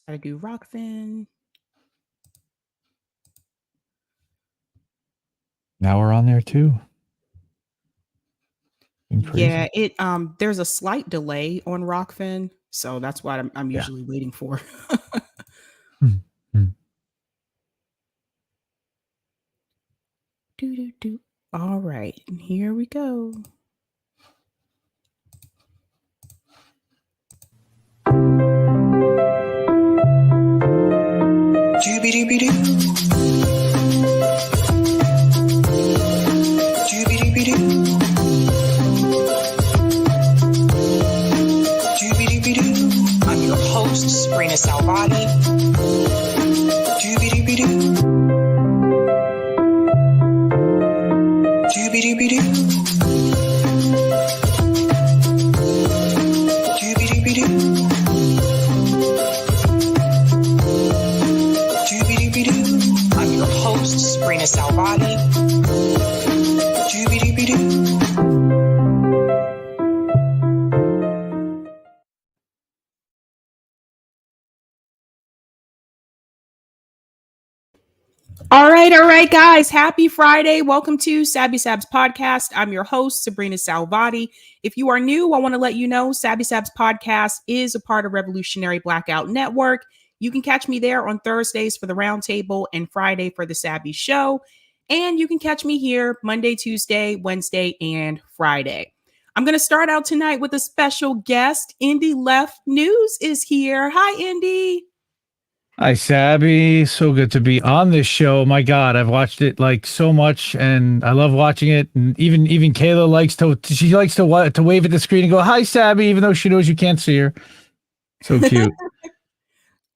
Gotta do rockfin. Now we're on there too. Yeah, it there's a slight delay on rockfin, so that's what I'm usually waiting for. Do. All right, here we go. I'm your host, Sabrina Salvati. I'm your host, Sabrina Salvati. All right, guys. Happy Friday. Welcome to Sabby Sabs podcast. I'm your host, Sabrina Salvati. If you are new, I want to let you know Sabby Sabs podcast is a part of Revolutionary Blackout Network. You can catch me there on Thursdays for the Roundtable and Friday for the Sabby Show. And you can catch me here Monday, Tuesday, Wednesday, and Friday. I'm going to start out tonight with a special guest. Indyleft News is here. Hi, Indy. Hi, Sabby. So good to be on this show. My God, I've watched it like so much, and I love watching it. And even Kayla likes to wave at the screen and go, "Hi, Sabby," even though she knows you can't see her. So cute.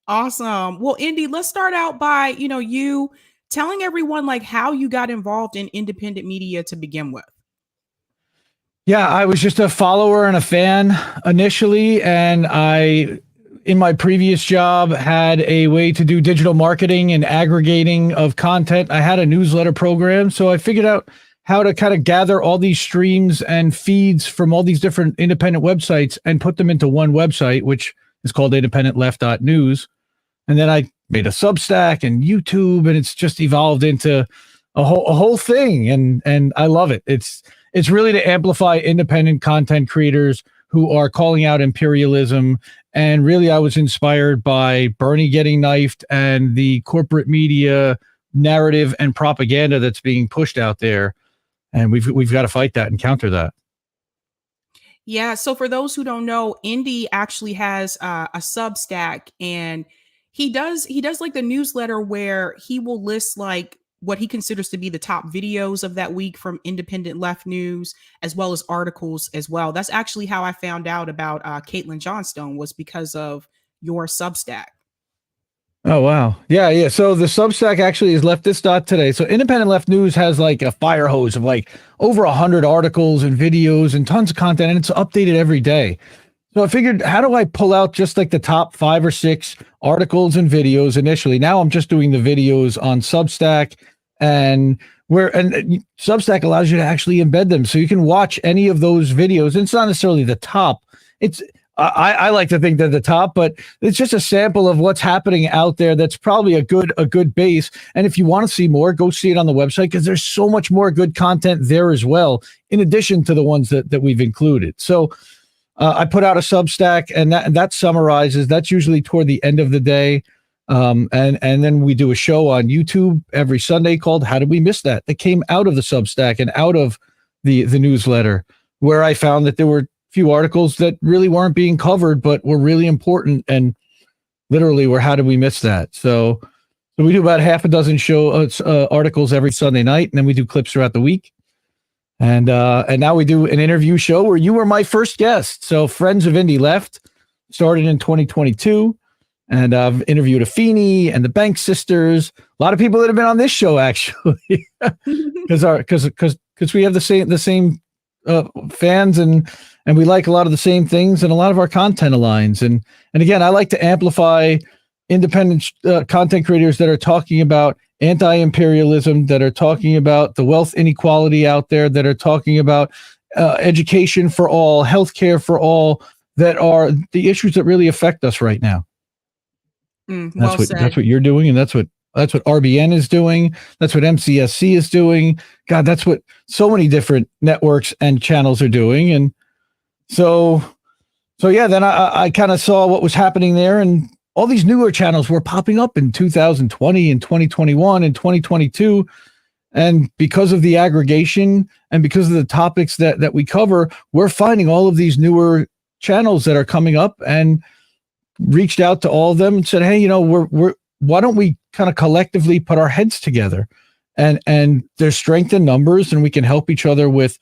Awesome. Well, Indy, let's start out by you telling everyone like how you got involved in independent media to begin with. Yeah, I was just a follower and a fan initially, and in my previous job, had a way to do digital marketing and aggregating of content. I had a newsletter program, so I figured out how to kind of gather all these streams and feeds from all these different independent websites and put them into one website, which is called independentleft.news. And then I made a Substack and YouTube, and it's just evolved into a whole thing. And I love it. It's really to amplify independent content creators who are calling out imperialism. And really, I was inspired by Bernie getting knifed and the corporate media narrative and propaganda that's being pushed out there. And we've got to fight that and counter that. Yeah. So for those who don't know, Indy actually has a Substack, and he does like the newsletter where he will list like what he considers to be the top videos of that week from Independent Left News, as well as articles as well. That's actually how I found out about Caitlin Johnstone, was because of your Substack. Oh, wow. Yeah. So the Substack actually is leftist.today. So Independent Left News has like a fire hose of like over 100 articles and videos and tons of content, and it's updated every day. So I figured, how do I pull out just like the top 5 or 6 articles and videos initially? Now I'm just doing the videos on Substack, and Substack allows you to actually embed them. So you can watch any of those videos. It's not necessarily the top. I like to think they're the top, but it's just a sample of what's happening out there. That's probably a good base. And if you want to see more, go see it on the website, because there's so much more good content there as well, in addition to the ones that we've included. So I put out a Substack, and that summarizes. That's usually toward the end of the day. And then we do a show on YouTube every Sunday called How Did We Miss That? That came out of the Substack and out of the newsletter, where I found that there were few articles that really weren't being covered, but were really important, and literally were how did we miss that? So we do about half a dozen articles every Sunday night, and then we do clips throughout the week. And now we do an interview show where you were my first guest. So Friends of Indyleft started in 2022, and I've interviewed Afeni and the Bank Sisters. A lot of people that have been on this show actually, because we have the same fans, and we like a lot of the same things, and a lot of our content aligns. And again, I like to amplify independent content creators that are talking about anti-imperialism, that are talking about the wealth inequality out there, that are talking about education for all, healthcare for all, that are the issues that really affect us right now. Well said. That's what you're doing, and that's what RBN is doing. That's what MCSC is doing. God, that's what so many different networks and channels are doing. And so yeah, then I kind of saw what was happening there, and all these newer channels were popping up in 2020 and 2021 and 2022. And because of the aggregation and because of the topics that we cover, we're finding all of these newer channels that are coming up, and reached out to all of them and said, hey, why don't we kind of collectively put our heads together, and there's strength in numbers, and we can help each other with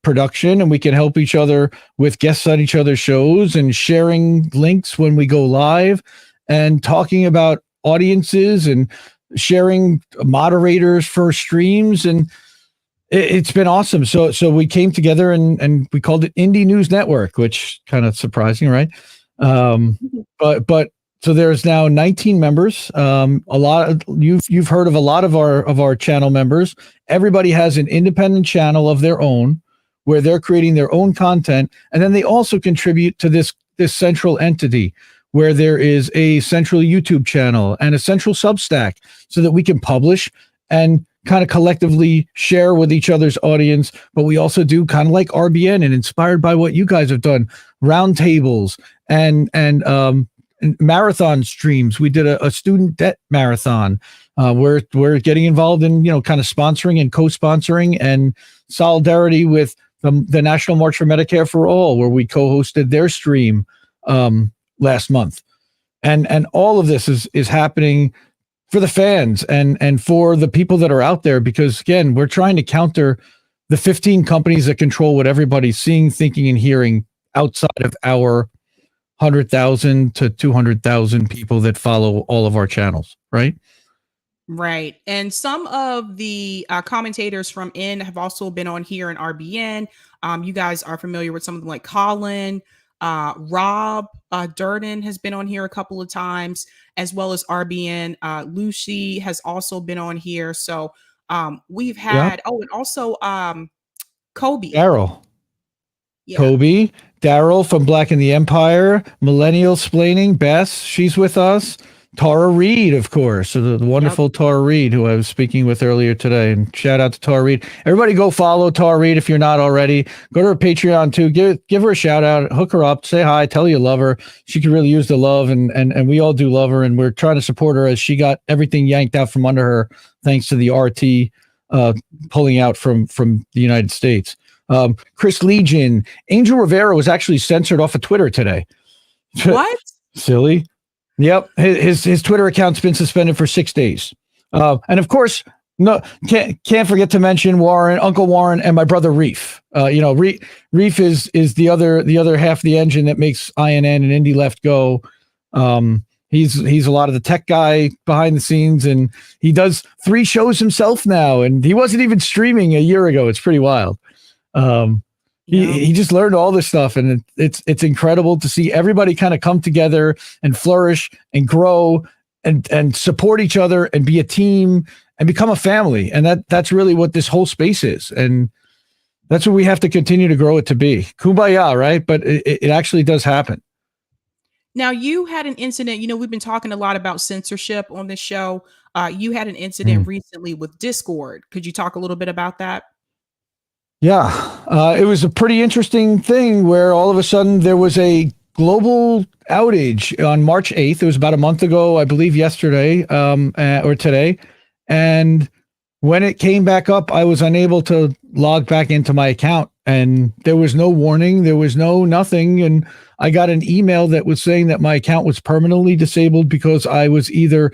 production, and we can help each other with guests on each other's shows, and sharing links when we go live, and talking about audiences, and sharing moderators for streams. And it's been awesome. So we came together and we called it Indie News Network, which kind of surprising, right? But so there's now 19 members. A lot of you've heard of a lot of our channel members. Everybody has an independent channel of their own where they're creating their own content, and then they also contribute to this central entity where there is a central YouTube channel and a central Substack, so that we can publish and kind of collectively share with each other's audience. But we also do kind of like RBN, and inspired by what you guys have done, roundtables and marathon streams. We did a student debt marathon. We're getting involved in, kind of sponsoring and co-sponsoring and solidarity with the National March for Medicare for All, where we co-hosted their stream last month. And all of this is happening for the fans and for the people that are out there, because again, we're trying to counter the 15 companies that control what everybody's seeing, thinking, and hearing outside of our 100,000 to 200,000 people that follow all of our channels, right? Right. And some of the commentators from N have also been on here in RBN. You guys are familiar with some of them, like Colin, Rob Durden has been on here a couple of times, as well as RBN. Lucy has also been on here. So we've had, and also Kobe. Daryl. Yeah. Kobe, Daryl from Black in the Empire, Millennial Splaining, Bess, she's with us. Tara Reid, of course, the wonderful Tara Reid, who I was speaking with earlier today. And shout out to Tara Reid. Everybody go follow Tara Reid if you're not already. Go to her Patreon too. Give her a shout out, hook her up, say hi, tell her you love her. She could really use the love, and we all do love her, and we're trying to support her as she got everything yanked out from under her thanks to the RT pulling out from the United States. Chris Legion, Angel Rivera was actually censored off of Twitter today. What? Silly. Yep, his Twitter account's been suspended for 6 days. And of course, no, can't forget to mention Uncle Warren, and my brother Reef. Reef is the other half of the engine that makes INN and Indyleft go. He's a lot of the tech guy behind the scenes, and he does 3 shows himself now, and he wasn't even streaming a year ago. It's pretty wild. He just learned all this stuff, and it's incredible to see everybody kind of come together and flourish and grow and support each other and be a team and become a family. And that's really what this whole space is. And that's what we have to continue to grow it to be. Kumbaya, right? But it actually does happen. Now, you had an incident, we've been talking a lot about censorship on this show. You had an incident recently with Discord. Could you talk a little bit about that? Yeah, it was a pretty interesting thing where all of a sudden there was a global outage on March 8th. It was about a month ago, I believe yesterday or today. And when it came back up, I was unable to log back into my account, and there was no warning. There was nothing. And I got an email that was saying that my account was permanently disabled because I was either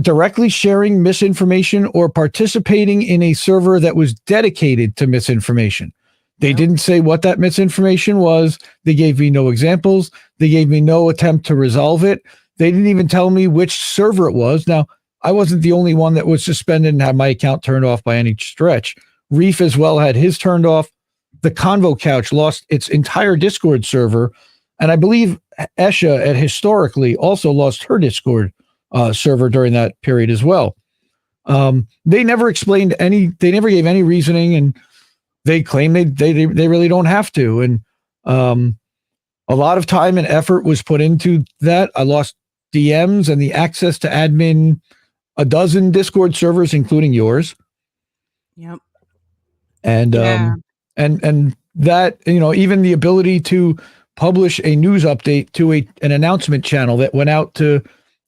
directly sharing misinformation or participating in a server that was dedicated to misinformation. They didn't say what that misinformation was. They gave me no examples. They gave me no attempt to resolve it. They didn't even tell me which server it was. Now, I wasn't the only one that was suspended and had my account turned off by any stretch. Reef as well had his turned off. The Convo Couch lost its entire Discord server. And I believe Esha at Historically also lost her Discord server during that period as well. They never explained they never gave any reasoning, and they claim they really don't have to. And a lot of time and effort was put into that. I lost DMs and the access to admin a dozen Discord servers, including yours. Yep. And and that, even the ability to publish a news update to an announcement channel that went out to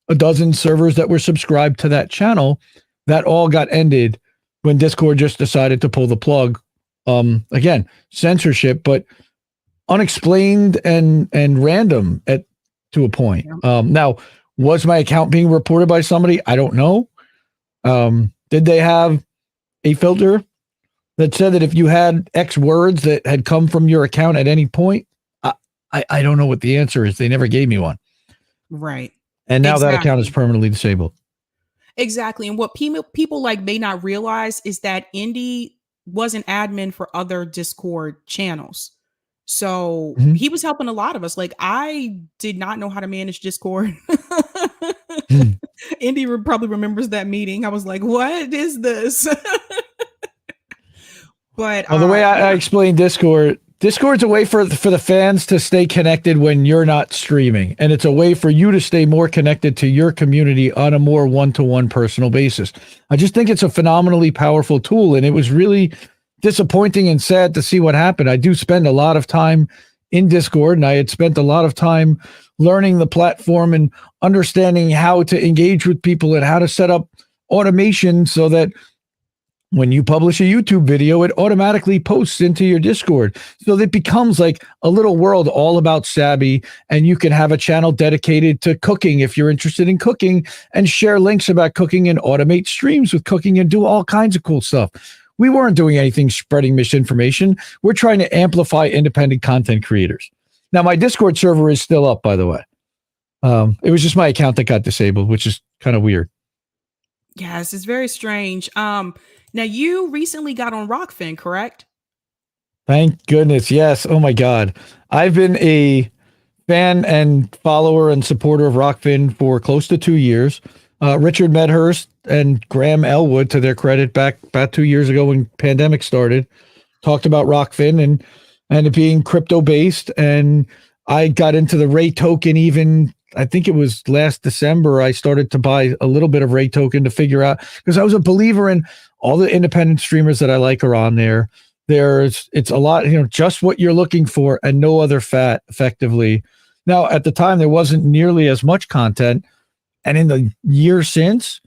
a dozen servers that were subscribed to that channel, that all got ended when Discord just decided to pull the plug. Again, censorship, but unexplained and random to a point. Now, was my account being reported by somebody? I don't know. Did they have a filter that said that if you had X words that had come from your account at any point? I don't know what the answer is. They never gave me one. Right. And now that account is permanently disabled. Exactly. And what people like may not realize is that Indy was an admin for other Discord channels. So he was helping a lot of us. Like, I did not know how to manage Discord. Indy probably remembers that meeting. I was like, what is this? But the way I explain Discord's a way for the fans to stay connected when you're not streaming. And it's a way for you to stay more connected to your community on a more one-to-one personal basis. I just think it's a phenomenally powerful tool. And it was really disappointing and sad to see what happened. I do spend a lot of time in Discord, and I had spent a lot of time learning the platform and understanding how to engage with people and how to set up automation so that when you publish a YouTube video, it automatically posts into your Discord. So it becomes like a little world all about Sabby, and you can have a channel dedicated to cooking if you're interested in cooking, and share links about cooking and automate streams with cooking and do all kinds of cool stuff. We weren't doing anything spreading misinformation. We're trying to amplify independent content creators. Now, my Discord server is still up, by the way. It was just my account that got disabled, which is kind of weird. Yes, it's very strange. Now, you recently got on Rockfin, correct? Thank goodness. Yes. Oh, my God. I've been a fan and follower and supporter of Rockfin for close to 2 years. Richard Medhurst and Graham Elwood, to their credit, back about 2 years ago when pandemic started, talked about Rockfin and it being crypto-based. And I got into the Ray token even, I think it was last December, I started to buy a little bit of Ray token to figure out, because I was a believer in all the independent streamers that I like are on there. It's a lot, just what you're looking for and no other fat effectively. Now, at the time, there wasn't nearly as much content. And in the year since,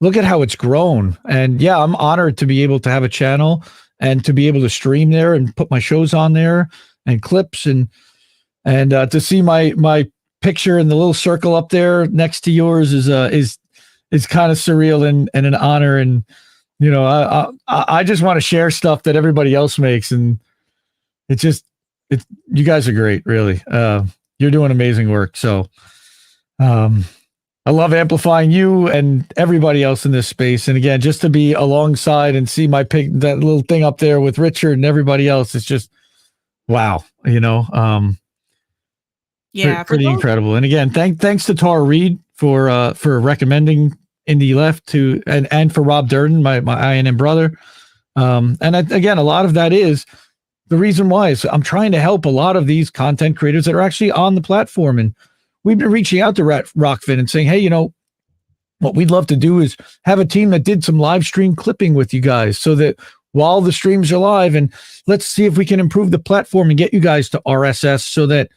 look at how it's grown. And yeah, I'm honored to be able to have a channel and to be able to stream there and put my shows on there and clips and to see my picture in the little circle up there next to yours is kind of surreal and an honor. And I just want to share stuff that everybody else makes, and you guys are great, really. You're doing amazing work. So I love amplifying you and everybody else in this space. And again, just to be alongside and see that little thing up there with Richard and everybody else, it's just wow. Yeah, pretty incredible. And again, thanks to Tara Reid for recommending Indyleft and for Rob Durden, my INM brother. Again, a lot of that is the reason why is I'm trying to help a lot of these content creators that are actually on the platform. And we've been reaching out to Rockfin and saying, hey, what we'd love to do is have a team that did some live stream clipping with you guys so that while the streams are live, and let's see if we can improve the platform and get you guys to RSS so that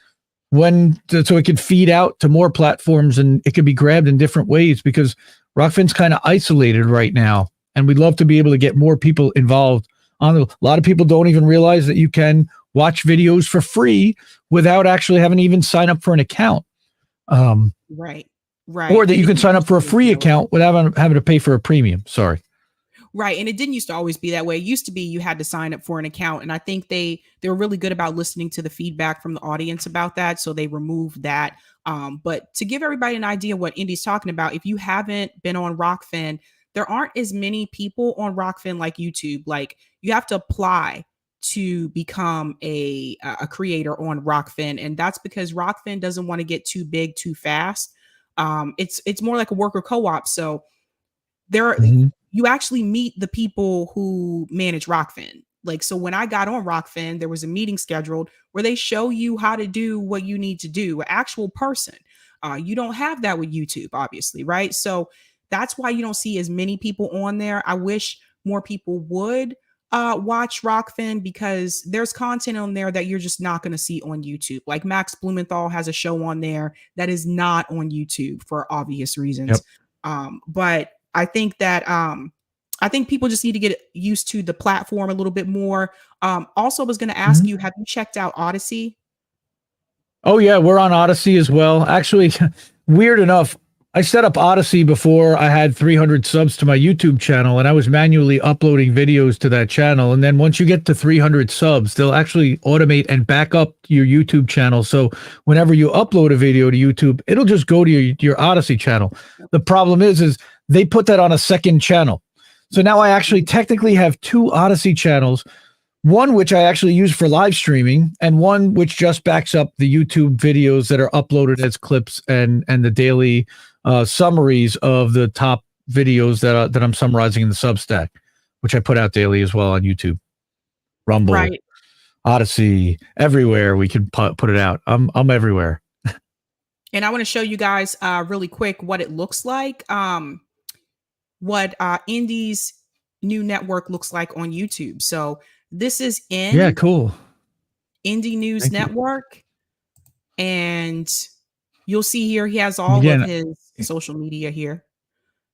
so it can feed out to more platforms and it can be grabbed in different ways, because Rockfin's kind of isolated right now. And we'd love to be able to get more people involved on it. A lot of people don't even realize that you can watch videos for free without actually having to even sign up for an account. Right. Or that you can sign up for a free account without having to pay for a premium. Sorry. Right. And it didn't used to always be that way. It used to be you had to sign up for an account. And I think they were really good about listening to the feedback from the audience about that. So they removed that. But to give everybody an idea what Indy's talking about, if you haven't been on Rockfin, there aren't as many people on Rockfin like YouTube. Like, you have to apply to become a creator on Rockfin. And that's because Rockfin doesn't want to get too big too fast. It's more like a worker co-op. So there are, you actually meet the people who manage Rockfin. Like, so when I got on Rockfin, there was a meeting scheduled where they show you how to do what you need to do, an actual person. You don't have that with YouTube, obviously, right? So that's why you don't see as many people on there. I wish more people would watch Rockfin, because there's content on there that you're just not going to see on YouTube. Like Max Blumenthal has a show on there that is not on YouTube for obvious reasons. But I think that I think people just need to get used to the platform a little bit more. Also, I was going to ask you, have you checked out Odyssey? Oh yeah, we're on Odyssey as well. Actually, weird enough, I set up Odyssey before I had 300 subs to my YouTube channel, and I was manually uploading videos to that channel. And then once you get to 300 subs, they'll actually automate and back up your YouTube channel. So whenever you upload a video to YouTube, it'll just go to your Odyssey channel. The problem is they put that on a second channel. So now I actually technically have 2 Odyssey channels, one which I actually use for live streaming, and one which just backs up the YouTube videos that are uploaded as clips and the daily summaries of the top videos that I'm summarizing in the Substack, which I put out daily as well on YouTube, Rumble, right. Odyssey, everywhere we can put it out. I'm everywhere. And I want to show you guys really quick what it looks like. What Indy's new network looks like on YouTube. So this is cool. Indy News Network. And you'll see here he has all of his social media here.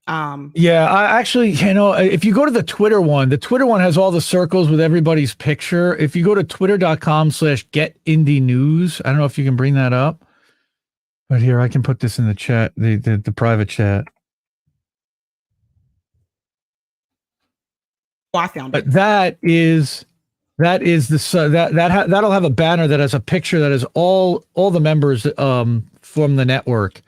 I actually, if you go to the Twitter one has all the circles with everybody's picture. If you go to twitter.com/getindynews, I don't know if you can bring that up. But here, I can put this in the chat, the private chat. Oh, I found it. But that'll have a banner that has a picture that has all the members from the network.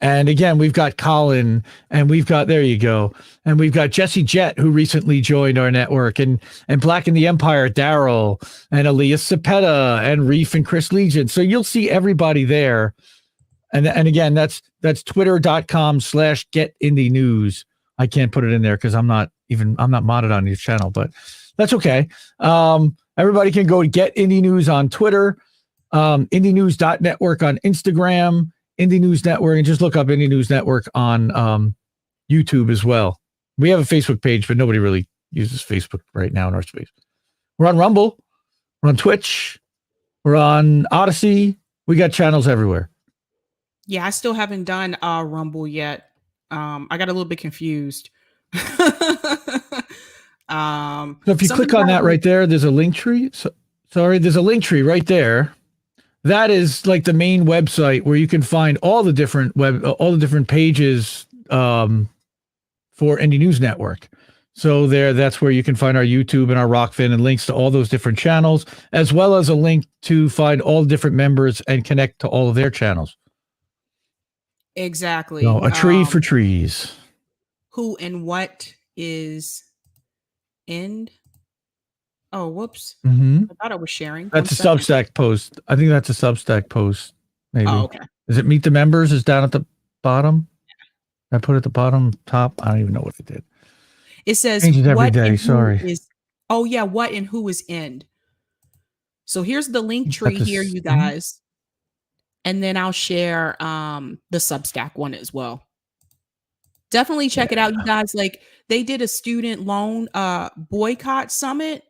And again, we've got Colin, and we've got, there you go, and we've got Jesse Jett, who recently joined our network, and Black in the Empire, Daryl, and Elias Cepeda, and Reef and Chris Legion. So you'll see everybody there. And again, that's twitter.com/getindynews. I can't put it in there because I'm not modded on your channel, but that's okay. Everybody can go to Get Indy News on Twitter, indynews.network on Instagram, Indy News Network, and just look up Indy News Network on YouTube as well. We have a Facebook page, but nobody really uses Facebook right now in our space. We're on Rumble. We're on Twitch. We're on Odyssey. We got channels everywhere. Yeah, I still haven't done Rumble yet. I got a little bit confused. So if you click on that right there, there's a link tree. There's a link tree right there. That is like the main website where you can find all the different pages for Indy News Network. So that's where you can find our YouTube and our Rockfin and links to all those different channels, as well as a link to find all the different members and connect to all of their channels. Exactly. No, a tree for trees. Who and what is end? Oh, whoops. Mm-hmm. I thought I was sharing. That's a Substack post. I think that's a Substack post. Maybe. Oh, okay. Is it Meet the Members? Is down at the bottom? I put it at the bottom, top. I don't even know what I did. It says changes every day. Sorry. What and who is end? So here's the link tree here, you guys. And then I'll share the Substack one as well. Definitely check it out, you guys. Like, they did a student loan boycott summit,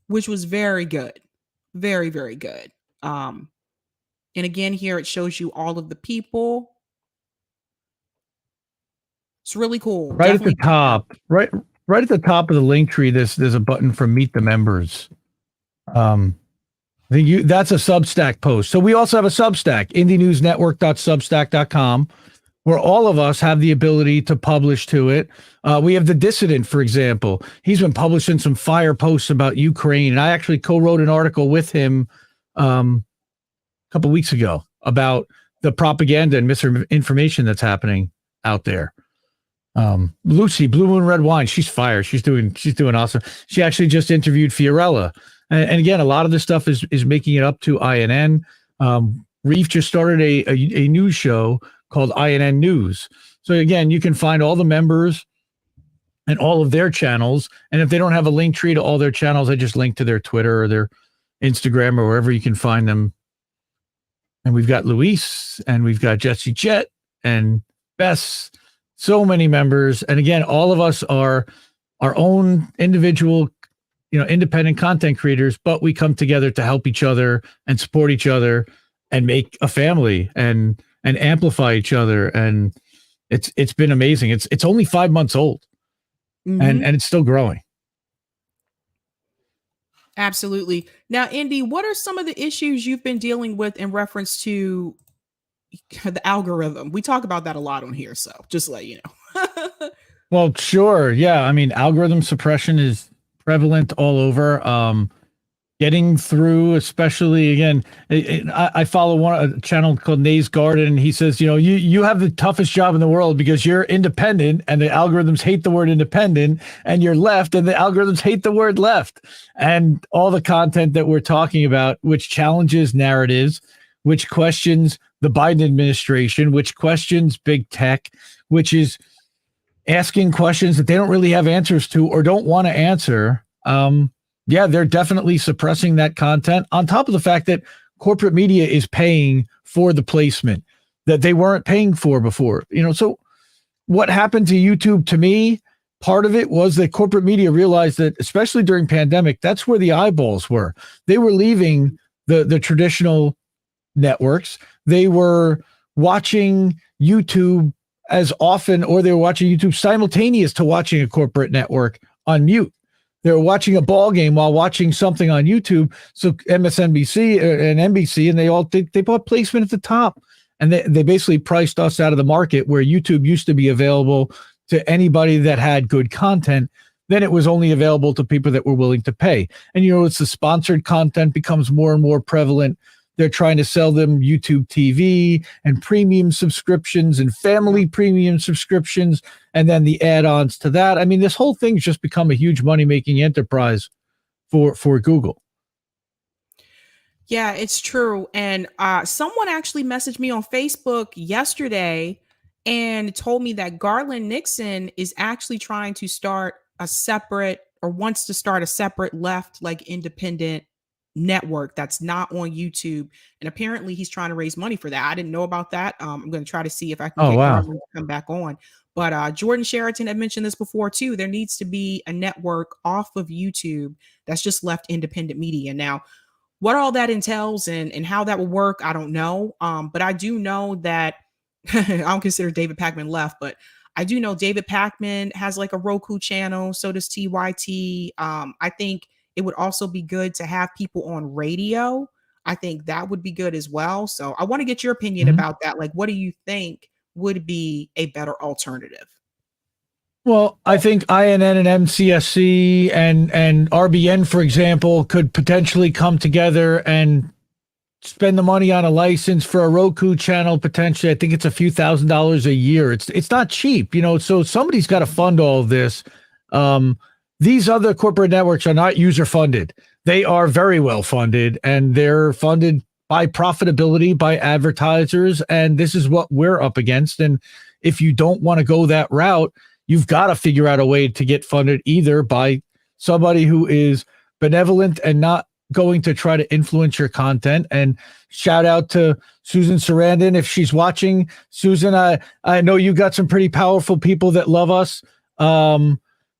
which was very good. Very, very good. And again, here it shows you all of the people. It's really cool. Right Definitely at the top, right at the top of the link tree, there's a button for Meet the Members. That's a Substack post. So we also have a Substack, indynewsnetwork.substack.com, where all of us have the ability to publish to it. We have The Dissident, for example. He's been publishing some fire posts about Ukraine, and I actually co-wrote an article with him a couple weeks ago about the propaganda and misinformation that's happening out there. Lucy, Blue Moon Red Wine, she's fire. She's doing awesome. She actually just interviewed Fiorella. And again, a lot of this stuff is making it up to INN. Reef just started a news show called INN News. So again, you can find all the members and all of their channels. And if they don't have a link tree to all their channels, I just link to their Twitter or their Instagram or wherever you can find them and we've got Luis, and we've got Jesse Jet, and Bess. So many members, and again, all of us are our own individual, independent content creators, but we come together to help each other and support each other and make a family and amplify each other. And it's been amazing. It's only 5 months old, and it's still growing. Absolutely. Now, Indy, what are some of the issues you've been dealing with in reference to the algorithm? We talk about that a lot on here, so just to let you know. Well, sure. Yeah. I mean, algorithm suppression is prevalent all over. Getting through, especially again, I follow a channel called Nay's Garden. He says, you have the toughest job in the world because you're independent and the algorithms hate the word independent, and you're left and the algorithms hate the word left. And all the content that we're talking about, which challenges narratives, which questions the Biden administration, which questions big tech, which is asking questions that they don't really have answers to or don't want to answer. Yeah, they're definitely suppressing that content, on top of the fact that corporate media is paying for the placement that they weren't paying for before. So what happened to YouTube, to me, part of it was that corporate media realized that, especially during pandemic, that's where the eyeballs were. They were leaving the traditional networks. They were watching YouTube as often, or they were watching YouTube simultaneous to watching a corporate network on mute. They were watching a ball game while watching something on YouTube. So MSNBC and NBC, and they bought placement at the top, and they basically priced us out of the market where YouTube used to be available to anybody that had good content. Then it was only available to people that were willing to pay. And it's the sponsored content becomes more and more prevalent. They're trying to sell them YouTube TV and premium subscriptions and family premium subscriptions, and then the add-ons to that. I mean, this whole thing's just become a huge money-making enterprise for Google. Yeah, it's true. And someone actually messaged me on Facebook yesterday and told me that Garland Nixon is actually trying to start wants to start a separate left, like independent network that's not on YouTube, and apparently he's trying to raise money for that. I didn't know about that. I'm going to try to see if I can get Garland to come back on. But Jordan Sheraton had mentioned this before too. There needs to be a network off of YouTube that's just left independent media. Now, what all that entails and how that will work, I don't know. But I do know that I don't consider David Pakman left, but I do know David Pakman has like a Roku channel. So does TYT. I think it would also be good to have people on radio. I think that would be good as well. So I want to get your opinion about that. Like, what do you think would be a better alternative? Well, I think INN and MCSC and RBN, for example, could potentially come together and spend the money on a license for a Roku channel. Potentially, I think it's a few $1,000s a year. It's not cheap, so somebody's got to fund all of this. These other corporate networks are not user funded. They are very well funded, and they're funded by profitability, by advertisers. And this is what we're up against. And if you don't want to go that route, you've got to figure out a way to get funded either by somebody who is benevolent and not going to try to influence your content. And shout out to Susan Sarandon if she's watching. Susan, I know you got some pretty powerful people that love us.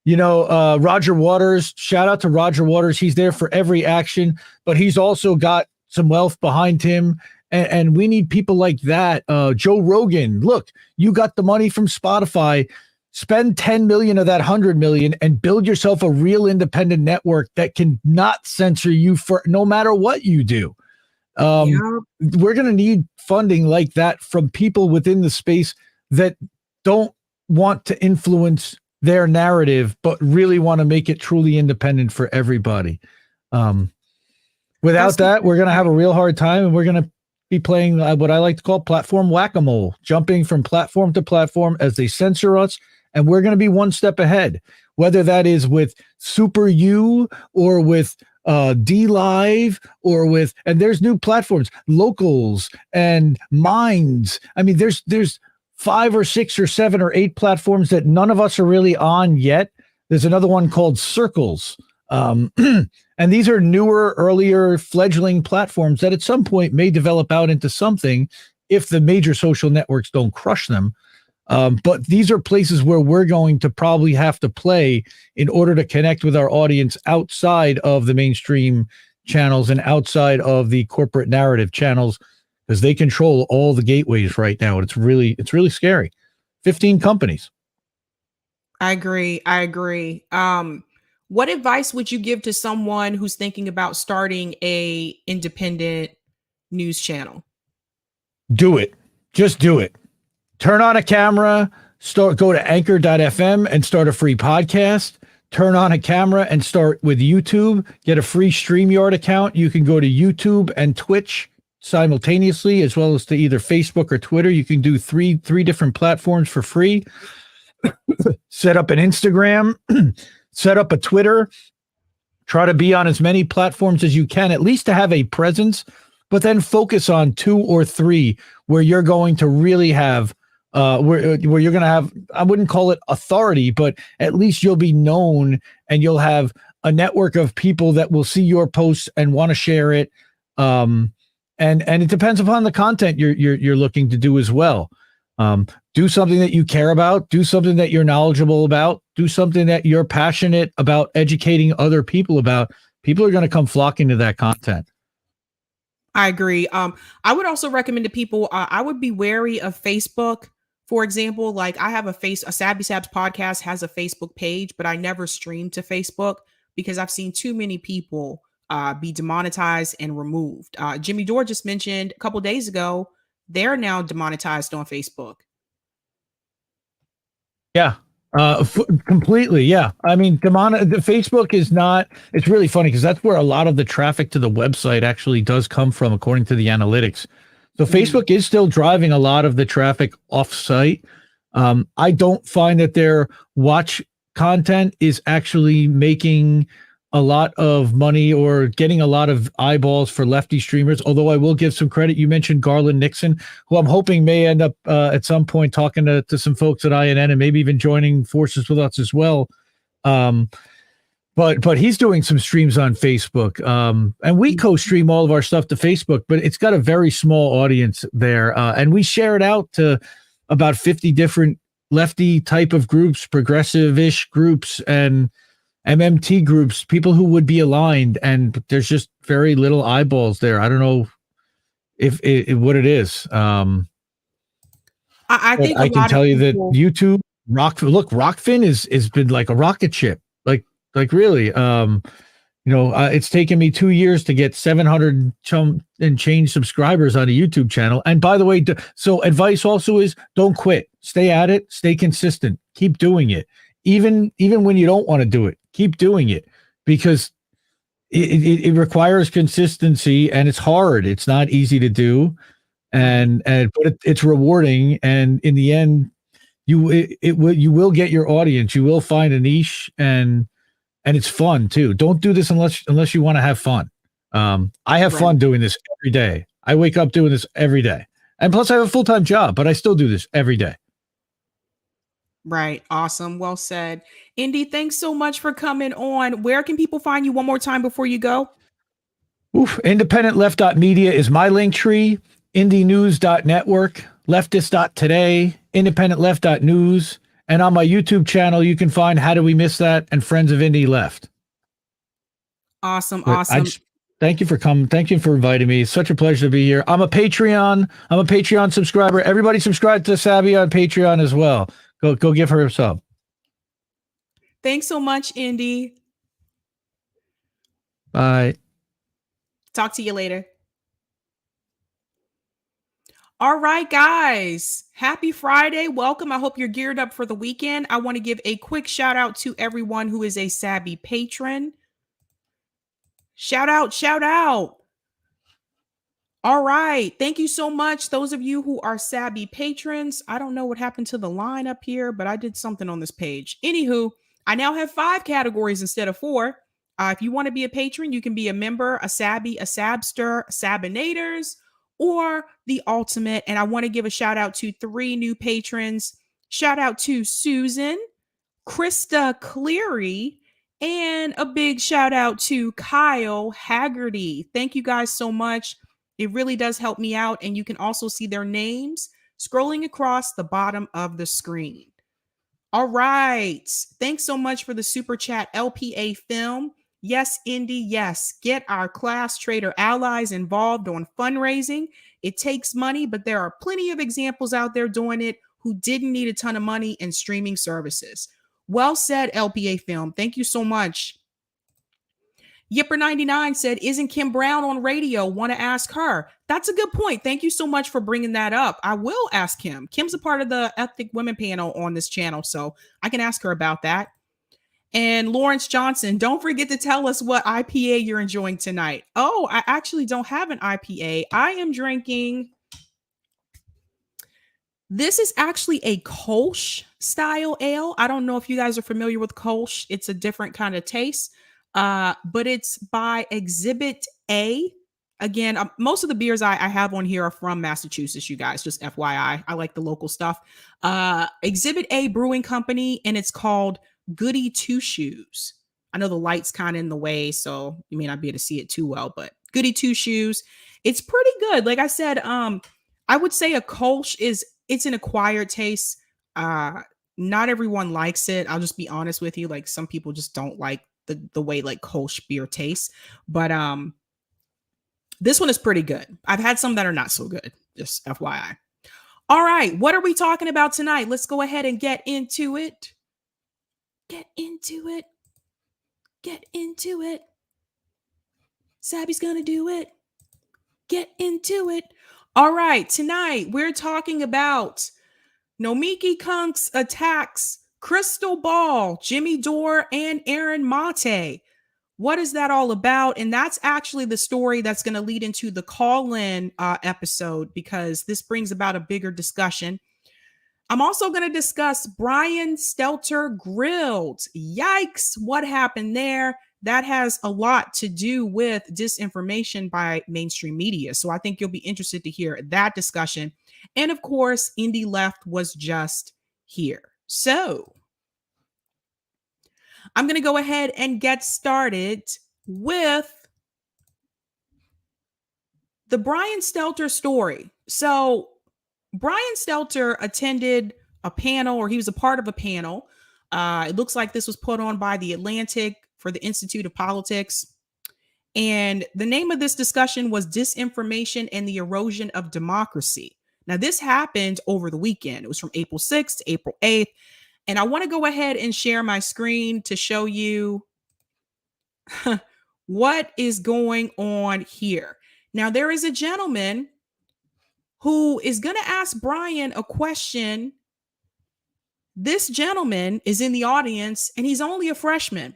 Roger Waters, shout out to Roger Waters. He's there for every action, but he's also got some wealth behind him. And we need people like that. Joe Rogan, look, you got the money from Spotify. Spend 10 million of that 100 million and build yourself a real independent network that can not censor you for no matter what you do. We're going to need funding like that from people within the space that don't want to influence their narrative, but really want to make it truly independent for everybody. Without that, we're going to have a real hard time, and we're going to be playing what I like to call platform whack-a-mole, jumping from platform to platform as they censor us. And we're going to be one step ahead, whether that is with Super U or with D Live and there's new platforms, Locals and Minds. I mean, there's 5 or 6 or 7 or 8 platforms that none of us are really on yet. There's another one called Circles. And And these are newer, earlier, fledgling platforms that at some point may develop out into something if the major social networks don't crush them. But these are places where we're going to probably have to play in order to connect with our audience outside of the mainstream channels and outside of the corporate narrative channels, because they control all the gateways right now. And it's really scary. 15 companies. I agree. What advice would you give to someone who's thinking about starting a independent news channel? Do it. Just do it. Turn on a camera, go to anchor.fm and start a free podcast. Turn on a camera and start with YouTube. Get a free StreamYard account. You can go to YouTube and Twitch simultaneously, as well as to either Facebook or Twitter. You can do three different platforms for free. Set up an Instagram, set up a Twitter, try to be on as many platforms as you can, at least to have a presence, but then focus on 2 or 3 where you're going to really have, where you're going to have, I wouldn't call it authority, but at least you'll be known and you'll have a network of people that will see your posts and want to share it. And it depends upon the content you're looking to do as well. Do something that you care about, do something that you're knowledgeable about, do something that you're passionate about educating other people about. People are going to come flocking to that content. I agree. I would also recommend to people, I would be wary of Facebook. For example, like I have a Sabby Sabs podcast has a Facebook page, but I never stream to Facebook because I've seen too many people be demonetized and removed. Jimmy Dore just mentioned a couple days ago, they're now demonetized on Facebook. Yeah, completely. Yeah. I mean, the Facebook is not, it's really funny because that's where a lot of the traffic to the website actually does come from, according to the analytics. So Facebook is still driving a lot of the traffic off site. I don't find that their watch content is actually making a lot of money or getting a lot of eyeballs for lefty streamers, although I will give some credit. You mentioned Garland Nixon, who I'm hoping may end up at some point talking to some folks at INN and maybe even joining forces with us as well. But he's doing some streams on Facebook, and we co-stream all of our stuff to Facebook, but it's got a very small audience there, and we share it out to about 50 different lefty type of groups, progressive-ish groups, and MMT groups, people who would be aligned, and there's just very little eyeballs there. I don't know if what it is. I think I can tell you that YouTube, rockfin has been like a rocket ship. Like really, it's taken me 2 years to get 700 and change subscribers on a YouTube channel. And by the way, so advice also is don't quit. Stay at it. Stay consistent. Keep doing it. Even when you don't want to do it, keep doing it, because it requires consistency and it's hard. It's not easy to do, but it's rewarding. And in the end, you will get your audience. You will find a niche, and it's fun too. Don't do this unless you want to have fun. I have fun doing this every day. I wake up doing this every day, and plus I have a full-time job, but I still do this every day. Right. Awesome. Well said. Indy, thanks so much for coming on. Where can people find you one more time before you go? IndependentLeft.media is my link tree. IndieNews.network, Leftist.today, IndependentLeft.news. And on my YouTube channel, you can find How Do We Miss That and Friends of Indie Left. Awesome. Thank you for coming. Thank you for inviting me. It's such a pleasure to be here. I'm a Patreon subscriber. Everybody subscribe to Sabby on Patreon as well. Go give her a sub. Thanks so much, Indy. Bye. Talk to you later. All right, guys. Happy Friday. Welcome. I hope you're geared up for the weekend. I want to give a quick shout out to everyone who is a Sabby patron. Shout out. All right. Thank you so much. Those of you who are Sabby patrons. I don't know what happened to the line up here, but I did something on this page. Anywho, I now have 5 categories instead of 4. If you want to be a patron, you can be a member, a Sabby, a Sabster, Sabinators, or the ultimate. And I want to give a shout out to 3 new patrons. Shout out to Susan, Krista Cleary, And a big shout out to Kyle Haggerty. Thank you guys so much. It really does help me out. And you can also see their names scrolling across the bottom of the screen. All right. Thanks so much for the super chat, LPA Film. Yes, Indy, yes. Get our class trader allies involved on fundraising. It takes money, but there are plenty of examples out there doing it who didn't need a ton of money in streaming services. Well said, LPA Film. Thank you so much. Yipper99 said, isn't Kim Brown on radio? Want to ask her. That's a good point. Thank you so much for bringing that up. I will ask Kim. Kim's a part of the Ethnic Women panel on this channel, so I can ask her about that. And Lawrence Johnson, don't forget to tell us what IPA you're enjoying tonight. Oh, I actually don't have an IPA. I am drinking... This is actually a Kolsch style ale. I don't know if you guys are familiar with Kolsch. It's a different kind of taste, but it's by Exhibit A. Again, most of the beers I have on here are from Massachusetts, you guys, just FYI. I like the local stuff. Exhibit A Brewing Company, and it's called Goody Two Shoes. I know the light's kind of in the way, so you may not be able to see it too well, but Goody Two Shoes. It's pretty good. Like I said, I would say a Kolsch it's an acquired taste. Not everyone likes it. I'll just be honest with you. Like some people just don't like the way like Kolsch beer tastes. But this one is pretty good. I've had some that are not so good. Just FYI. All right. What are we talking about tonight? Let's go ahead and get into it. Get into it. Get into it. Sabby's gonna do it. Get into it. All right, tonight we're talking about Nomiki Konst attacks Krystal Ball, Jimmy Dore, and Aaron Mate. What is that all about? And that's actually the story that's going to lead into the call-in episode because this brings about a bigger discussion. I'm also going to discuss Brian Stelter grilled. Yikes, what happened there? That has a lot to do with disinformation by mainstream media. So I think you'll be interested to hear that discussion. And of course, Indyleft was just here. So I'm going to go ahead and get started with the Brian Stelter story. So Brian Stelter attended a panel, or he was a part of a panel. It looks like this was put on by The Atlantic for the Institute of Politics. And the name of this discussion was Disinformation and the Erosion of Democracy. Now, this happened over the weekend. It was from April 6th to April 8th. And I want to go ahead and share my screen to show you what is going on here. Now, there is a gentleman who is going to ask Brian a question. This gentleman is in the audience and he's only a freshman.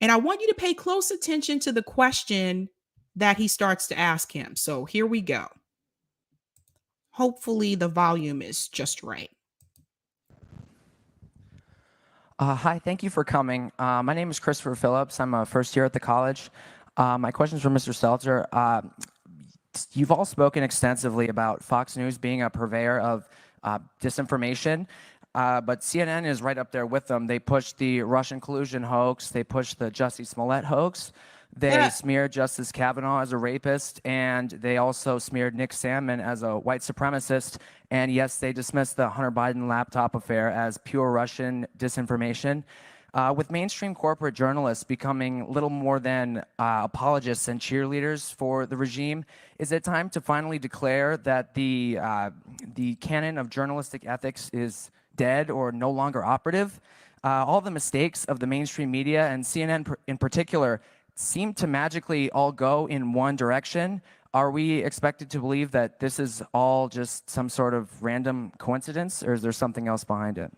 And I want you to pay close attention to the question that he starts to ask him. So here we go. Hopefully the volume is just right. Hi, thank you for coming. My name is Christopher Phillips. I'm a first year at the college. My question is for Mr. Stelter. You've all spoken extensively about Fox News being a purveyor of disinformation. But CNN is right up there with them. They pushed the Russian collusion hoax. They pushed the Jussie Smollett hoax. They smeared Justice Kavanaugh as a rapist, and they also smeared Nick Sandmann as a white supremacist. And yes, they dismissed the Hunter Biden laptop affair as pure Russian disinformation. With mainstream corporate journalists becoming little more than apologists and cheerleaders for the regime, is it time to finally declare that the canon of journalistic ethics is dead or no longer operative? All the mistakes of the mainstream media, and CNN in particular, seem to magically all go in one direction. Are we expected to believe that this is all just some sort of random coincidence, or is there something else behind it?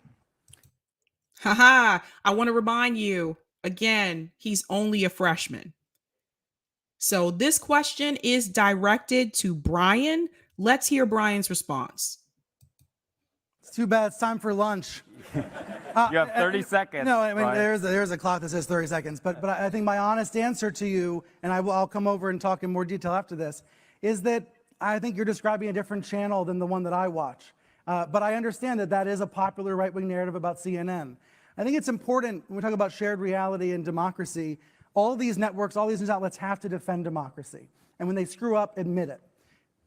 Haha, I want to remind you, again, he's only a freshman. So this question is directed to Brian. Let's hear Brian's response. It's too bad. It's time for lunch. You have 30 seconds. No, I mean, Brian. there's a clock that says 30 seconds. But I think my honest answer to you, and I'll come over and talk in more detail after this, is that I think you're describing a different channel than the one that I watch. But I understand that that is a popular right-wing narrative about CNN. I think it's important when we talk about shared reality and democracy, all these networks, all these news outlets have to defend democracy. And when they screw up, admit it.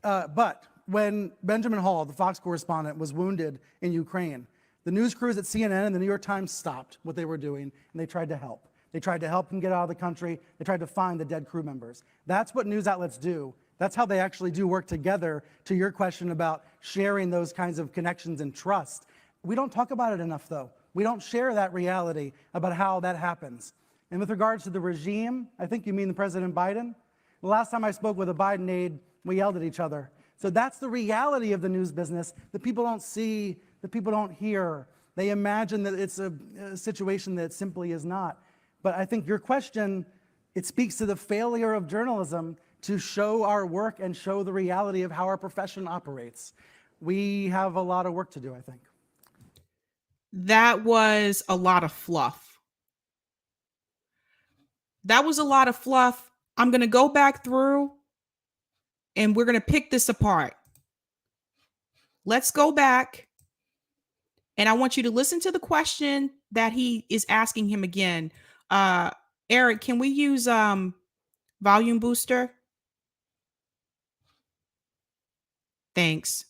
But when Benjamin Hall, the Fox correspondent, was wounded in Ukraine, the news crews at CNN and the New York Times stopped what they were doing, and they tried to help. They tried to help him get out of the country. They tried to find the dead crew members. That's what news outlets do. That's how they actually do work together, to your question about sharing those kinds of connections and trust. We don't talk about it enough, though. We don't share that reality about how that happens. And with regards to the regime, I think you mean the President Biden. The last time I spoke with a Biden aide, we yelled at each other. So that's the reality of the news business that people don't see, that people don't hear. They imagine that it's a situation that simply is not. But I think your question, it speaks to the failure of journalism to show our work and show the reality of how our profession operates. We have a lot of work to do, I think. That was a lot of fluff. That was a lot of fluff. I'm going to go back through and we're going to pick this apart. Let's go back. And I want you to listen to the question that he is asking him again. Eric, can we use volume booster? Thanks.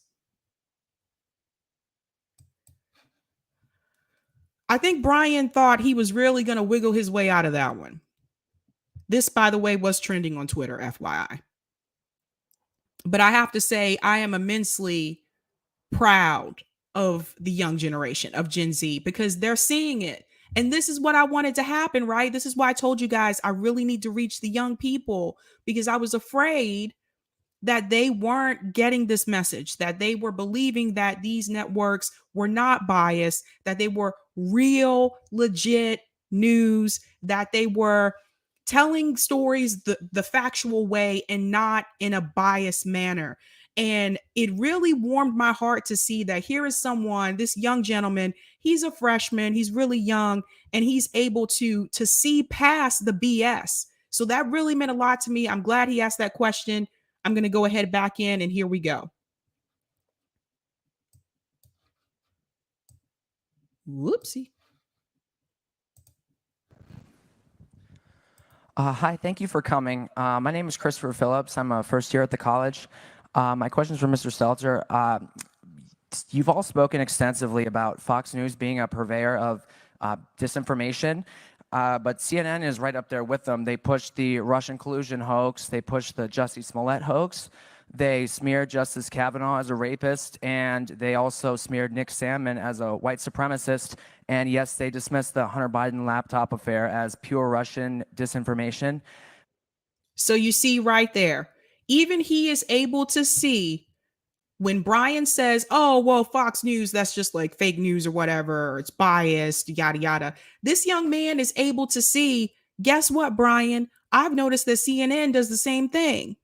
I think Brian thought he was really going to wiggle his way out of that one. This, by the way, was trending on Twitter, FYI. But I have to say, I am immensely proud of the young generation of Gen Z because they're seeing it. And this is what I wanted to happen, right? This is why I told you guys I really need to reach the young people because I was afraid that they weren't getting this message, that they were believing that these networks were not biased, that they were real, legit news, that they were telling stories the factual way and not in a biased manner. And it really warmed my heart to see that here is someone, this young gentleman, he's a freshman, he's really young, and he's able to see past the BS. So that really meant a lot to me. I'm glad he asked that question. I'm going to go ahead back in and here we go. Whoopsie. Hi, thank you for coming. My name is Christopher Phillips. I'm a first year at the college. My question is for Mr. Stelter. You've all spoken extensively about Fox News being a purveyor of disinformation, but CNN is right up there with them. They pushed the Russian collusion hoax. They pushed the Jussie Smollett hoax. They smeared Justice Kavanaugh as a rapist, and they also smeared Nick Salmon as a white supremacist. And yes, they dismissed the Hunter Biden laptop affair as pure Russian disinformation. So you see right there, even he is able to see when Brian says, oh, well, Fox News, that's just like fake news or whatever, or it's biased, yada, yada. This young man is able to see, guess what, Brian? I've noticed that CNN does the same thing.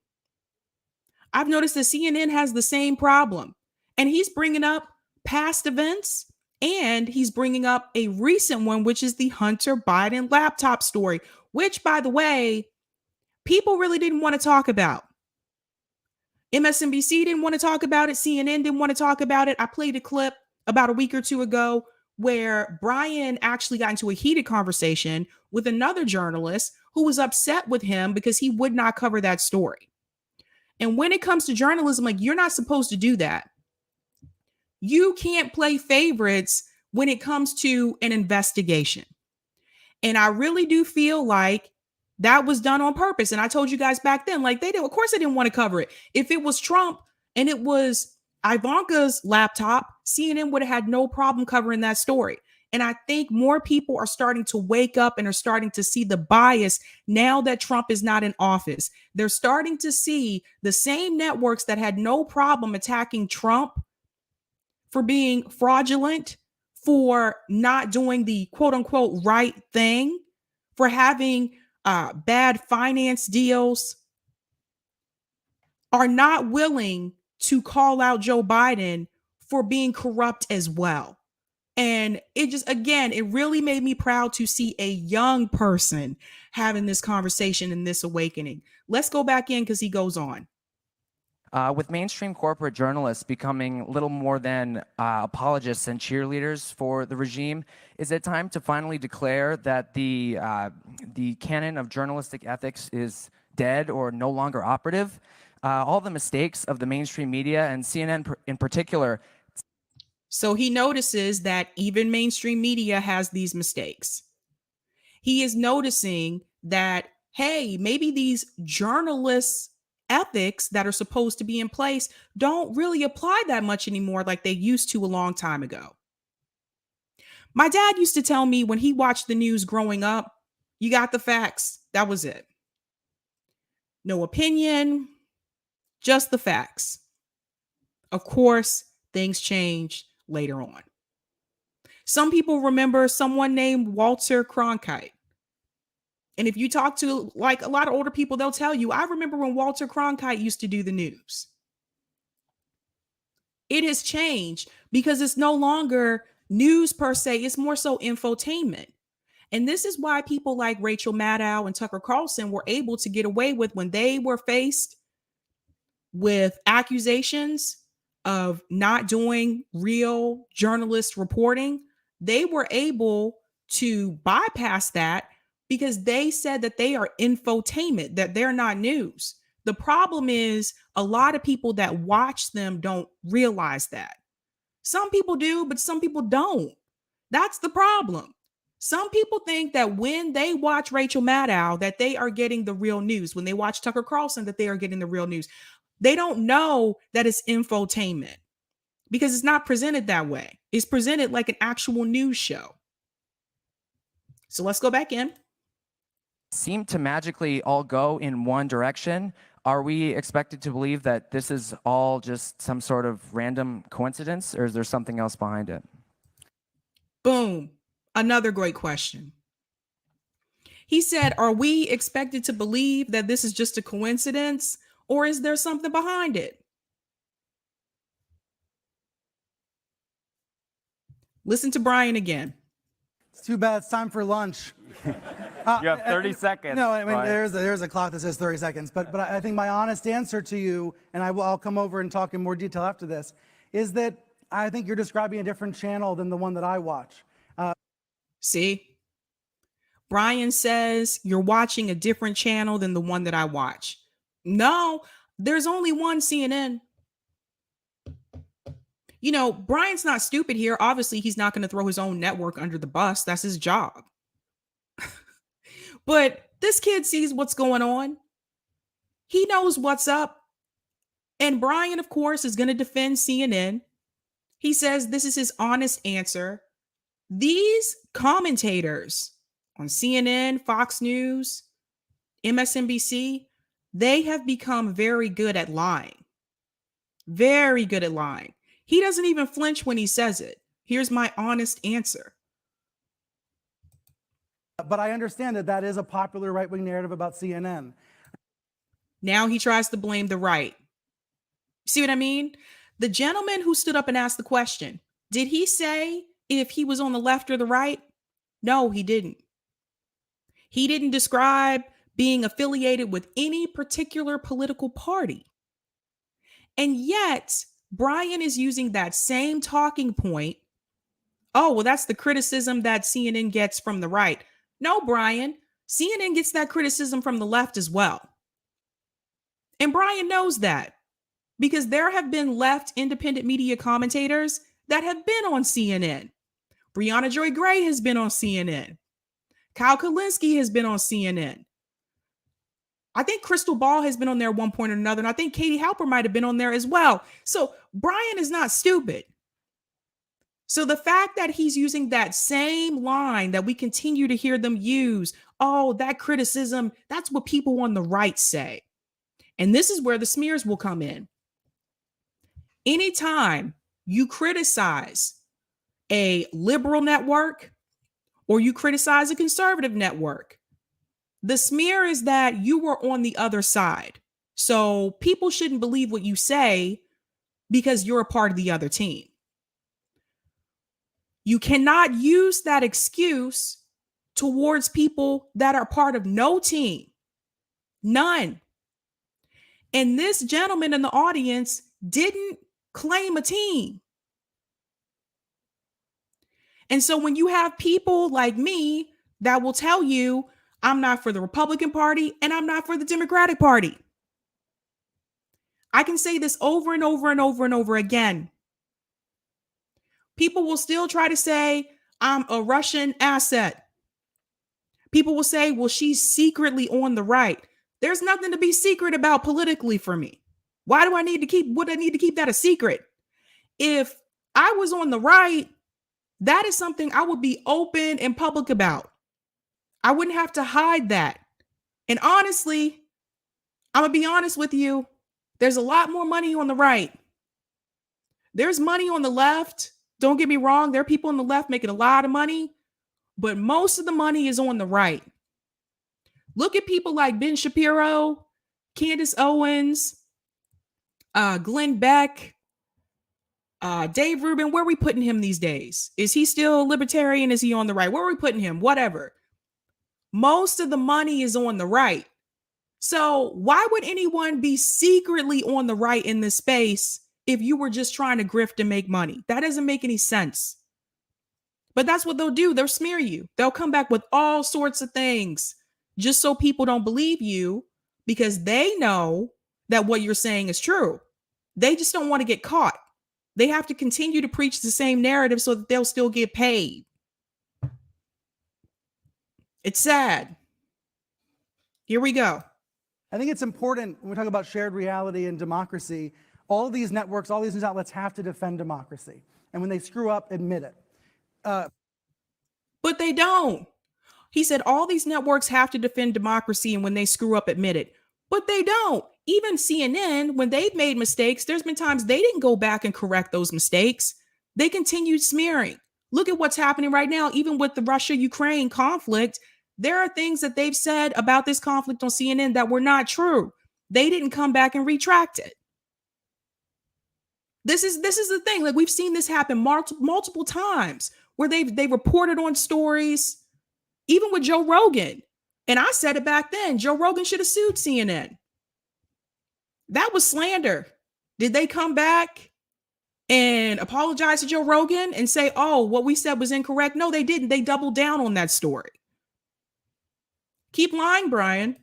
I've noticed that CNN has the same problem. And he's bringing up past events and he's bringing up a recent one, which is the Hunter Biden laptop story, which, by the way, people really didn't want to talk about. MSNBC didn't want to talk about it. CNN didn't want to talk about it. I played a clip about a week or two ago where Brian actually got into a heated conversation with another journalist who was upset with him because he would not cover that story. And when it comes to journalism, like, you're not supposed to do that. You can't play favorites when it comes to an investigation. And I really do feel like that was done on purpose. And I told you guys back then, like, they did, of course they didn't want to cover it. If it was Trump and it was Ivanka's laptop, CNN would have had no problem covering that story. And I think more people are starting to wake up and are starting to see the bias now that Trump is not in office. They're starting to see the same networks that had no problem attacking Trump for being fraudulent, for not doing the quote unquote right thing, for having bad finance deals, are not willing to call out Joe Biden for being corrupt as well. And it just, again, it really made me proud to see a young person having this conversation and this awakening. Let's go back in because he goes on. With mainstream corporate journalists becoming little more than apologists and cheerleaders for the regime, is it time to finally declare that the canon of journalistic ethics is dead or no longer operative? All the mistakes of the mainstream media and CNN in particular. So he notices that even mainstream media has these mistakes. He is noticing that, hey, maybe these journalists' ethics that are supposed to be in place don't really apply that much anymore like they used to a long time ago. My dad used to tell me when he watched the news growing up, you got the facts. That was it. No opinion, just the facts. Of course, things changed later on. Some people remember someone named Walter Cronkite. And if you talk to like a lot of older people, they'll tell you, I remember when Walter Cronkite used to do the news. It has changed because it's no longer news per se, it's more so infotainment. And this is why people like Rachel Maddow and Tucker Carlson were able to get away with when they were faced with accusations of not doing real journalist reporting. They were able to bypass that because they said that they are infotainment, that they're not news. The problem is a lot of people that watch them don't realize that. Some people do, but some people don't. That's the problem. Some people think that when they watch Rachel Maddow, that they are getting the real news. When they watch Tucker Carlson, that they are getting the real news. They don't know that it's infotainment because it's not presented that way. It's presented like an actual news show. So let's go back in. Seem to magically all go in one direction. Are we expected to believe that this is all just some sort of random coincidence, or is there something else behind it? Boom. Another great question. He said, are we expected to believe that this is just a coincidence, or is there something behind it? Listen to Brian again. It's too bad. It's time for lunch. You have 30 seconds. No, I mean, Brian. there's a clock that says 30 seconds. But I think my honest answer to you, and I'll come over and talk in more detail after this, is that I think you're describing a different channel than the one that I watch. See? Brian says you're watching a different channel than the one that I watch. No, there's only one CNN. You know, Brian's not stupid here. Obviously, he's not going to throw his own network under the bus. That's his job. But this kid sees what's going on. He knows what's up. And Brian, of course, is going to defend CNN. He says this is his honest answer. These commentators on CNN, Fox News, MSNBC, they have become very good at lying. Very good at lying. He doesn't even flinch when he says it. Here's my honest answer. But I understand that that is a popular right-wing narrative about CNN. Now he tries to blame the right. See what I mean? The gentleman who stood up and asked the question, did he say if he was on the left or the right? No, he didn't. He didn't describe being affiliated with any particular political party. And yet, Brian is using that same talking point. Oh, well, that's the criticism that CNN gets from the right. No, Brian, CNN gets that criticism from the left as well. And Brian knows that because there have been left independent media commentators that have been on CNN. Brianna Joy Gray has been on CNN. Kyle Kulinski has been on CNN. I think Krystal Ball has been on there at one point or another, and I think Katie Halper might have been on there as well. So Brian is not stupid. So the fact that he's using that same line that we continue to hear them use, oh, that criticism, that's what people on the right say. And this is where the smears will come in. Anytime you criticize a liberal network or you criticize a conservative network, the smear is that you were on the other side. So people shouldn't believe what you say because you're a part of the other team. You cannot use that excuse towards people that are part of no team. None. And this gentleman in the audience didn't claim a team. And so when you have people like me that will tell you, I'm not for the Republican Party and I'm not for the Democratic Party. I can say this over and over and over and over again. People will still try to say, I'm a Russian asset. People will say, well, she's secretly on the right. There's nothing to be secret about politically for me. Why do I need to keep that a secret? If I was on the right, that is something I would be open and public about. I wouldn't have to hide that. And honestly, I'm going to be honest with you. There's a lot more money on the right. There's money on the left. Don't get me wrong. There are people on the left making a lot of money, but most of the money is on the right. Look at people like Ben Shapiro, Candace Owens, Glenn Beck, Dave Rubin. Where are we putting him these days? Is he still a libertarian? Is he on the right? Where are we putting him? Whatever. Most of the money is on the right. So why would anyone be secretly on the right in this space if you were just trying to grift and make money? That doesn't make any sense. But that's what they'll do. They'll smear you. They'll come back with all sorts of things just so people don't believe you, because they know that what you're saying is true. They just don't want to get caught. They have to continue to preach the same narrative so that they'll still get paid. It's sad. Here we go. I think it's important when we talk about shared reality and democracy, all of these networks, all these news outlets have to defend democracy. And when they screw up, admit it. But they don't. He said all these networks have to defend democracy, and when they screw up, admit it. But they don't. Even CNN, when they've made mistakes, there's been times they didn't go back and correct those mistakes. They continued smearing. Look at what's happening right now, even with the Russia-Ukraine conflict. There are things that they've said about this conflict on CNN that were not true. They didn't come back and retract it. This is the thing. Like, we've seen this happen multiple times where they reported on stories, even with Joe Rogan. And I said it back then, Joe Rogan should have sued CNN. That was slander. Did they come back and apologize to Joe Rogan and say, oh, what we said was incorrect? No, they didn't. They doubled down on that story. Keep lying, Brian.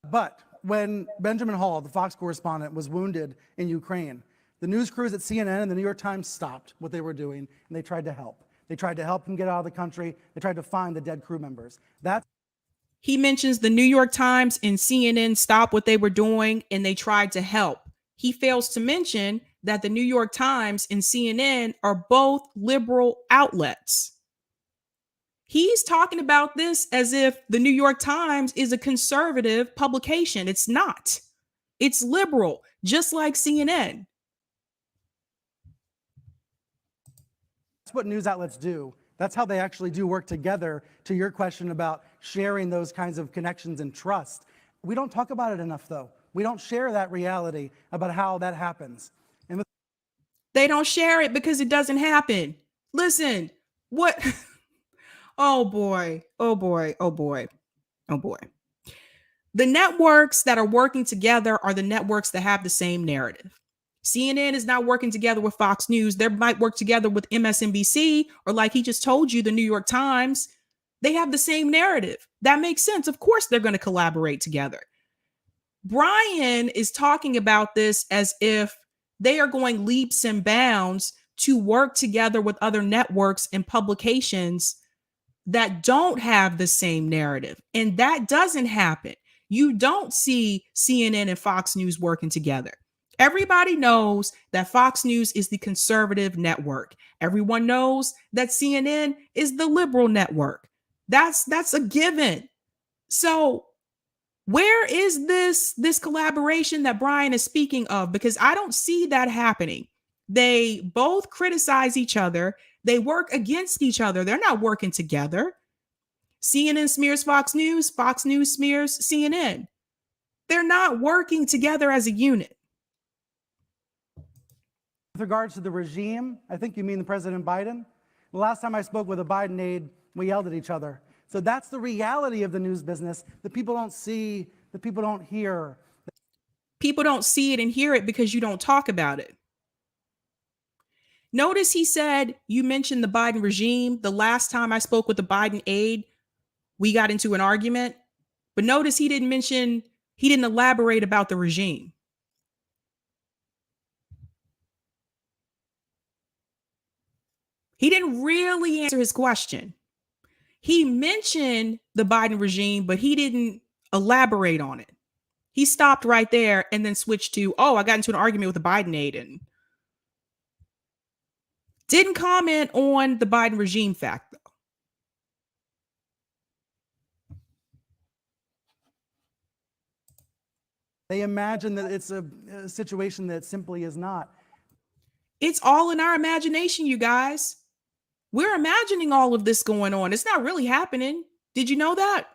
But when Benjamin Hall, the Fox correspondent, was wounded in Ukraine, the news crews at CNN and the New York Times stopped what they were doing, and they tried to help. They tried to help him get out of the country. They tried to find the dead crew members. He mentions the New York Times and CNN stopped what they were doing, and they tried to help. He fails to mention that the New York Times and CNN are both liberal outlets. He's talking about this as if the New York Times is a conservative publication. It's not. It's liberal, just like CNN. That's what news outlets do. That's how they actually do work together, to your question about sharing those kinds of connections and trust. We don't talk about it enough, though. We don't share that reality about how that happens. And they don't share it because it doesn't happen. Listen, what? Oh boy, oh boy, oh boy, oh boy. The networks that are working together are the networks that have the same narrative. CNN is not working together with Fox News. They might work together with MSNBC, or like he just told you, the New York Times. They have the same narrative. That makes sense. Of course, they're going to collaborate together. Brian is talking about this as if they are going leaps and bounds to work together with other networks and publications that don't have the same narrative. And that doesn't happen. You don't see CNN and Fox News working together. Everybody knows that Fox News is the conservative network. Everyone knows that CNN is the liberal network. That's a given. So where is this collaboration that Brian is speaking of? Because I don't see that happening. They both criticize each other. They work against each other. They're not working together. CNN smears Fox News smears CNN. They're not working together as a unit. with regards to the regime, I think you mean the President Biden. The last time I spoke with a Biden aide, we yelled at each other. So that's the reality of the news business that people don't see, that people don't hear. People don't see it and hear it because you don't talk about it. Notice he said, you mentioned the Biden regime. The last time I spoke with the Biden aide, we got into an argument. But notice he didn't elaborate about the regime. He didn't really answer his question. He mentioned the Biden regime, but he didn't elaborate on it. He stopped right there and then switched to, I got into an argument with the Biden aide and didn't comment on the Biden regime fact, though. They imagine that it's a situation that simply is not. It's all in our imagination, you guys. We're imagining all of this going on. It's not really happening. Did you know that?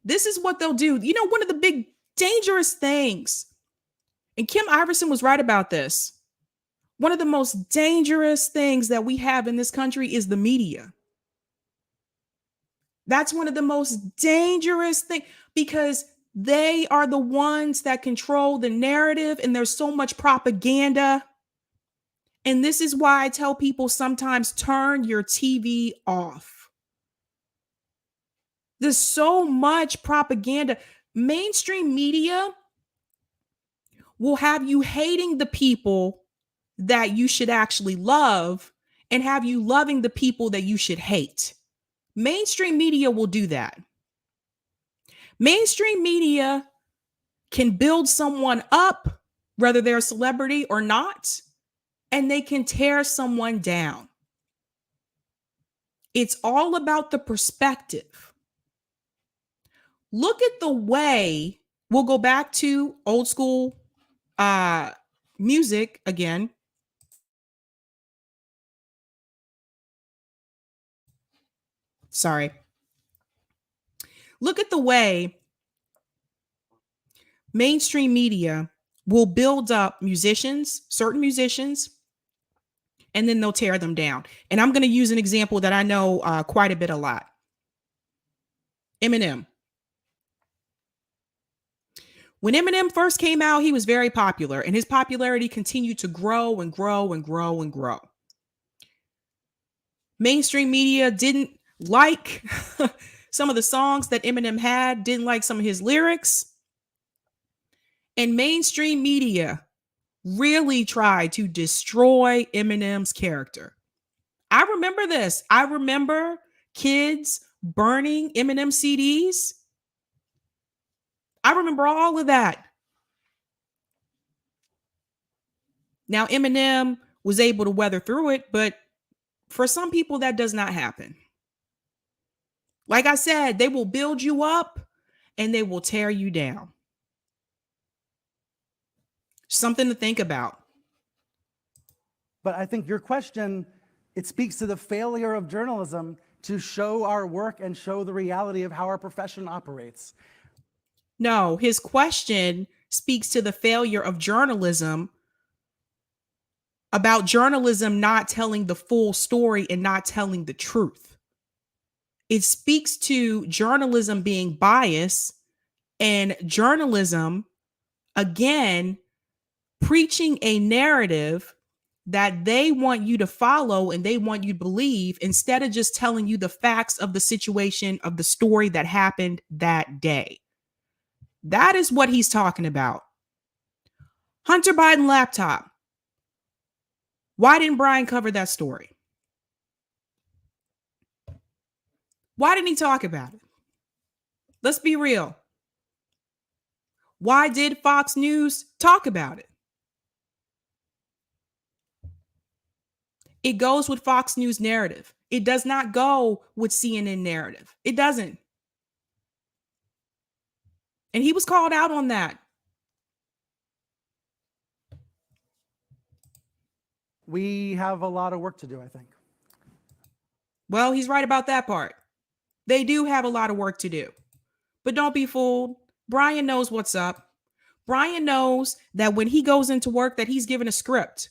This is what they'll do. You know, one of the big dangerous things, and Kim Iverson was right about this. One of the most dangerous things that we have in this country is the media. That's one of the most dangerous things because they are the ones that control the narrative, and there's so much propaganda. And this is why I tell people sometimes turn your TV off. There's so much propaganda. Mainstream media will have you hating the people that you should actually love and have you loving the people that you should hate. Mainstream media will do that. Mainstream media can build someone up, whether they're a celebrity or not, and they can tear someone down. It's all about the perspective. Look at the way, we'll go back to old school music again. Sorry. Look at the way mainstream media will build up musicians, certain musicians, and then they'll tear them down. And I'm going to use an example that I know quite a lot. Eminem. When Eminem first came out, he was very popular, and his popularity continued to grow and grow and grow and grow. Mainstream media didn't like some of the songs that Eminem had, didn't like some of his lyrics. And mainstream media really tried to destroy Eminem's character. I remember this. I remember kids burning Eminem CDs. I remember all of that. Now, Eminem was able to weather through it, but for some people, that does not happen. Like I said, they will build you up and they will tear you down. Something to think about. But I think your question, it speaks to the failure of journalism to show our work and show the reality of how our profession operates. No, his question speaks to the failure of journalism, about journalism not telling the full story and not telling the truth. It speaks to journalism being biased and journalism, again, preaching a narrative that they want you to follow and they want you to believe instead of just telling you the facts of the situation of the story that happened that day. That is what he's talking about. Hunter Biden laptop. Why didn't Brian cover that story? Why didn't he talk about it? Let's be real. Why did Fox News talk about it? It goes with Fox News narrative. It does not go with CNN narrative. It doesn't. And he was called out on that. We have a lot of work to do, I think. Well, he's right about that part. They do have a lot of work to do. But don't be fooled. Brian knows what's up. Brian knows that when he goes into work that he's given a script.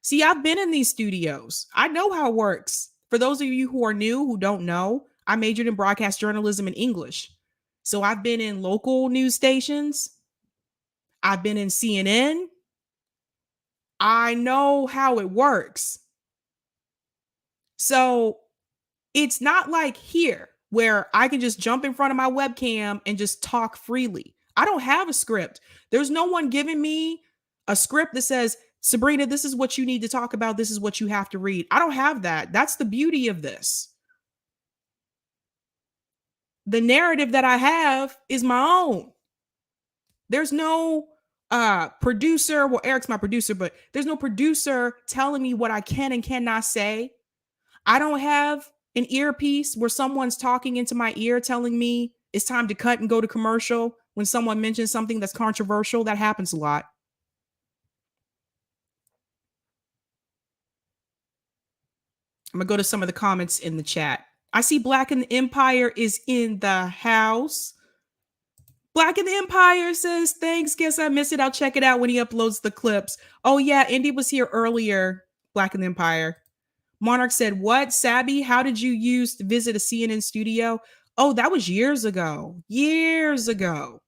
See, I've been in these studios. I know how it works. For those of you who are new, who don't know, I majored in broadcast journalism and English. So I've been in local news stations. I've been in CNN. I know how it works. So it's not like here where I can just jump in front of my webcam and just talk freely. I don't have a script. There's no one giving me a script that says, Sabrina, this is what you need to talk about. This is what you have to read. I don't have that. That's the beauty of this. The narrative that I have is my own. There's no producer. Well, Eric's my producer, but there's no producer telling me what I can and cannot say. I don't have an earpiece where someone's talking into my ear telling me it's time to cut and go to commercial when someone mentions something that's controversial. That happens a lot. I'm going to go to some of the comments in the chat. I see Black in the Empire is in the house. Black in the Empire says, thanks. Guess I missed it. I'll check it out when he uploads the clips. Oh, yeah. Indy was here earlier. Black in the Empire. Monarch said, what? Sabby, how did you use to visit a CNN studio? Oh, that was years ago. Years ago.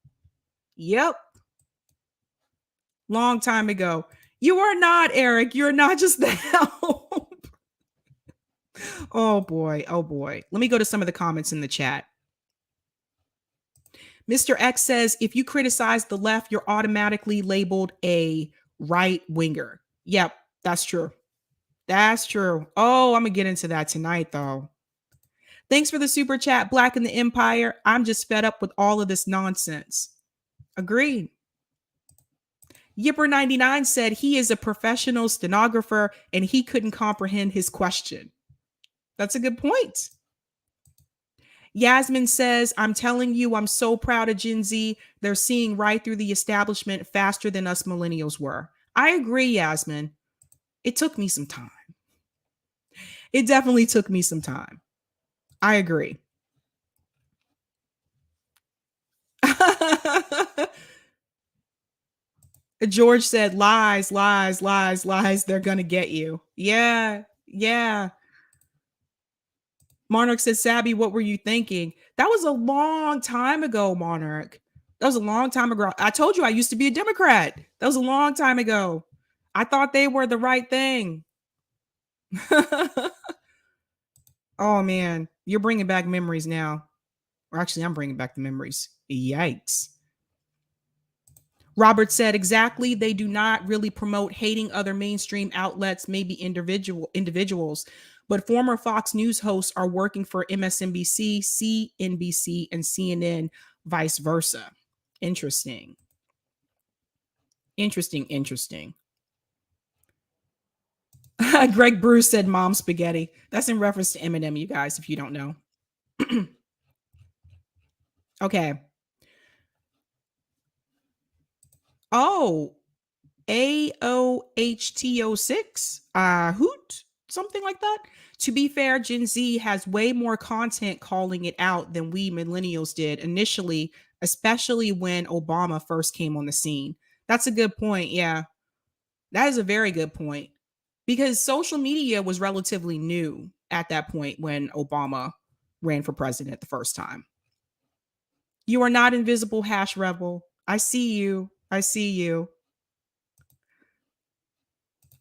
Yep. Long time ago. You are not, Eric. You're not just the help. Oh, boy. Oh, boy. Let me go to some of the comments in the chat. Mr. X says, if you criticize the left, you're automatically labeled a right winger. Yep, that's true. That's true. Oh, I'm going to get into that tonight, though. Thanks for the super chat, Black in the Empire. I'm just fed up with all of this nonsense. Agreed. Yipper99 said he is a professional stenographer and he couldn't comprehend his question. That's a good point. Yasmin says, I'm telling you, I'm so proud of Gen Z. They're seeing right through the establishment faster than us millennials were. I agree, Yasmin. It took me some time. It definitely took me some time. I agree. George said, lies, lies, lies, lies. They're going to get you. Yeah, yeah. Monarch said, Sabby, what were you thinking? That was a long time ago, Monarch. That was a long time ago. I told you I used to be a Democrat. That was a long time ago. I thought they were the right thing. Oh, man. You're bringing back memories now. Or actually, I'm bringing back the memories. Yikes. Robert said, exactly. They do not really promote hating other mainstream outlets, maybe individuals. But former Fox News hosts are working for MSNBC, CNBC, and CNN, vice versa. Interesting. Interesting. Greg Bruce said mom spaghetti. That's in reference to Eminem, you guys, if you don't know. Okay. Oh, AOHTO6, hoot, something like that. To be fair, Gen Z has way more content calling it out than we millennials did initially, especially when Obama first came on the scene. That's a good point. Yeah, that is a very good point because social media was relatively new at that point when Obama ran for president the first time. You are not invisible, hash rebel. I see you. I see you.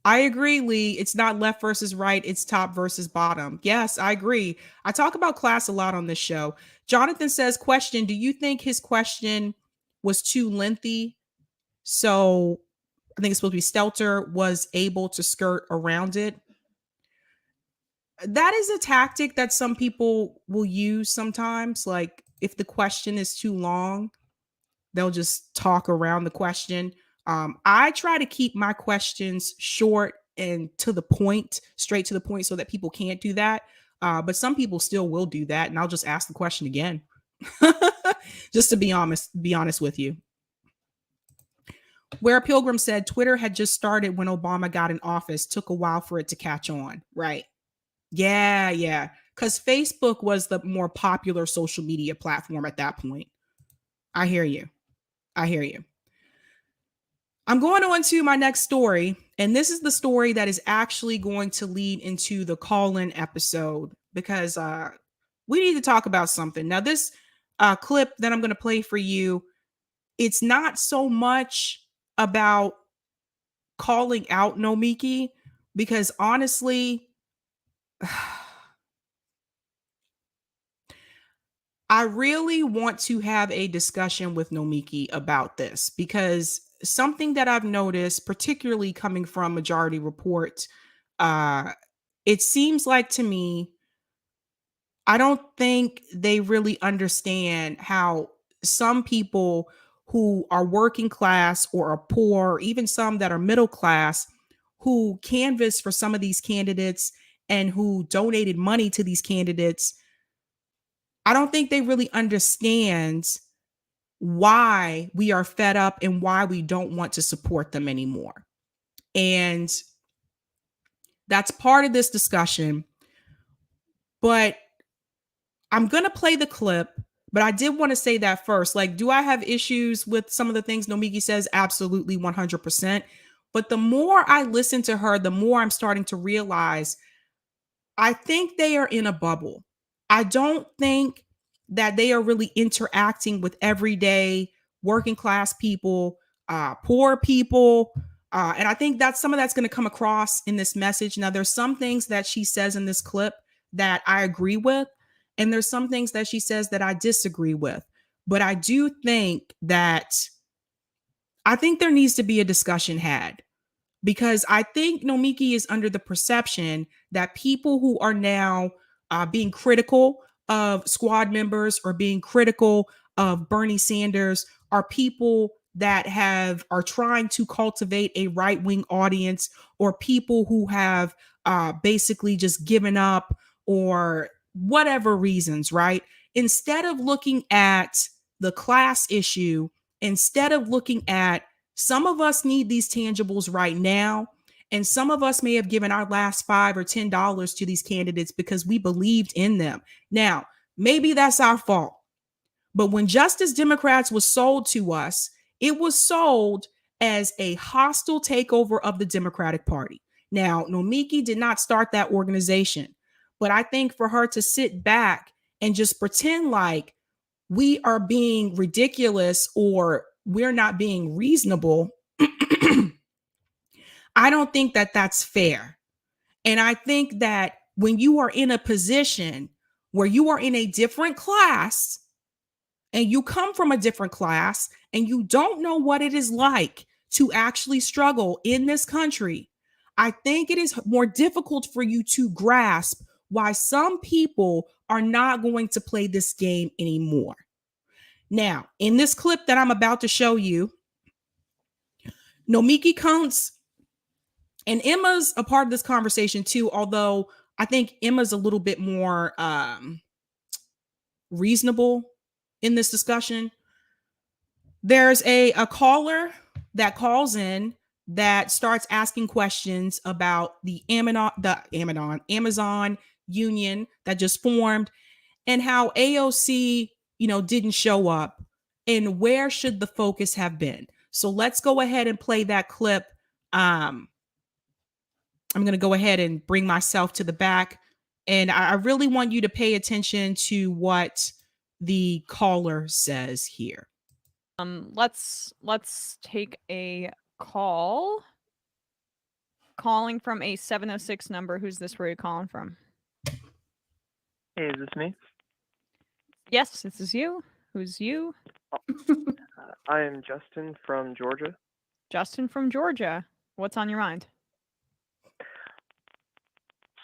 I agree, Lee. It's not left versus right. It's top versus bottom. Yes, I agree. I talk about class a lot on this show. Jonathan says, question, do you think his question was too lengthy? So I think it's supposed to be Stelter was able to skirt around it. That is a tactic that some people will use sometimes. Like if the question is too long, they'll just talk around the question. I try to keep my questions short and to the point, straight to the point, so that people can't do that. But some people still will do that, and I'll just ask the question again, just to be honest with you. Where Pilgrim said Twitter had just started when Obama got in office, took a while for it to catch on, right? Yeah, because Facebook was the more popular social media platform at that point. I hear you. I'm going on to my next story, and this is the story that is actually going to lead into the call-in episode because we need to talk about something. Now, this clip that I'm going to play for you, it's not so much about calling out Nomiki, because honestly, I really want to have a discussion with Nomiki about this, because something that I've noticed, particularly coming from Majority Report, it seems like to me, I don't think they really understand how some people who are working class or are poor, or even some that are middle class, who canvassed for some of these candidates and who donated money to these candidates, I don't think they really understand why we are fed up and why we don't want to support them anymore. And that's part of this discussion. But I'm going to play the clip, but I did want to say that first. Like, do I have issues with some of the things Nomiki says? Absolutely, 100%. But the more I listen to her, the more I'm starting to realize I think they are in a bubble. I don't think that they are really interacting with everyday working class people, poor people. And I think that some of that's going to come across in this message. Now, there's some things that she says in this clip that I agree with, and there's some things that she says that I disagree with. But I do think that I think there needs to be a discussion had, because I think Nomiki is under the perception that people who are now being critical of squad members or being critical of Bernie Sanders are people that are trying to cultivate a right-wing audience, or people who have basically just given up or whatever reasons, right? Instead of looking at the class issue, instead of looking at some of us need these tangibles right now, and some of us may have given our last $5 or $10 to these candidates because we believed in them. Now, maybe that's our fault. But when Justice Democrats was sold to us, it was sold as a hostile takeover of the Democratic Party. Now, Nomiki did not start that organization, but I think for her to sit back and just pretend like we are being ridiculous or we're not being reasonable, I don't think that that's fair. And I think that when you are in a position where you are in a different class and you come from a different class and you don't know what it is like to actually struggle in this country, I think it is more difficult for you to grasp why some people are not going to play this game anymore. Now, in this clip that I'm about to show you, Nomiki Konst, and Emma's a part of this conversation too, although I think Emma's a little bit more reasonable in this discussion. There's a caller that calls in that starts asking questions about the Amazon union that just formed, and how AOC, didn't show up, and where should the focus have been. So let's go ahead and play that clip. I'm going to go ahead and bring myself to the back, and I really want you to pay attention to what the caller says here. Let's take a call. Calling from a 706 number. Who's this? Where are you calling from? Hey, is this me? Yes, this is you. Who's you? I am Justin from Georgia. Justin from Georgia. What's on your mind?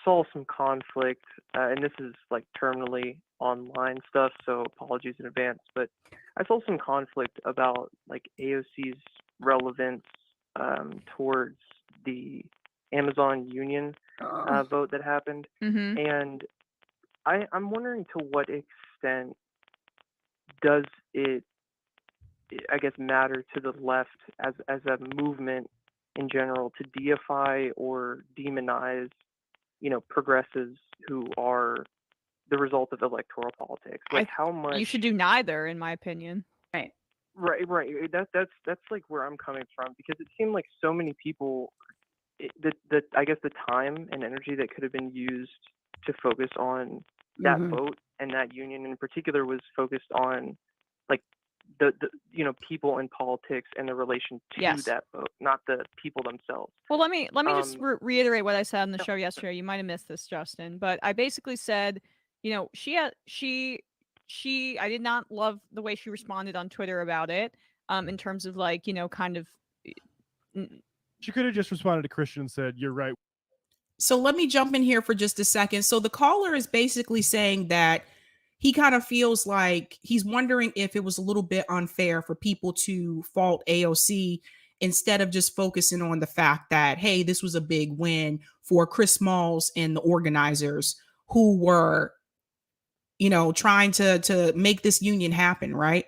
Saw some conflict, and this is like terminally online stuff, so apologies in advance, but I saw some conflict about like AOC's relevance towards the Amazon union vote that happened. Mm-hmm. And I'm wondering, to what extent does it, I guess, matter to the left as a movement in general to deify or demonize, progressives who are the result of electoral politics? Like, how much You should do neither, in my opinion. Right. That's like where I'm coming from, because it seemed like so many people, I guess the time and energy that could have been used to focus on that vote and that union in particular was focused on like the people in politics and the relation to Yes. that vote, not the people themselves. Well, let me just reiterate what I said on the show yesterday. You might have missed this, Justin, but I basically said, I did not love the way she responded on Twitter about it, in terms of kind of. She could have just responded to Christian and said, "You're right." So let me jump in here for just a second. So the caller is basically saying that he kind of feels like he's wondering if it was a little bit unfair for people to fault AOC instead of just focusing on the fact that, hey, this was a big win for Chris Smalls and the organizers who were, trying to make this union happen, right?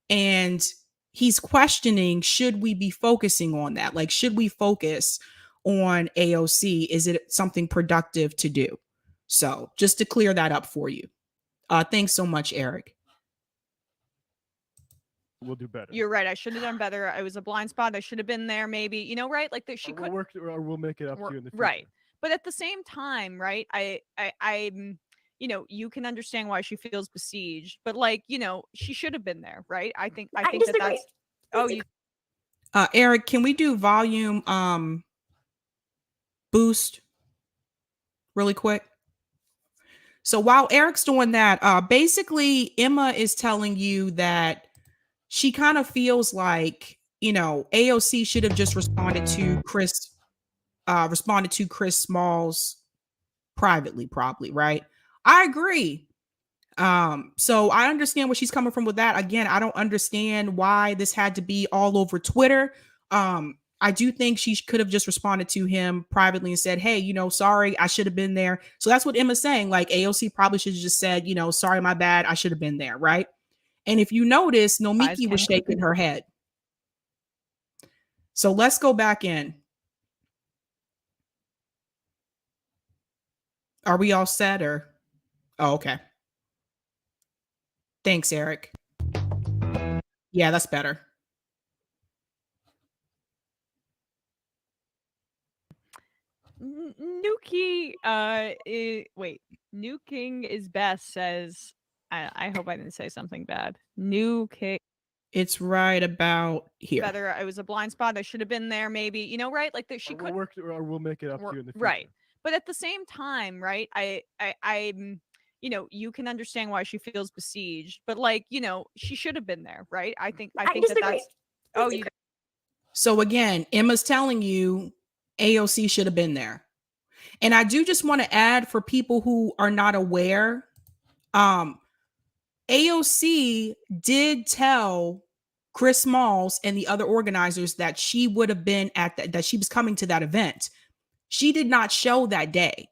And he's questioning, should we be focusing on that? Like, should we focus on AOC? Is it something productive to do? So just to clear that up for you. Thanks so much, Eric. We'll do better. You're right. I should have done better. I was a blind spot. I should have been there, maybe. Right? Like that, she could work, or we'll make it up to you in the future. Right. But at the same time, right? I'm, you can understand why she feels besieged, but she should have been there, right? I think that's. Oh, you. Eric, can we do volume boost really quick? So while Eric's doing that, basically Emma is telling you that she kind of feels like, AOC should have just responded to Chris Smalls privately, probably, right? I agree. So I understand where she's coming from with that. Again, I don't understand why this had to be all over Twitter. I do think she could have just responded to him privately and said, hey, sorry, I should have been there. So that's what Emma's saying. Like AOC probably should have just said, sorry, my bad. I should have been there. Right. And if you notice, Nomiki was shaking her head. So let's go back in. Are we all set or? Oh, okay. Thanks, Eric. Yeah, that's better. Nuking is best says, I hope I didn't say something bad. Nuking. It's right about here. Better. I was a blind spot. I should have been there, maybe. Right? Like that, she could work, or we'll make it up to you in the future. Right. But at the same time, right? I'm. You can understand why she feels besieged, but she should have been there, right? I think that's. Oh, you. So again, Emma's telling you AOC should have been there. And I do just want to add for people who are not aware, AOC did tell Chris Smalls and the other organizers that she would have been at that she was coming to that event. She did not show that day.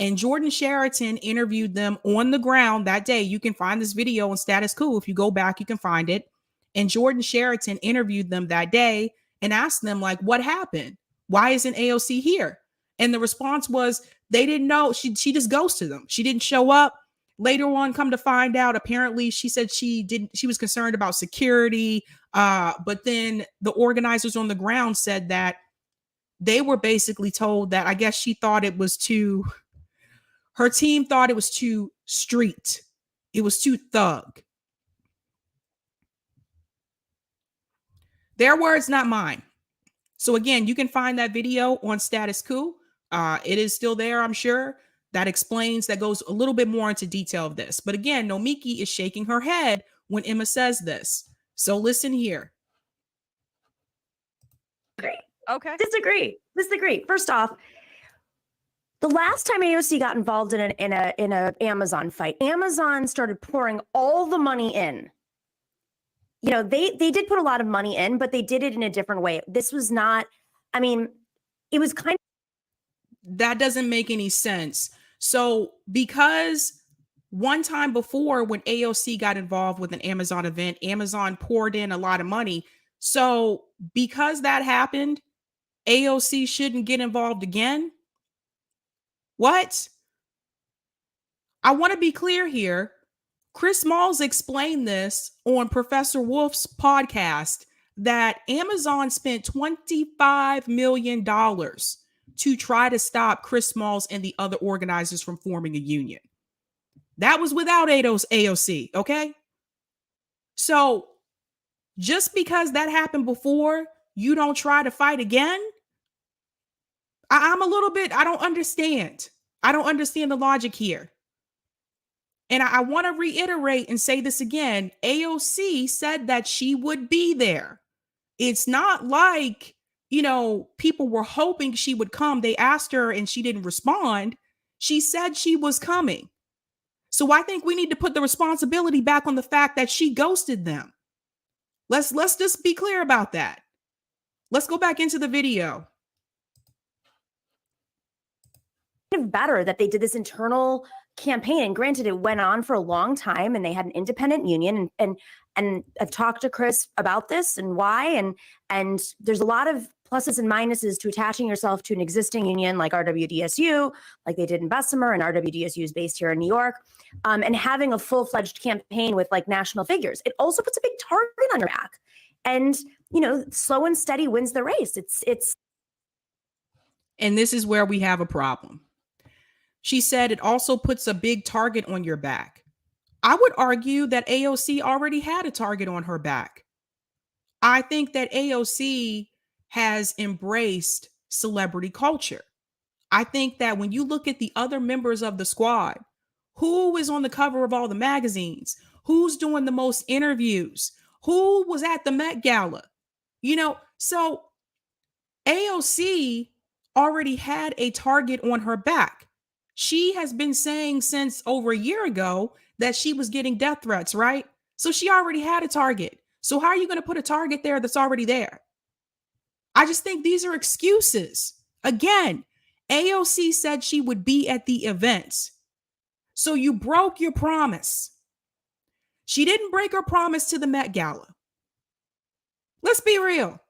And Jordan Sheraton interviewed them on the ground that day. You can find this video on Status Quo. If you go back, you can find it. And Jordan Sheraton interviewed them that day and asked them, like, what happened? Why isn't AOC here? And the response was they didn't know. She just ghosted them. She didn't show up. Later on, come to find out, apparently she said she was concerned about security. But then the organizers on the ground said that they were basically told that I guess she thought it was her team thought it was too street. It was too thug. Their words, not mine. So again, you can find that video on Status Quo. It is still there, I'm sure. That goes a little bit more into detail of this. But again, Nomiki is shaking her head when Emma says this. So listen here. Great. Okay. Disagree. First off, the last time AOC got involved in an Amazon fight, Amazon started pouring all the money in. They did put a lot of money in, but they did it in a different way. This was not, it was kind of. That doesn't make any sense. So because one time before when AOC got involved with an Amazon event, Amazon poured in a lot of money. So because that happened, AOC shouldn't get involved again. What? I want to be clear here. Chris Smalls explained this on Professor Wolf's podcast that Amazon spent $25 million to try to stop Chris Smalls and the other organizers from forming a union. That was without AOC, okay? So just because that happened before, you don't try to fight again? I'm a little bit, I don't understand. I don't understand the logic here. And I want to reiterate and say this again. AOC said that she would be there. It's not like, people were hoping she would come. They asked her and she didn't respond. She said she was coming. So I think we need to put the responsibility back on the fact that she ghosted them. Let's just be clear about that. Let's go back into the video. Better that they did this internal campaign, and granted it went on for a long time and they had an independent union, and I've talked to Chris about this and why, and there's a lot of pluses and minuses to attaching yourself to an existing union like RWDSU, like they did in Bessemer, and RWDSU is based here in New York, and having a full-fledged campaign with like national figures. It also puts a big target on your back, and slow and steady wins the race. It's And this is where we have a problem. She said it also puts a big target on your back. I would argue that AOC already had a target on her back. I think that AOC has embraced celebrity culture. I think that when you look at the other members of the squad, who is on the cover of all the magazines, who's doing the most interviews, who was at the Met Gala, so AOC already had a target on her back. She has been saying since over a year ago that she was getting death threats, right? So she already had a target. So how are you going to put a target there that's already there? I just think these are excuses. Again, AOC said she would be at the events. So you broke your promise. She didn't break her promise to the Met Gala. Let's be real.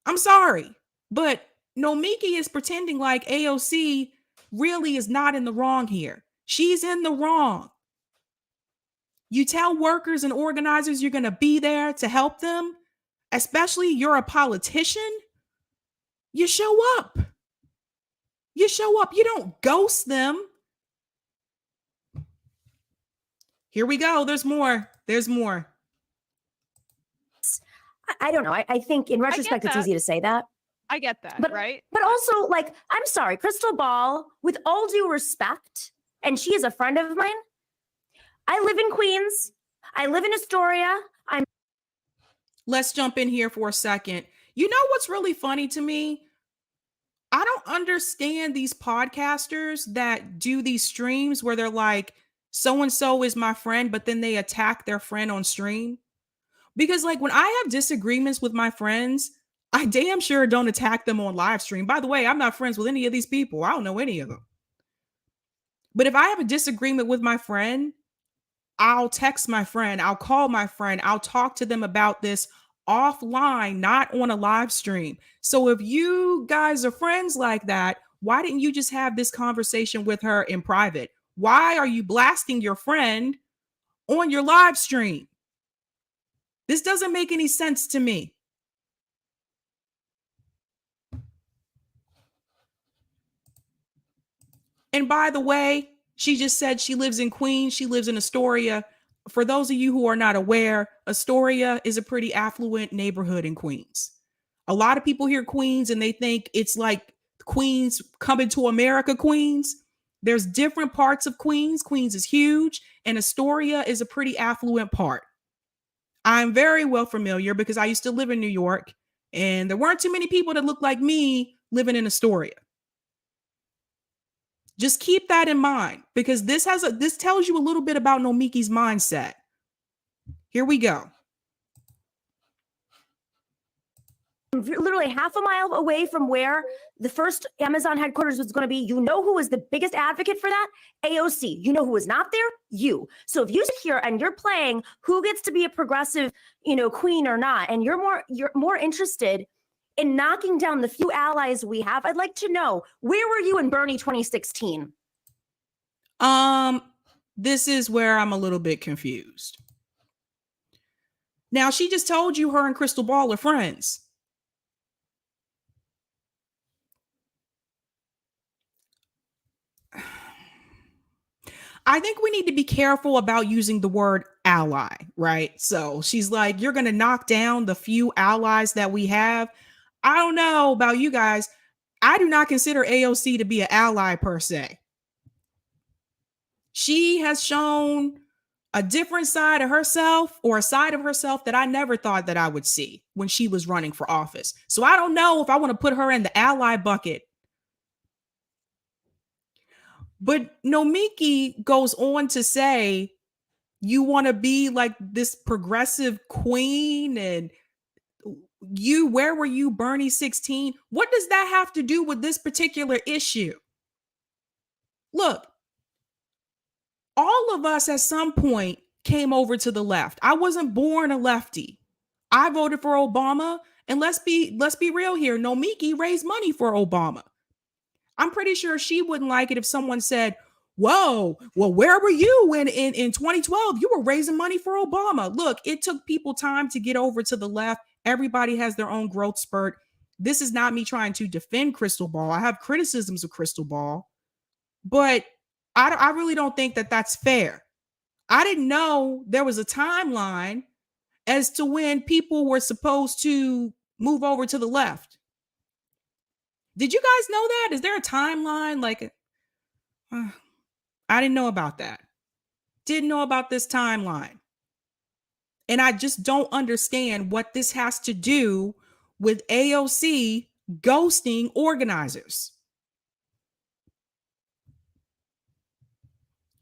I'm sorry, but Nomiki is pretending like AOC really is not in the wrong here. She's in the wrong. You tell workers and organizers you're going to be there to help them, especially you're a politician. You show up. You show up. You don't ghost them. Here we go. There's more. There's more. I don't know. I think in retrospect, it's easy to say that. I get that, but, right? But also, like, I'm sorry, Crystal Ball, with all due respect, and she is a friend of mine. I live in Queens. I live in Astoria. Let's jump in here for a second. You know what's really funny to me? I don't understand these podcasters that do these streams where they're like, so-and-so is my friend, but then they attack their friend on stream. Because like when I have disagreements with my friends, I damn sure don't attack them on live stream. By the way, I'm not friends with any of these people. I don't know any of them. But if I have a disagreement with my friend, I'll text my friend. I'll call my friend. I'll talk to them about this offline, not on a live stream. So if you guys are friends like that, why didn't you just have this conversation with her in private? Why are you blasting your friend on your live stream? This doesn't make any sense to me. And by the way, she just said she lives in Queens. She lives in Astoria. For those of you who are not aware, Astoria is a pretty affluent neighborhood in Queens. A lot of people hear Queens and they think it's like Queens coming to America, Queens. There's different parts of Queens. Queens is huge, and Astoria is a pretty affluent part. I'm very well familiar because I used to live in New York, and there weren't too many people that looked like me living in Astoria. Just keep that in mind, because this tells you a little bit about Nomiki's mindset. Here we go. Literally half a mile away from where the first Amazon headquarters was going to be. You know who was the biggest advocate for that? AOC. You know who was not there? You. So if you sit here and you're playing who gets to be a progressive, queen or not, and you're more interested in knocking down the few allies we have, I'd like to know, where were you in Bernie 2016? This is where I'm a little bit confused. Now, she just told you her and Crystal Ball are friends. I think we need to be careful about using the word ally, right? So she's like, you're going to knock down the few allies that we have. I don't know about you guys. I do not consider AOC to be an ally per se. She has shown a different side of herself, or a side of herself that I never thought that I would see when she was running for office. So I don't know if I want to put her in the ally bucket. But Nomiki goes on to say, you want to be like this progressive queen, and where were you, Bernie 16? What does that have to do with this particular issue? Look, all of us at some point came over to the left. I wasn't born a lefty. I voted for Obama, and let's be real here. Nomiki raised money for Obama. I'm pretty sure she wouldn't like it if someone said, whoa, well, where were you in 2012? You were raising money for Obama. Look, it took people time to get over to the left. Everybody has their own growth spurt. This is not me trying to defend Krystal Ball. I have criticisms of Krystal Ball, but I really don't think that that's fair. I didn't know there was a timeline as to when people were supposed to move over to the left. Did you guys know that? Is there a timeline? Like, I didn't know about that. Didn't know about this timeline. And I just don't understand what this has to do with AOC ghosting organizers.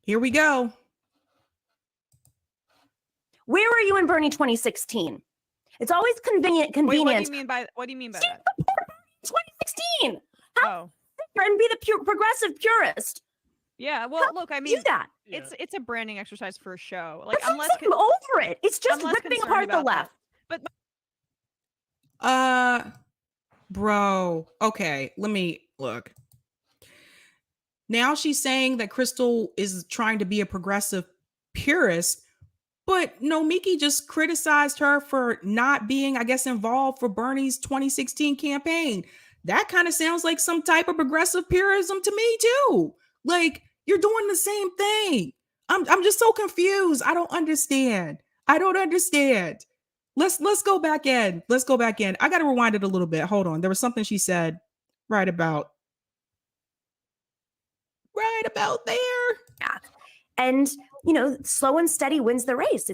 Here we go. Where were you in Bernie 2016? It's always convenient. Wait, what do you mean by that? 2016. How Oh, and be the pure progressive purist? yeah. Well, look, I mean, Do that. it's a branding exercise for a show. Like, I'm over it. It's just I'm less ripping concerned apart the about that. left. Bro. Okay, let me look. Now she's saying that Krystal is trying to be a progressive purist, but Nomiki just criticized her for not being, I guess, involved for Bernie's 2016 campaign. That kind of sounds like some type of progressive purism to me too. Like, you're doing the same thing. I'm just so confused. I don't understand. Let's go back in. I got to rewind it a little bit. Hold on. There was something she said right about there. Yeah. And, slow and steady wins the race.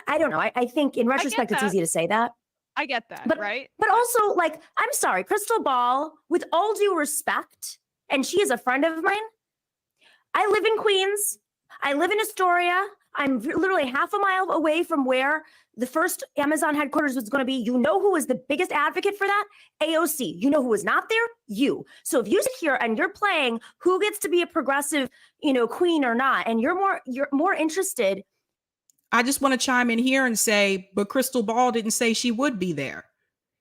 I don't know. I think in retrospect, it's that. easy to say that. I get that, But, right? But also, like, I'm sorry, Krystal Ball, with all due respect, and she is a friend of mine. I live in Queens. I live in Astoria. I'm literally half a mile away from where the first Amazon headquarters was going to be. You know who was the biggest advocate for that? AOC. You know who was not there? You. So if you sit here and you're playing who gets to be a progressive, queen or not, and you're more interested. I just want to chime in here and say, but Krystal Ball didn't say she would be there.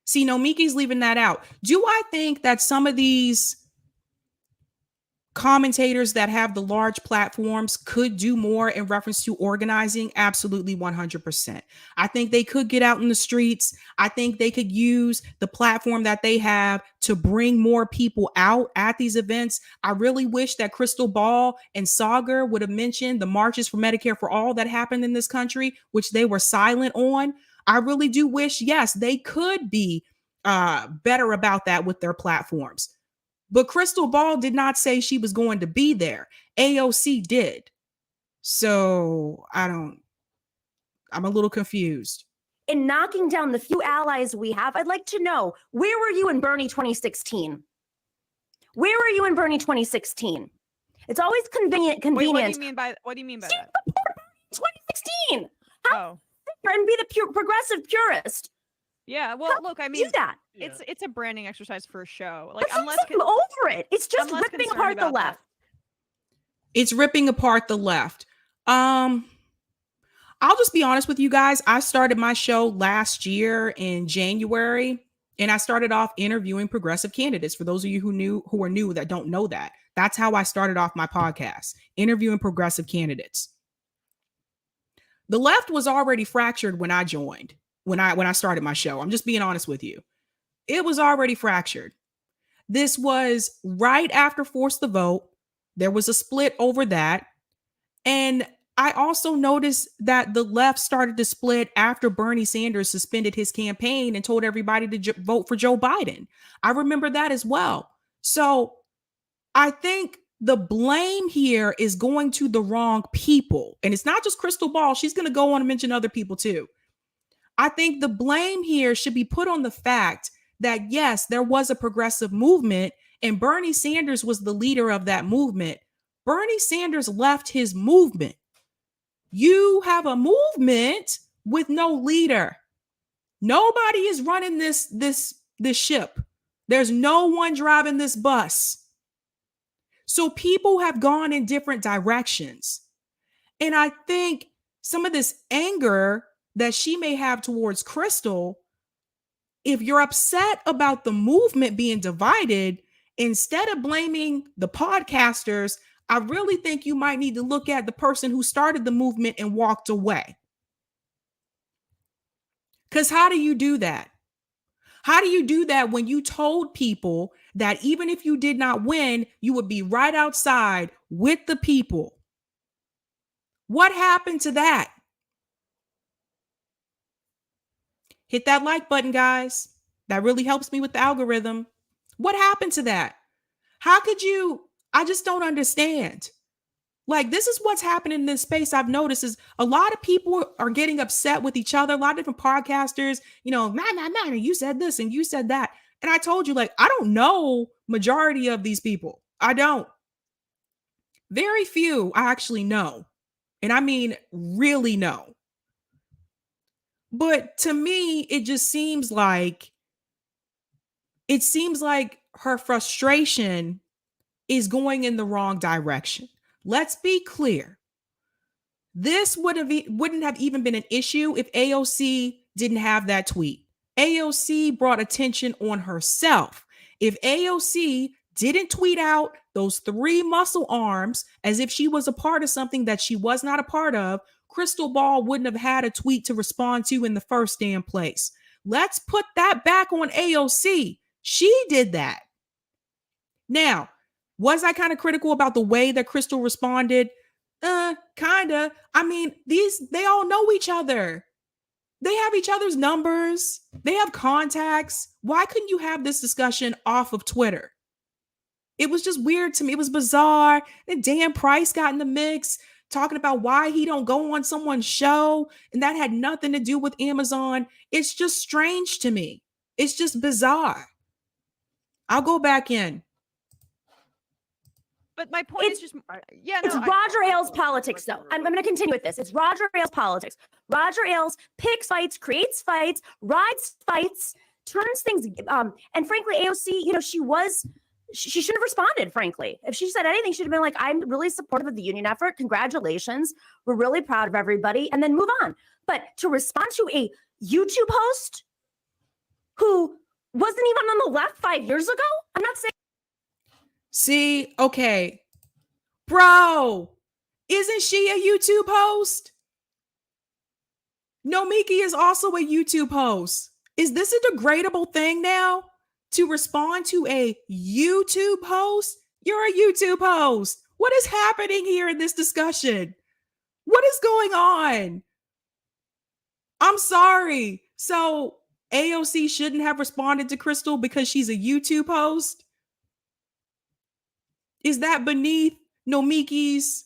See, Nomiki's leaving that out. Do I think that some of these commentators that have the large platforms could do more in reference to organizing? Absolutely, 100%. I think they could get out in the streets. I think they could use the platform that they have to bring more people out at these events. I really wish that Krystal Ball and Sagar would have mentioned the marches for Medicare for All that happened in this country, which they were silent on. I really do wish, yes, they could be better about that with their platforms. But Krystal Ball did not say she was going to be there. AOC did. So I'm a little confused. In knocking down the few allies we have, I'd like to know, where were you in Bernie 2016? Where were you in Bernie 2016? It's always convenient. Wait, what do you mean by that? 2016. Oh. And be the progressive purist. Yeah, well, look, I mean, do that. It's a branding exercise for a show. Like, I'm over it. It's just less ripping concerned apart the about left. It's ripping apart the left. I'll just be honest with you guys. I started my show last year in January, and I started off interviewing progressive candidates. For those of you who are new that don't know that, that's how I started off my podcast, interviewing progressive candidates. The left was already fractured when I joined. When I started my show, I'm just being honest with you. It was already fractured. This was right after Force the Vote. There was a split over that. And I also noticed that the left started to split after Bernie Sanders suspended his campaign and told everybody to vote for Joe Biden. I remember that as well. So I think the blame here is going to the wrong people. And it's not just Krystal Ball. She's going to go on and mention other people too. I think the blame here should be put on the fact that, yes, there was a progressive movement and Bernie Sanders was the leader of that movement. Bernie Sanders left his movement. You have a movement with no leader. Nobody is running this ship. There's no one driving this bus. So people have gone in different directions. And I think some of this anger that she may have towards Krystal, if you're upset about the movement being divided, instead of blaming the podcasters, I really think you might need to look at the person who started the movement and walked away. Because how do you do that? How do you do that when you told people that even if you did not win, you would be right outside with the people? What happened to that? Hit that like button, guys. That really helps me with the algorithm. What happened to that? How could you? I just don't understand. Like, this is what's happening in this space. I've noticed is a lot of people are getting upset with each other. A lot of different podcasters, man, you said this and you said that. And I told you, like, I don't know majority of these people. I don't. Very few I actually know. And I mean, really know. But to me, it just seems like her frustration is going in the wrong direction. Let's be clear. This wouldn't have even been an issue if AOC didn't have that tweet. AOC brought attention on herself. If AOC didn't tweet out those 3 muscle arms as if she was a part of something that she was not a part of, Krystal Ball wouldn't have had a tweet to respond to in the first damn place. Let's put that back on AOC. She did that. Now, was I kind of critical about the way that Krystal responded? Kinda. I mean, they all know each other. They have each other's numbers. They have contacts. Why couldn't you have this discussion off of Twitter? It was just weird to me. It was bizarre. And Dan Price got in the mix talking about why he don't go on someone's show. And that had nothing to do with Amazon. It's just strange to me. It's just bizarre. I'll go back in. But my point is just, it's Roger Ailes politics, though. I'm going to continue with this. It's Roger Ailes politics. Roger Ailes picks fights, creates fights, rides fights, turns things. And frankly, AOC, she should have responded, frankly. If she said anything, she'd have been like, I'm really supportive of the union effort. Congratulations. We're really proud of everybody. And then move on. But to respond to a YouTube host who wasn't even on the left 5 years ago, I'm not saying. See, okay. Bro, isn't she a YouTube host? Nomiki is also a YouTube host. Is this a degradable thing now to respond to a YouTube host? You're a YouTube host. What is happening here in this discussion? What is going on? I'm sorry. So AOC shouldn't have responded to Krystal because she's a YouTube host? Is that beneath Nomiki's?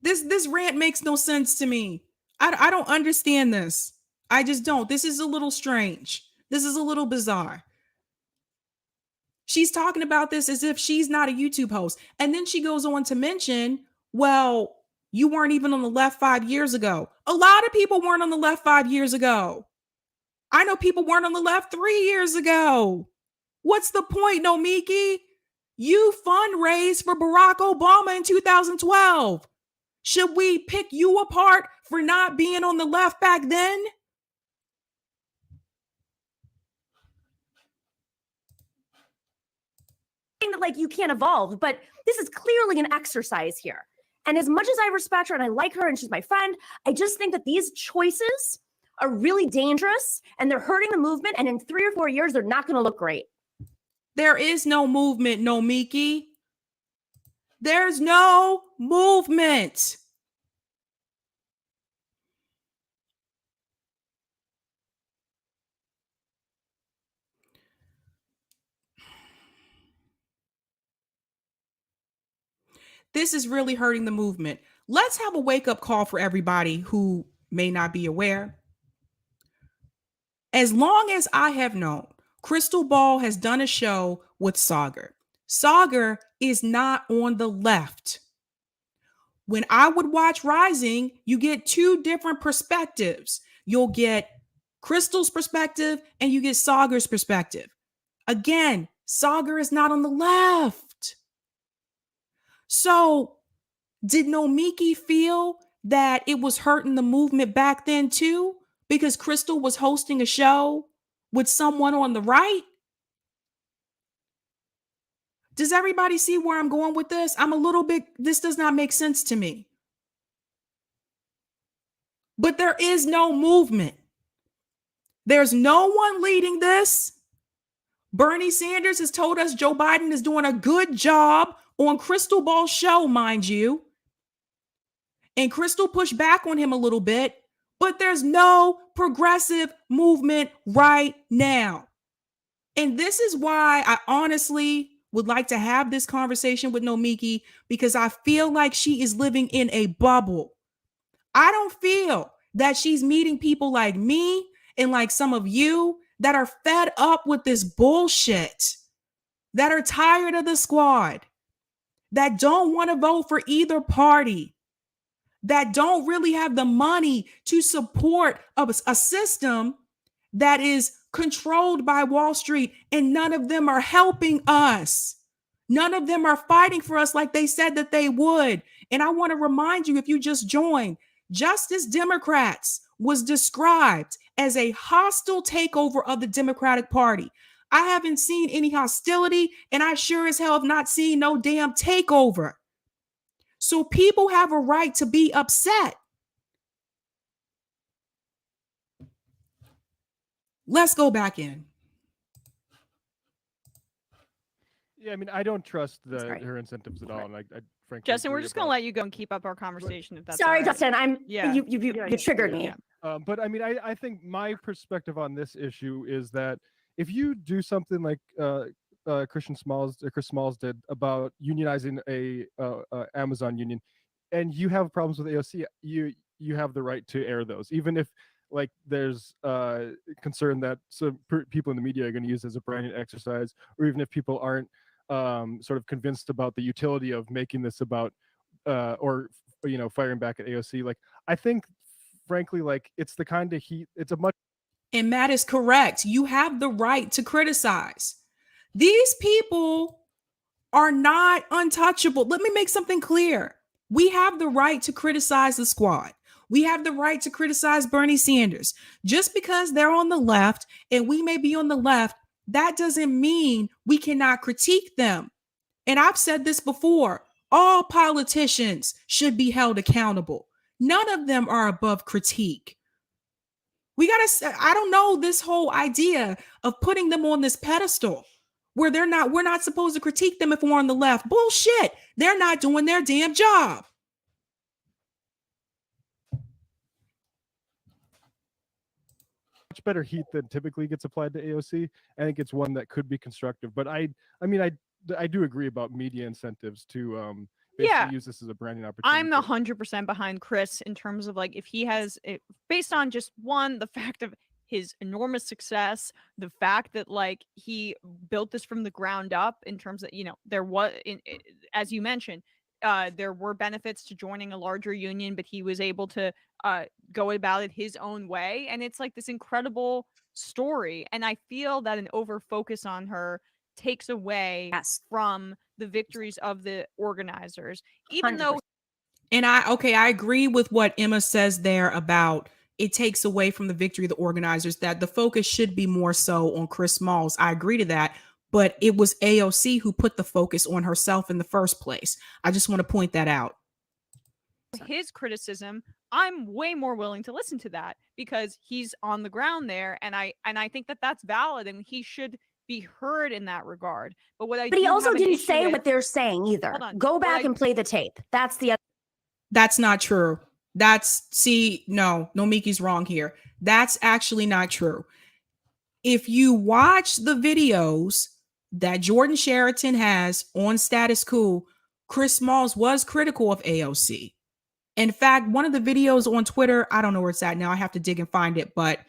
This rant makes no sense to me. I don't understand this. I just don't. This is a little strange. This is a little bizarre. She's talking about this as if she's not a YouTube host. And then she goes on to mention, well, you weren't even on the left 5 years ago. A lot of people weren't on the left 5 years ago. I know people weren't on the left 3 years ago. What's the point, Nomiki? You fundraised for Barack Obama in 2012. Should we pick you apart for not being on the left back then? That, like, you can't evolve, but this is clearly an exercise here. And as much as I respect her and I like her and she's my friend, I just think that these choices are really dangerous and they're hurting the movement. And in 3 or 4 years, they're not going to look great. There is no movement, Nomiki. There's no movement. This is really hurting the movement. Let's have a wake-up call for everybody who may not be aware. As long as I have known, Krystal Ball has done a show with Saagar. Saagar is not on the left. When I would watch Rising, you get two different perspectives. You'll get Krystal's perspective and you get Saagar's perspective. Again, Saagar is not on the left. So, did Nomiki feel that it was hurting the movement back then too? Because Krystal was hosting a show with someone on the right? Does everybody see where I'm going with this? This does not make sense to me. But there is no movement. There's no one leading this. Bernie Sanders has told us Joe Biden is doing a good job on Krystal Ball's show, mind you. And Krystal pushed back on him a little bit, but there's no progressive movement right now. And this is why I honestly would like to have this conversation with Nomiki, because I feel like she is living in a bubble. I don't feel that she's meeting people like me and like some of you that are fed up with this bullshit, that are tired of the squad, that don't want to vote for either party, that don't really have the money to support a system that is controlled by Wall Street, and none of them are helping us. None of them are fighting for us like they said that they would. And I want to remind you, if you just joined, Justice Democrats was described as a hostile takeover of the Democratic Party. I haven't seen any hostility, and I sure as hell have not seen no damn takeover. So people have a right to be upset. Let's go back in. Yeah, I mean, I don't trust her incentives at all, and I frankly, Justin, we're just gonna let you go and keep up our conversation. If that's sorry, all right. Justin. Yeah. You triggered me. Yeah. But I mean, I think my perspective on this issue is that if you do something like Chris Smalls did about unionizing a Amazon union, and you have problems with AOC, you have the right to air those, even if like there's concern that some people in the media are going to use as a branding exercise, or even if people aren't sort of convinced about the utility of making this about or firing back at AOC. Like, I think frankly, like, it's the kind of heat, it's a much. And Matt is correct. You have the right to criticize. These people are not untouchable. Let me make something clear. We have the right to criticize the squad. We have the right to criticize Bernie Sanders. Just because they're on the left and we may be on the left, that doesn't mean we cannot critique them. And I've said this before. All politicians should be held accountable. None of them are above critique. I don't know, this whole idea of putting them on this pedestal where we're not supposed to critique them if we're on the left. Bullshit. They're not doing their damn job. Much better heat than typically gets applied to AOC. I think it's one that could be constructive. But I do agree about media incentives to basically use this as a branding opportunity. I'm 100% behind Chris in terms of like, if he has it based on just the fact of his enormous success, the fact that like he built this from the ground up in terms of, there was, as you mentioned, there were benefits to joining a larger union, but he was able to go about it his own way. And it's like this incredible story. And I feel that an over focus on her takes away from the victories of the organizers, even 100%. Though. And I agree with what Emma says there about it takes away from the victory of the organizers, that the focus should be more so on Chris Smalls. I agree to that. But it was AOC who put the focus on herself in the first place. I just want to point that out. His criticism, I'm way more willing to listen to that because he's on the ground there. And I think that that's valid, and he should be heard in that regard. But what I But he do also have an didn't issue say with- what they're saying either. Hold on. Go What back I- and play the tape. That's the other. That's not true. No, Nomiki's wrong here. That's actually not true. If you watch the videos that Jordan Sheraton has on Status Quo, Chris Smalls was critical of AOC. In fact, one of the videos on Twitter, I don't know where it's at now. I have to dig and find it. But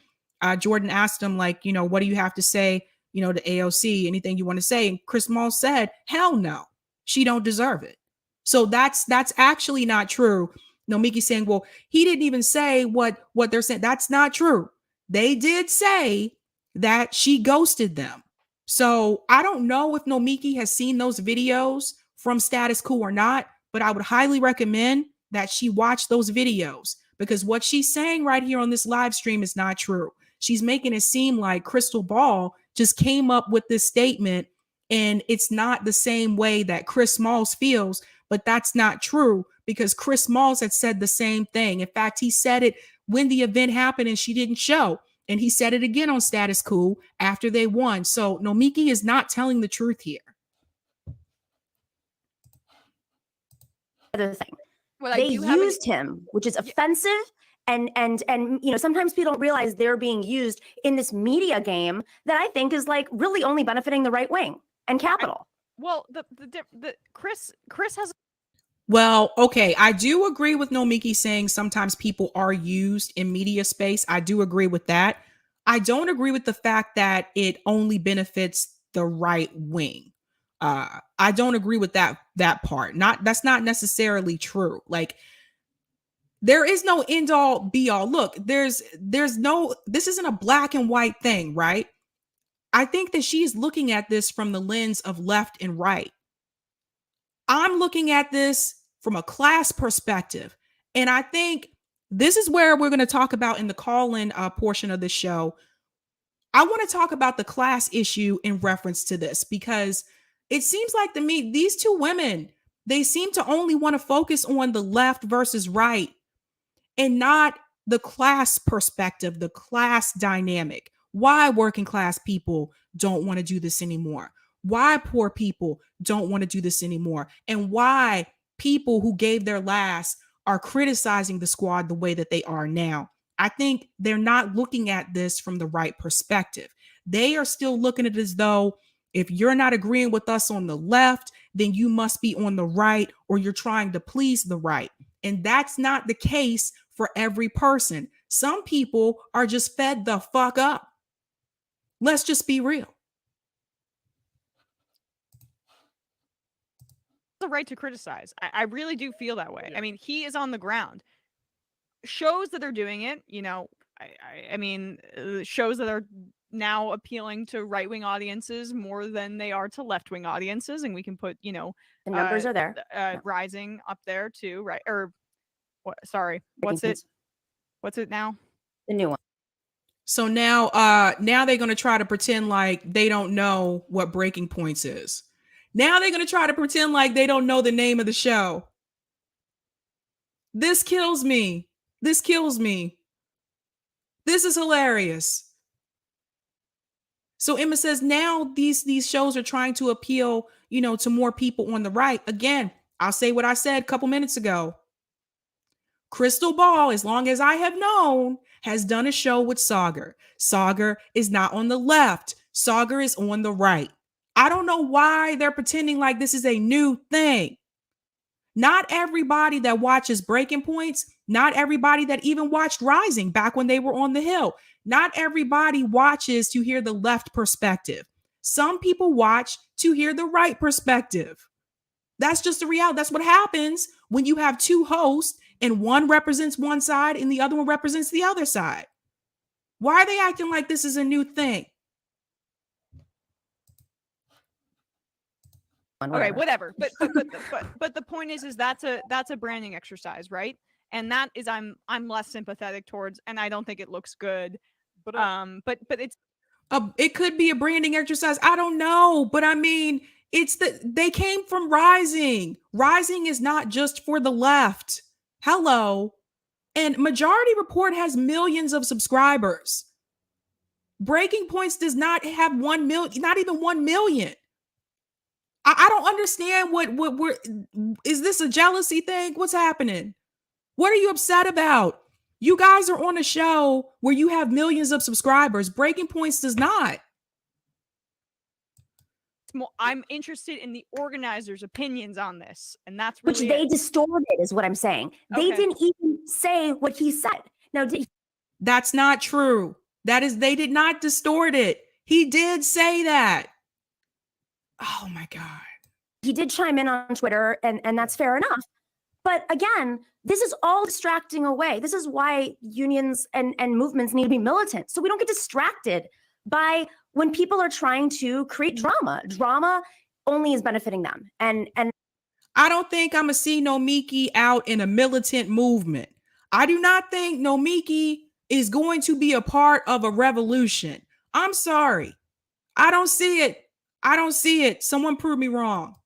Jordan asked him, like, what do you have to say, to AOC? Anything you want to say? And Chris Smalls said, hell no, she don't deserve it. So that's actually not true. Nomiki saying, well, he didn't even say what they're saying. That's not true. They did say that she ghosted them. So I don't know if Nomiki has seen those videos from Status Quo or not, but I would highly recommend that she watch those videos, because what she's saying right here on this live stream is not true. She's making it seem like Krystal Ball just came up with this statement, and it's not the same way that Chris Smalls feels, but that's not true, because Chris Smalls had said the same thing. In fact, he said it when the event happened and she didn't show. And he said it again on Status Quo after they won. So Nomiki is not telling the truth here. Other thing. What I They do have an- used him, which is offensive. And sometimes people don't realize they're being used in this media game that I think is like really only benefiting the right wing and capital. Well, the Chris has. Well, okay, I do agree with Nomiki saying sometimes people are used in media space. I do agree with that. I don't agree with the fact that it only benefits the right wing. I don't agree with that part. That's not necessarily true. Like, there is no end all be all. Look, there's no, this isn't a black and white thing, right? I think that she's looking at this from the lens of left and right. I'm looking at this from a class perspective. And I think this is where we're going to talk about in the call-in portion of the show. I want to talk about the class issue in reference to this, because it seems like to me, these two women, they seem to only want to focus on the left versus right and not the class perspective, the class dynamic. Why working class people don't want to do this anymore? Why poor people don't want to do this anymore? And why people who gave their last are criticizing the squad the way that they are now. I think they're not looking at this from the right perspective. They are still looking at it as though if you're not agreeing with us on the left, then you must be on the right, or you're trying to please the right. And that's not the case for every person. Some people are just fed the fuck up. Let's just be real. The right to criticize. I really do feel that way. I mean, he is on the ground. Shows that are doing it, shows that are now appealing to right-wing audiences more than they are to left-wing audiences, and we can put, The numbers are there. Rising up there too, right? Or what? Sorry, what's it now? The new one. So now they're going to try to pretend like they don't know what Breaking Points is. Now they're going to try to pretend like they don't know the name of the show. This kills me. This kills me. This is hilarious. So Emma says now these shows are trying to appeal, to more people on the right. Again, I'll say what I said a couple minutes ago. Krystal Ball, as long as I have known, has done a show with Saagar. Saagar is not on the left. Saagar is on the right. I don't know why they're pretending like this is a new thing. Not everybody that watches Breaking Points, not everybody that even watched Rising back when they were on the Hill, not everybody watches to hear the left perspective. Some people watch to hear the right perspective. That's just the reality. That's what happens when you have two hosts and one represents one side and the other one represents the other side. Why are they acting like this is a new thing? Okay, whatever. But the point is that's a branding exercise, right? And that is I'm less sympathetic towards, and I don't think it looks good. But it's it could be a branding exercise. I don't know, but I mean, they came from Rising. Rising is not just for the left. Hello. And Majority Report has millions of subscribers. Breaking Points does not have 1 million, not even 1 million. I don't understand what we're, is this a jealousy thing? What's happening? What are you upset about? You guys are on a show where you have millions of subscribers. Breaking Points does not. I'm interested in the organizers' opinions on this, and that's really which they distorted, is what I'm saying. They didn't even say what he said. Now, that's not true. They did not distort it. He did say that. Oh my God. He did chime in on Twitter, and that's fair enough. But again, this is all distracting away. This is why unions and movements need to be militant. So we don't get distracted by when people are trying to create drama. Drama only is benefiting them. And I don't think I'm going to see Nomiki out in a militant movement. I do not think Nomiki is going to be a part of a revolution. I'm sorry. I don't see it. I don't see it. Someone prove me wrong.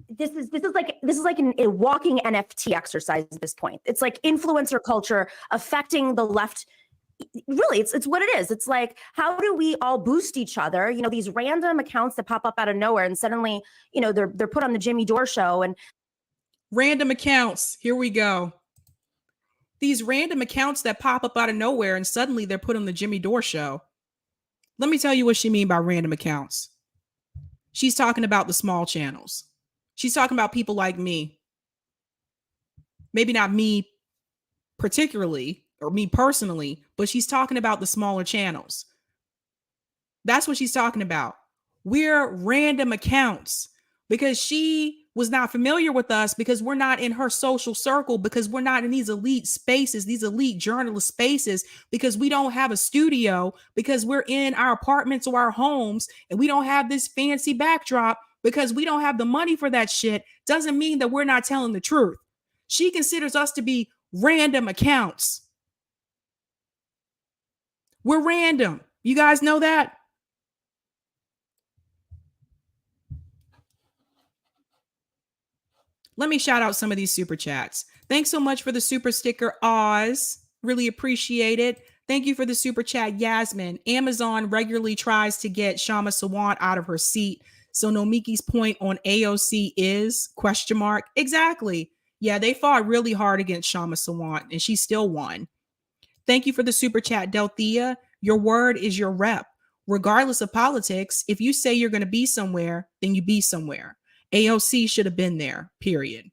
This is like a walking NFT exercise at this point. It's like influencer culture affecting the left. Really, it's what it is. It's like, how do we all boost each other? These random accounts that pop up out of nowhere, and suddenly, they're put on the Jimmy Dore show. And random accounts. Here we go. These random accounts that pop up out of nowhere, and suddenly they're put on the Jimmy Dore show. Let me tell you what she means by random accounts. She's talking about the small channels. She's talking about people like me. Maybe not me particularly, or me personally, but she's talking about the smaller channels. That's what she's talking about. We're random accounts because she was not familiar with us, because we're not in her social circle, because we're not in these elite spaces, these elite journalist spaces, because we don't have a studio, because we're in our apartments or our homes and we don't have this fancy backdrop, because we don't have the money for that shit, doesn't mean that we're not telling the truth. She considers us to be random accounts. We're random. You guys know that? Let me shout out some of these super chats. Thanks so much for the super sticker, Oz. Really appreciate it. Thank you for the super chat, Yasmin. Amazon regularly tries to get Shama Sawant out of her seat. So Nomiki's point on AOC is ? Exactly. Yeah, they fought really hard against Shama Sawant, and she still won. Thank you for the super chat, Delthea. Your word is your rep. Regardless of politics, if you say you're going to be somewhere, then you be somewhere. AOC should have been there, period.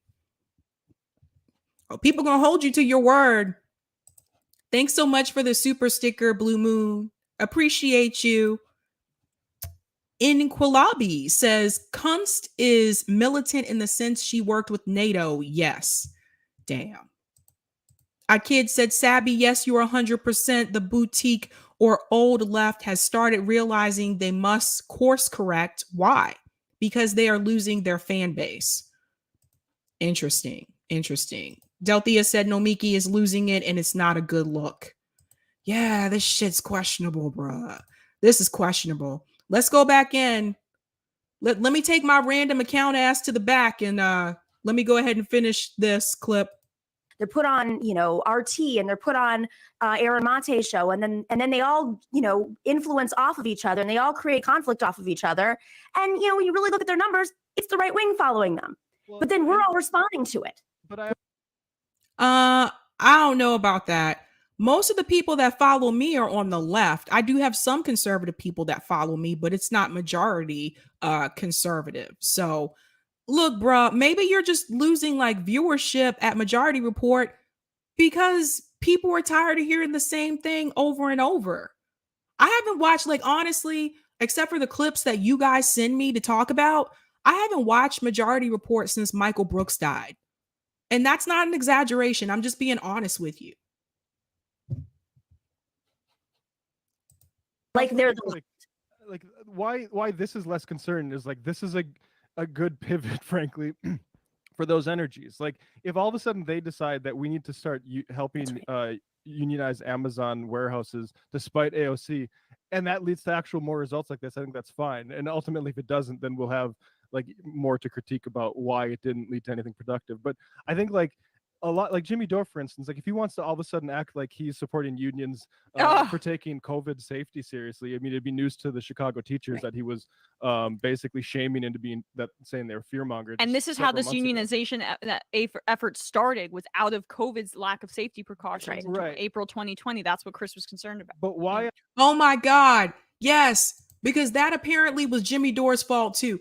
Oh, people going to hold you to your word. Thanks so much for the super sticker, Blue Moon. Appreciate you. Inquilabi says, Konst is militant in the sense she worked with NATO. Yes. Damn. Our kid said, Sabby, yes, you're 100%. The boutique or old left has started realizing they must course correct. Why? Because they are losing their fan base. Interesting. Delthea said Nomiki is losing it and it's not a good look. Yeah, this shit's questionable, bruh. This is questionable. Let's go back in. Let me take my random account ass to the back and let me go ahead and finish this clip. They're put on, RT, and they're put on Aaron Mate's show, and then they all, influence off of each other, and they all create conflict off of each other. And when you really look at their numbers, it's the right wing following them. Well, but then we're all responding to it. But I don't know about that. Most of the people that follow me are on the left. I do have some conservative people that follow me, but it's not majority conservative. So look, bro, maybe you're just losing like viewership at Majority Report because people are tired of hearing the same thing over and over. I haven't watched, like, honestly, except for the clips that you guys send me to talk about, I haven't watched Majority Report since Michael Brooks died. And that's not an exaggeration. I'm just being honest with you. Like they're like why this is less concerned is like this is a good pivot, frankly, for those energies. Like if all of a sudden they decide that we need to start helping unionize Amazon warehouses despite AOC, and that leads to actual more results like this, I think that's fine. And ultimately, if it doesn't, then we'll have like more to critique about why it didn't lead to anything productive. But I think like a lot, like Jimmy Dore, for instance, like if he wants to all of a sudden act like he's supporting unions Ugh. for taking COVID safety seriously, I mean, it'd be news to the Chicago teachers that he was basically shaming into being that, saying they were fear mongers. And this is how this unionization effort started, was out of COVID's lack of safety precautions in April 2020. That's what Chris was concerned about. But why? Oh my God. Yes, because that apparently was Jimmy Dore's fault too.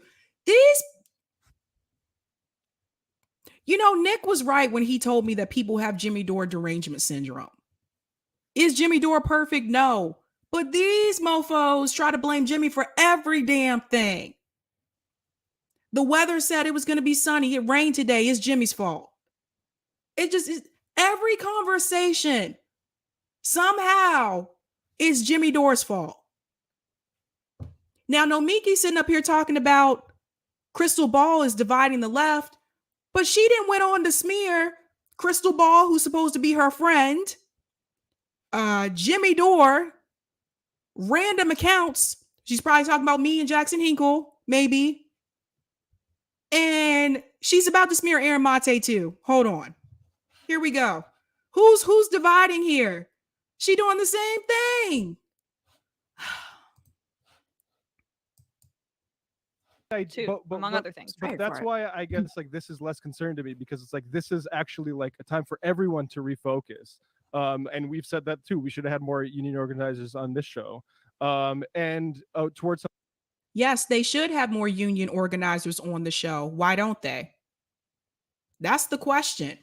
Nick was right when he told me that people have Jimmy Dore derangement syndrome. Is Jimmy Dore perfect? No. But these mofos try to blame Jimmy for every damn thing. The weather said it was going to be sunny. It rained today. It's Jimmy's fault. It just is. Every conversation somehow is Jimmy Dore's fault. Now, Nomiki sitting up here talking about Crystal Ball is dividing the left, but she didn't went on to smear Crystal Ball, who's supposed to be her friend, Jimmy Dore, random accounts. She's probably talking about me and Jackson Hinkle, maybe. And she's about to smear Aaron Mate too. Hold on. Here we go. Who's dividing here? She doing the same thing. Among other things. But that's why I guess like this is less concern to me, because it's like this is actually like a time for everyone to refocus. And we've said that too. We should have had more union organizers on this show. Towards yes, they should have more union organizers on the show. Why don't they? That's the question.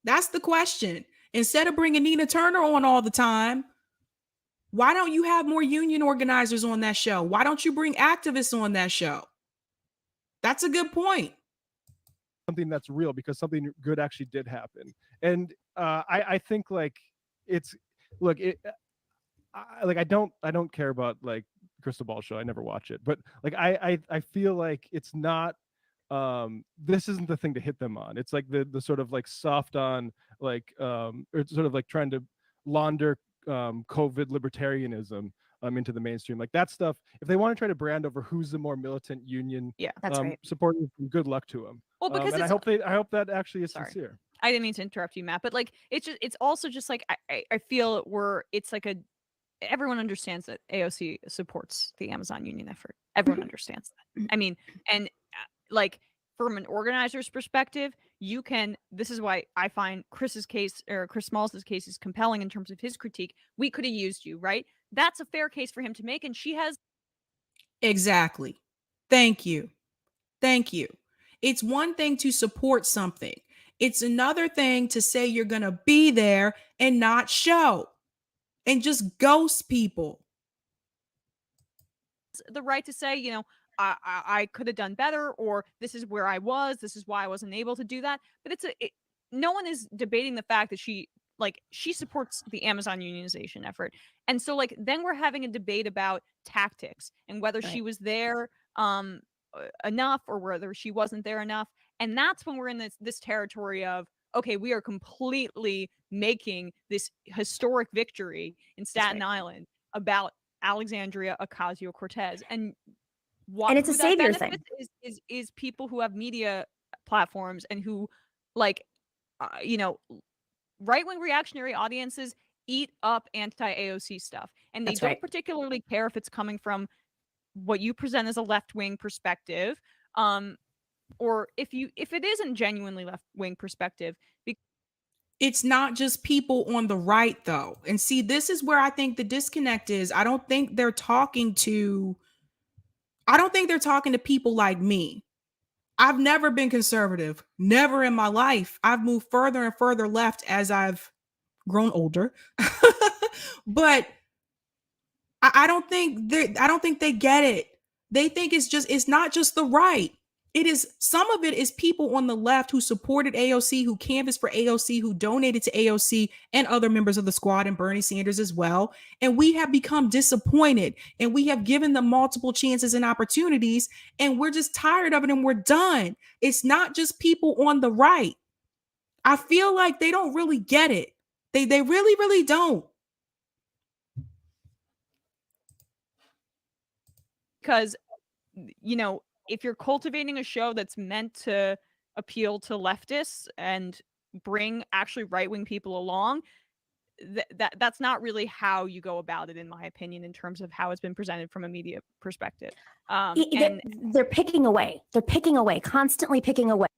That's the question. Instead of bringing Nina Turner on all the time, why don't you have more union organizers on that show? Why don't you bring activists on that show? That's a good point. Something that's real, because something good actually did happen. And I think like it's, look, I don't care about like Crystal Ball show. I never watch it, but like I feel like it's not this isn't the thing to hit them on. It's like the sort of like soft on like or sort of like trying to launder COVID libertarianism into the mainstream, like that stuff. If they want to try to brand over who's the more militant union supporting, good luck to them. Well, because and I hope that actually is sincere. I didn't mean to interrupt you, Matt, but like it's also just like I feel it's like everyone understands that AOC supports the Amazon union effort. Everyone understands that. I mean, and like from an organizer's perspective, this is why I find Chris's case, or Chris Smalls' case, is compelling in terms of his critique. We could have used you, right? That's a fair case for him to make, and she has. Exactly. Thank you. Thank you. It's one thing to support something. It's another thing to say you're going to be there and not show and just ghost people. The right to say, I could have done better, or this is where I was, this is why I wasn't able to do that. But no one is debating the fact that she supports the Amazon unionization effort. And so like then we're having a debate about tactics and whether she was there enough or whether she wasn't there enough. And that's when we're in this territory of, okay, we are completely making this historic victory in Staten Island about Alexandria Ocasio-Cortez. And it's a savior thing. Is people who have media platforms and who right-wing reactionary audiences eat up anti-AOC stuff. And they don't particularly care if it's coming from what you present as a left-wing perspective, or if it isn't genuinely left-wing perspective. It's not just people on the right, though. And see, this is where I think the disconnect is. I don't think they're talking to people like me. I've never been conservative, never in my life. I've moved further and further left as I've grown older. But I don't think they get it. They think it's not just the right. Some of it is people on the left who supported AOC, who canvassed for AOC, who donated to AOC and other members of the squad and Bernie Sanders as well. And we have become disappointed, and we have given them multiple chances and opportunities, and we're just tired of it and we're done. It's not just people on the right. I feel like they don't really get it. They really, really don't. Because, if you're cultivating a show that's meant to appeal to leftists and bring actually right-wing people along, that's not really how you go about it, in my opinion, in terms of how it's been presented from a media perspective. And they're picking away. They're picking away, constantly picking away.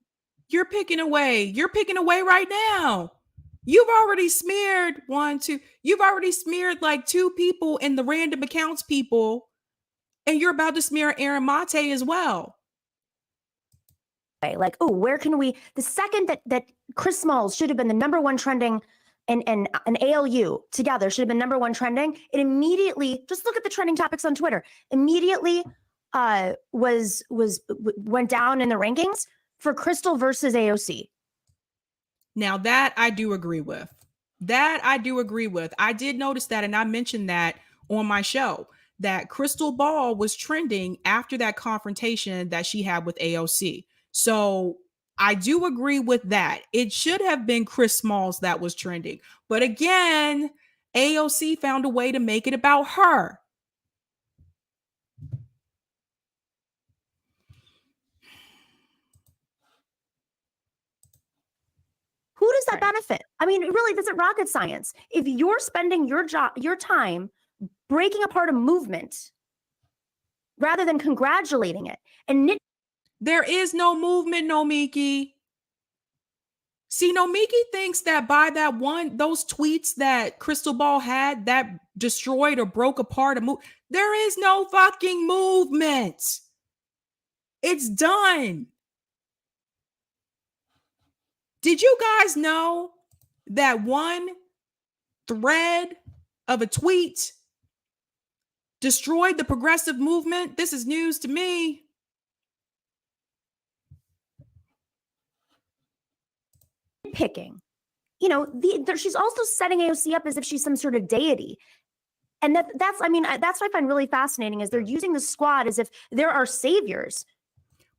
You're picking away. You're picking away right now. You've already smeared You've already smeared like 2 people in the random accounts people, and you're about to smear Aaron Mate as well. Like, oh, where can we? The second that Chris Smalls should have been the number 1 trending, and an ALU together should have been number 1 trending. It immediately, just look at the trending topics on Twitter. Immediately, went down in the rankings for Krystal versus AOC. Now that I do agree with. I did notice that, and I mentioned that on my show, that Krystal Ball was trending after that confrontation that she had with AOC. So I do agree with that. It should have been Chris Smalls that was trending. But again, AOC found a way to make it about her. Who does that benefit? I mean, it really isn't rocket science. If you're spending your time breaking apart a movement rather than congratulating it, and there is no movement, Nomiki. See, Nomiki thinks that by those tweets that Krystal Ball had that destroyed or broke apart a move, there is no fucking movement. It's done. Did you guys know that one thread of a tweet destroyed the progressive movement? This is news to me. Picking, she's also setting AOC up as if she's some sort of deity. And that's what I find really fascinating is they're using the squad as if there are saviors.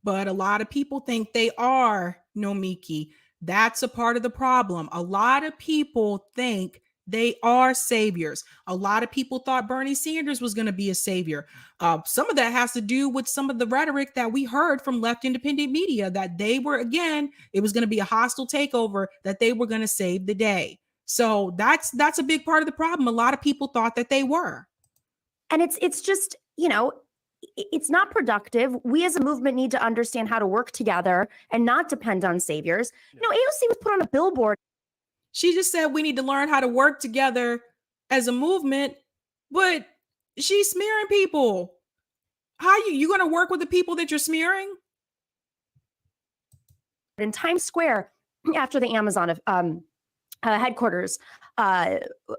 But a lot of people think they are, Nomiki. That's a part of the problem. A lot of people think they are saviors. A lot of people thought Bernie Sanders was going to be a savior. Some of that has to do with some of the rhetoric that we heard from left independent media, that they were, again, it was going to be a hostile takeover, that they were going to save the day. So that's a big part of the problem. A lot of people thought that they were. And it's just, it's not productive. We as a movement need to understand how to work together and not depend on saviors. AOC was put on a billboard. She just said we need to learn how to work together as a movement, but she's smearing people. How you going to work with the people that you're smearing? In Times Square, after the Amazon headquarters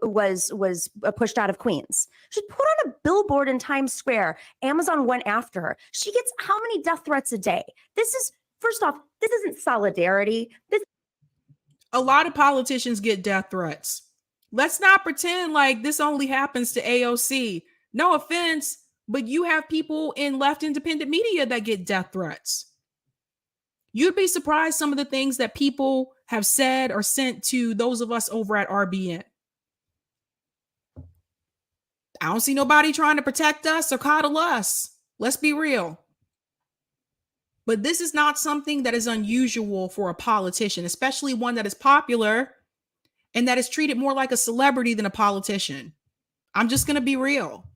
was pushed out of Queens, she put on a billboard in Times Square. Amazon went after her. She gets how many death threats a day? This is, first off, this isn't solidarity. A lot of politicians get death threats. Let's not pretend like this only happens to AOC. No offense, but you have people in left independent media that get death threats. You'd be surprised some of the things that people have said or sent to those of us over at RBN. I don't see nobody trying to protect us or coddle us. Let's be real. But this is not something that is unusual for a politician, especially one that is popular and that is treated more like a celebrity than a politician. I'm just going to be real.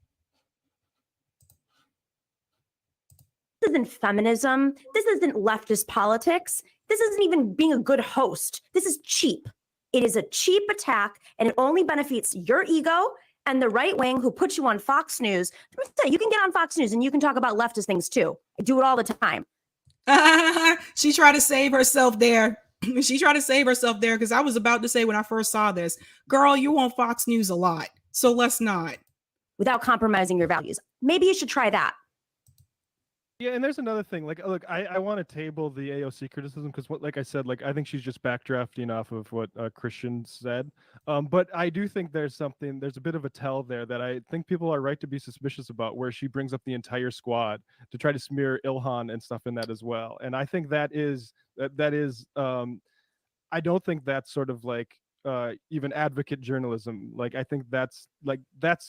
This isn't feminism. This isn't leftist politics. This isn't even being a good host. This is cheap. It is a cheap attack, and it only benefits your ego and the right wing who put you on Fox News. You can get on Fox News and you can talk about leftist things too. I do it all the time. She tried to save herself there. She tried to save herself there because I was about to say when I first saw this, girl, you on Fox News a lot. So let's not. Without compromising your values. Maybe you should try that. Yeah, and there's another thing. Like, look, I want to table the AOC criticism because, like I said, I think she's just backdrafting off of what Christian said. But I do think there's a bit of a tell there that I think people are right to be suspicious about, where she brings up the entire squad to try to smear Ilhan and stuff in that as well. And I think that is I don't think that's sort of even advocate journalism. I think that's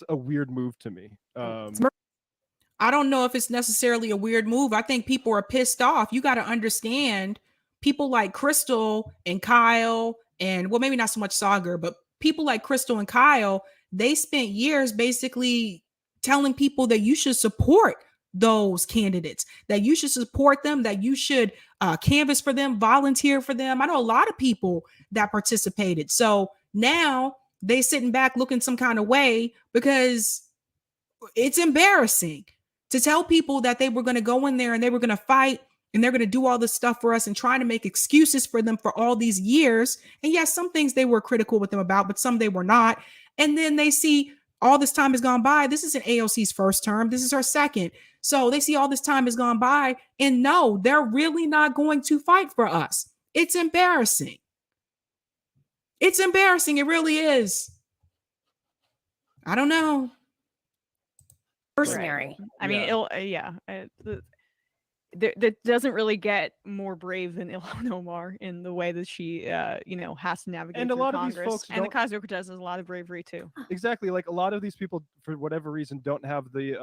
a weird move to me. I don't know if it's necessarily a weird move. I think people are pissed off. You got to understand, people like Krystal and Kyle and well, maybe not so much Sagar, but people like Krystal and Kyle, they spent years basically telling people that you should support those candidates, that you should support them, that you should canvass for them, volunteer for them. I know a lot of people that participated. So now they sitting back looking some kind of way because it's embarrassing to tell people that they were going to go in there and they were going to fight and they're going to do all this stuff for us and trying to make excuses for them for all these years. And yes, some things they were critical with them about, but some they were not. And then they see all this time has gone by. This isn't AOC's first term. This is her second. So they see all this time has gone by and no, they're really not going to fight for us. It's embarrassing. It's embarrassing. It really is. I don't know. Mercenary. I mean, that doesn't really get more brave than Ilhan Omar in the way that she, has to navigate. And a through lot of Congress. these folks, and the Ocasio-Cortez has a lot of bravery too. Exactly, like a lot of these people, for whatever reason, don't have the,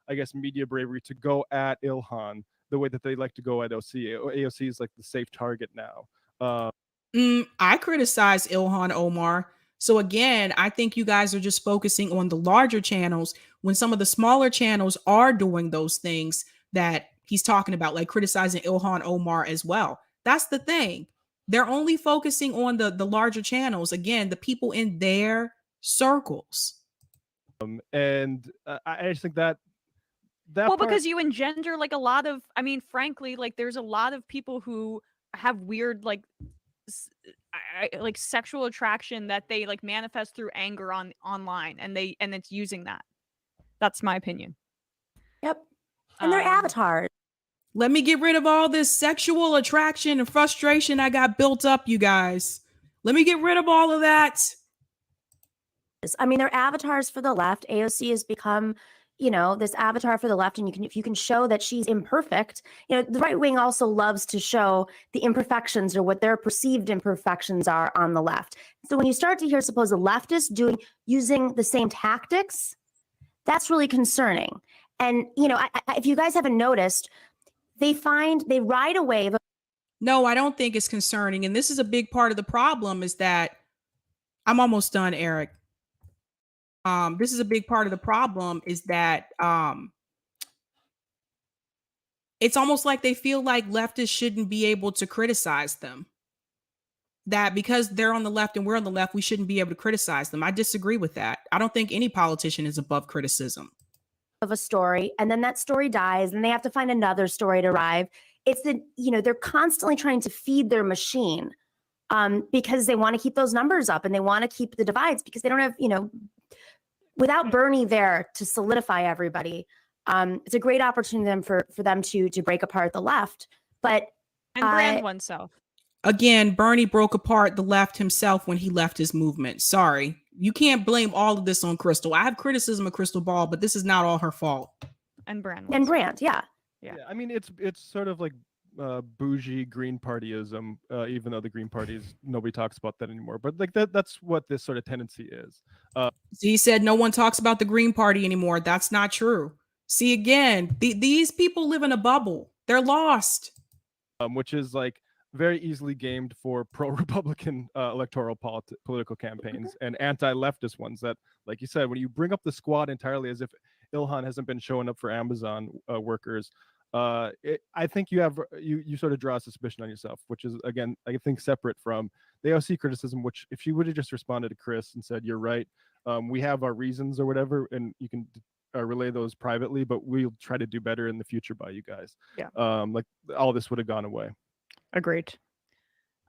I guess, media bravery to go at Ilhan the way that they like to go at AOC. AOC is like the safe target now. I criticize Ilhan Omar. So again, I think you guys are just focusing on the larger channels when some of the smaller channels are doing those things that he's talking about, like criticizing Ilhan Omar as well. That's the thing. They're only focusing on the larger channels. Again, the people in their circles. And I just think that because you engender like a lot of, I mean, frankly, like there's a lot of people who have weird like sexual attraction that they like manifest through anger online, and it's using that. That's my opinion. Yep. And their avatars. Let me get rid of all this sexual attraction and frustration I got built up, you guys. Let me get rid of all of that. I mean, they're avatars for the left. AOC has become, this avatar for the left. And if you can show that she's imperfect, the right wing also loves to show the imperfections or what their perceived imperfections are on the left. So when you start to hear supposed leftists using the same tactics, that's really concerning. And, if you guys haven't noticed, they ride a wave. No, I don't think it's concerning. And this is a big part of the problem is that I'm almost done, Eric. This is a big part of the problem is that it's almost like they feel like leftists shouldn't be able to criticize them. That because they're on the left and we're on the left, we shouldn't be able to criticize them. I disagree with that. I don't think any politician is above criticism. Of a story, and then that story dies, and they have to find another story to arrive. It's they're constantly trying to feed their machine because they want to keep those numbers up and they want to keep the divides because they don't have, without Bernie there to solidify everybody, it's a great opportunity for them to break apart the left. But and brand oneself. Again, Bernie broke apart the left himself when he left his movement. Sorry. You can't blame all of this on Krystal. I have criticism of Krystal Ball, but this is not all her fault. And brand. Yeah. I mean, it's sort of like bougie Green Partyism, even though the Green Parties, nobody talks about that anymore. But like that's what this sort of tendency is. He said no one talks about the Green Party anymore. That's not true. See, again, these people live in a bubble. They're lost. Which is like very easily gamed for pro-Republican electoral political campaigns and anti-leftist ones that, like you said, when you bring up the squad entirely as if Ilhan hasn't been showing up for Amazon workers, I think you sort of draw a suspicion on yourself, which is, again, I think separate from the AOC criticism, which if she would have just responded to Chris and said, you're right, we have our reasons or whatever, and you can relay those privately, but we'll try to do better in the future by you guys. Yeah. Like all this would have gone away. Agreed.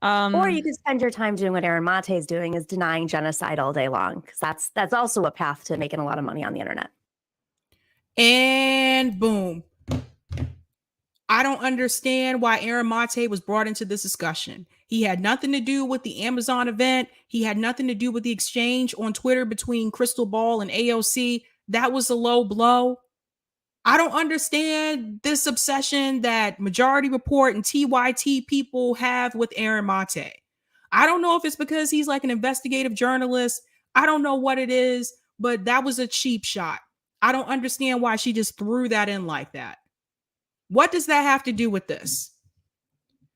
Or you could spend your time doing what Aaron Mate is doing, is denying genocide all day long, because that's also a path to making a lot of money on the internet. And boom. I don't understand why Aaron Mate was brought into this discussion. He had nothing to do with the Amazon event. He had nothing to do with the exchange on Twitter between Krystal Ball and AOC. That was a low blow. I don't understand this obsession that Majority Report and TYT people have with Aaron Mate. I don't know if it's because he's like an investigative journalist. I don't know what it is, but that was a cheap shot. I don't understand why she just threw that in like that. What does that have to do with this?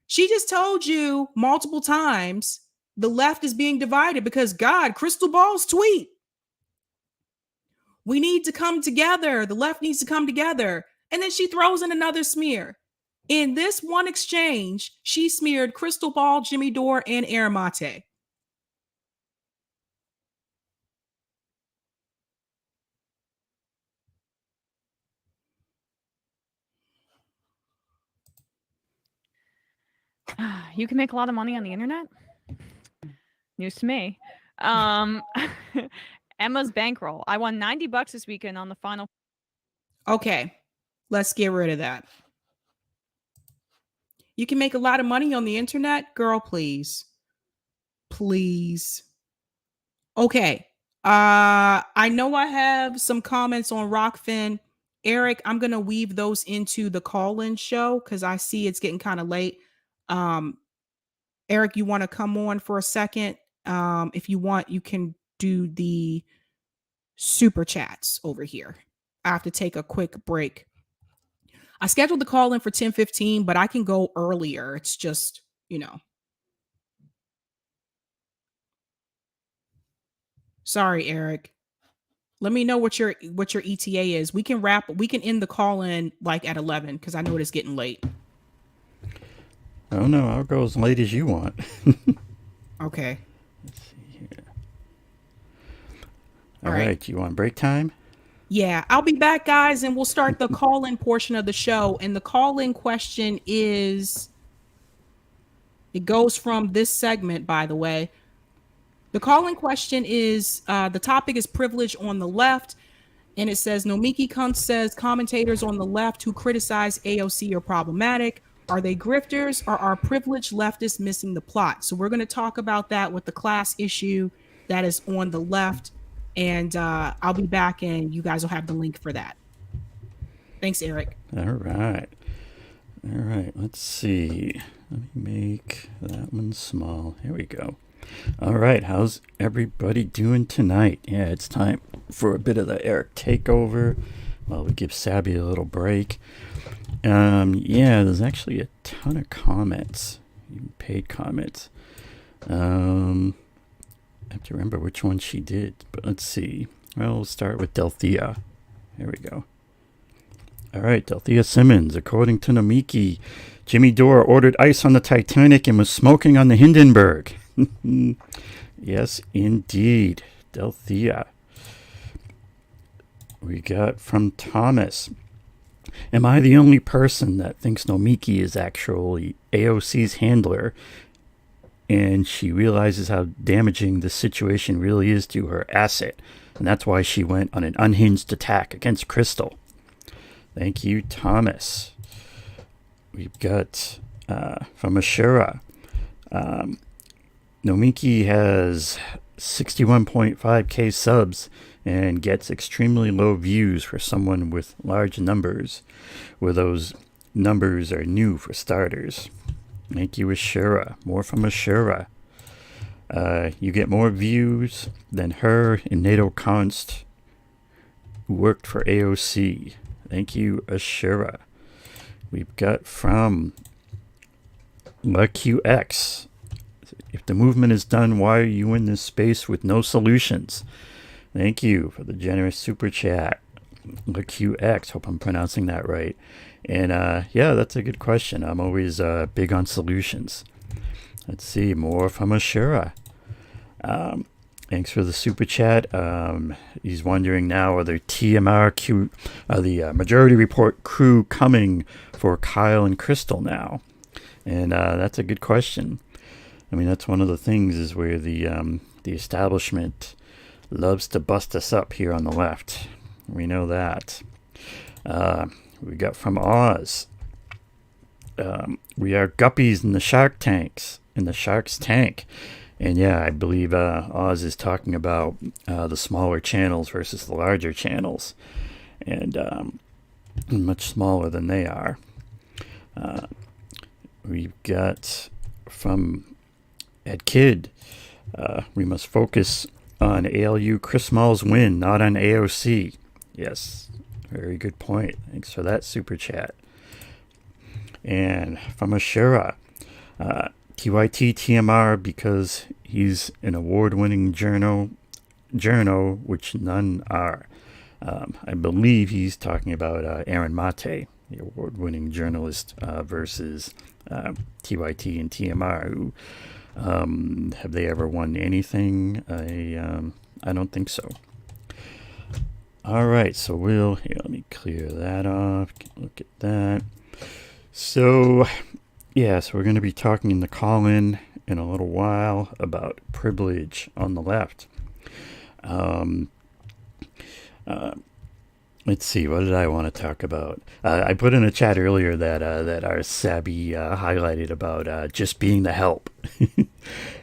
She just told you multiple times the left is being divided because God, Crystal Ball's tweet. We need to come together. The left needs to come together. And then she throws in another smear. In this one exchange, she smeared Crystal Ball, Jimmy Dore, and Air Mate. You can make a lot of money on the internet? News to me. Emma's bankroll. I won $90 this weekend on the final. Okay, let's get rid of that. You can make a lot of money on the internet? Girl, please. Please. Okay. I know I have some comments on Rockfin. Eric, I'm going to weave those into the call-in show because I see it's getting kind of late. Eric, you want to come on for a second? If you want, you can do the super chats over here. I have to take a quick break. I scheduled the call in for 10:15, but I can go earlier. It's just, sorry, Eric. Let me know what your ETA is. We can end the call in like at 11 because I know it's getting late. Oh no, I'll go as late as you want. Okay. Let's see here. All right. You want break time? Yeah, I'll be back, guys, and we'll start the call-in portion of the show. And the call-in question is, it goes from this segment, by the way. The call-in question is, the topic is privilege on the left. And it says, Nomiki Konst says, commentators on the left who criticize AOC are problematic. Are they grifters or are privileged leftists missing the plot? So we're going to talk about that with the class issue that is on the left. And I'll be back and you guys will have the link for that. Thanks, Eric. All right. Let's see. Let me make that one small. Here we go. All right. How's everybody doing tonight? Yeah, it's time for a bit of the Eric takeover while we give Sabby a little break. Yeah, there's actually a ton of comments, even paid comments. I have to remember which one she did, but let's see. Well, we'll start with Delthea. Here we go. All right, Delthea Simmons. According to Nomiki, Jimmy Dore ordered ice on the Titanic and was smoking on the Hindenburg. Yes, indeed. Delthea. We got from Thomas. Am I the only person that thinks Nomiki is actually AOC's handler and she realizes how damaging the situation really is to her asset, and that's why she went on an unhinged attack against Krystal? Thank you, Thomas. We've got from Ashura. Nomiki has 61.5k subs and gets extremely low views for someone with large numbers, where those numbers are new for starters. Thank you, Ashura. More from Ashura. You get more views than her and Nomiki Konst, who worked for AOC. Thank you, Ashura. We've got from LaQX. If the movement is done, why are you in this space with no solutions? Thank you for the generous super chat. LaQX. Hope I'm pronouncing that right. And yeah, that's a good question. I'm always big on solutions. Let's see, more from Ashura. Thanks for the super chat. He's wondering now, are the the Majority Report crew coming for Kyle and Krystal now? And that's a good question. I mean, that's one of the things is where the establishment loves to bust us up here on the left. We know that. We got from Oz. We are guppies in the shark tanks, in the shark's tank. And yeah, I believe Oz is talking about the smaller channels versus the larger channels. And much smaller than they are. We've got from Ed Kidd. We must focus on ALU Chris Small's win, not on AOC. Yes, very good point. Thanks for that super chat. And from Ashura, TYT TMR because He's an award-winning journo, which none are. I believe he's talking about Aaron Mate, the award-winning journalist, versus TYT and TMR, who have they ever won anything? I don't think so. All right, so let me clear that off. Look at that. So, yeah, so we're going to be talking in the call-in in a little while about privilege on the left. Let's see, what did I want to talk about? I put in a chat earlier that our Sabby highlighted about just being the help.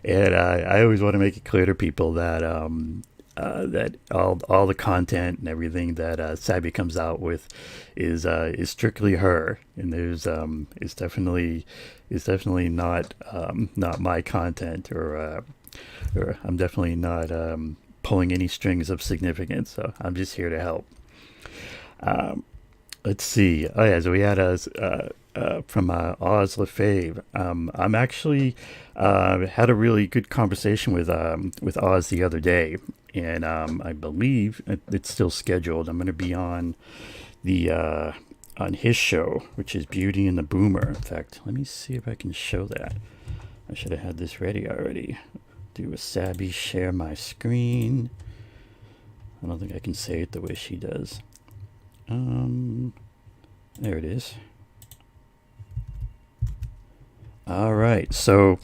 And I always want to make it clear to people that that all the content and everything that Sabby comes out with is strictly her, and there's it's definitely not my content, or I'm definitely not pulling any strings of significance. So I'm just here to help. Let's see. Oh yeah, so we had from Oz Lefebvre. I'm actually had a really good conversation with Oz the other day, and I believe it's still scheduled. I'm going to be on his show, which is Beauty and the Boomer. In fact, let me see if I can show that. I should have had this ready already. Do a Sabby share my screen. I don't think I can say it the way she does. There it is. All right, so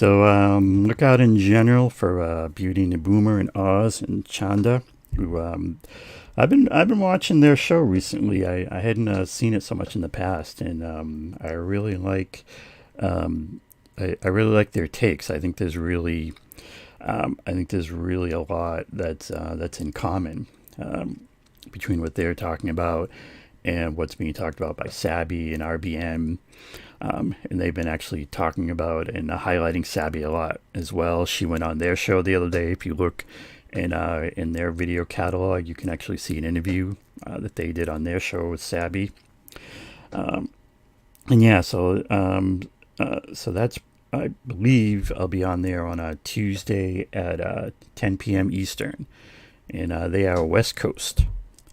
look out in general for Beauty and the Boomer and Oz and Chanda, who I've been watching their show recently. I hadn't seen it so much in the past, and I really like I really like their takes. I think there's really a lot that's in common between what they're talking about and what's being talked about by Sabby and RBN. And they've been actually talking about and highlighting Sabby a lot as well. She went on their show the other day. If you look in their video catalog, you can actually see an interview that they did on their show with Sabby. And yeah, so that's, I believe I'll be on there on a Tuesday at 10 p.m. Eastern, and they are West Coast.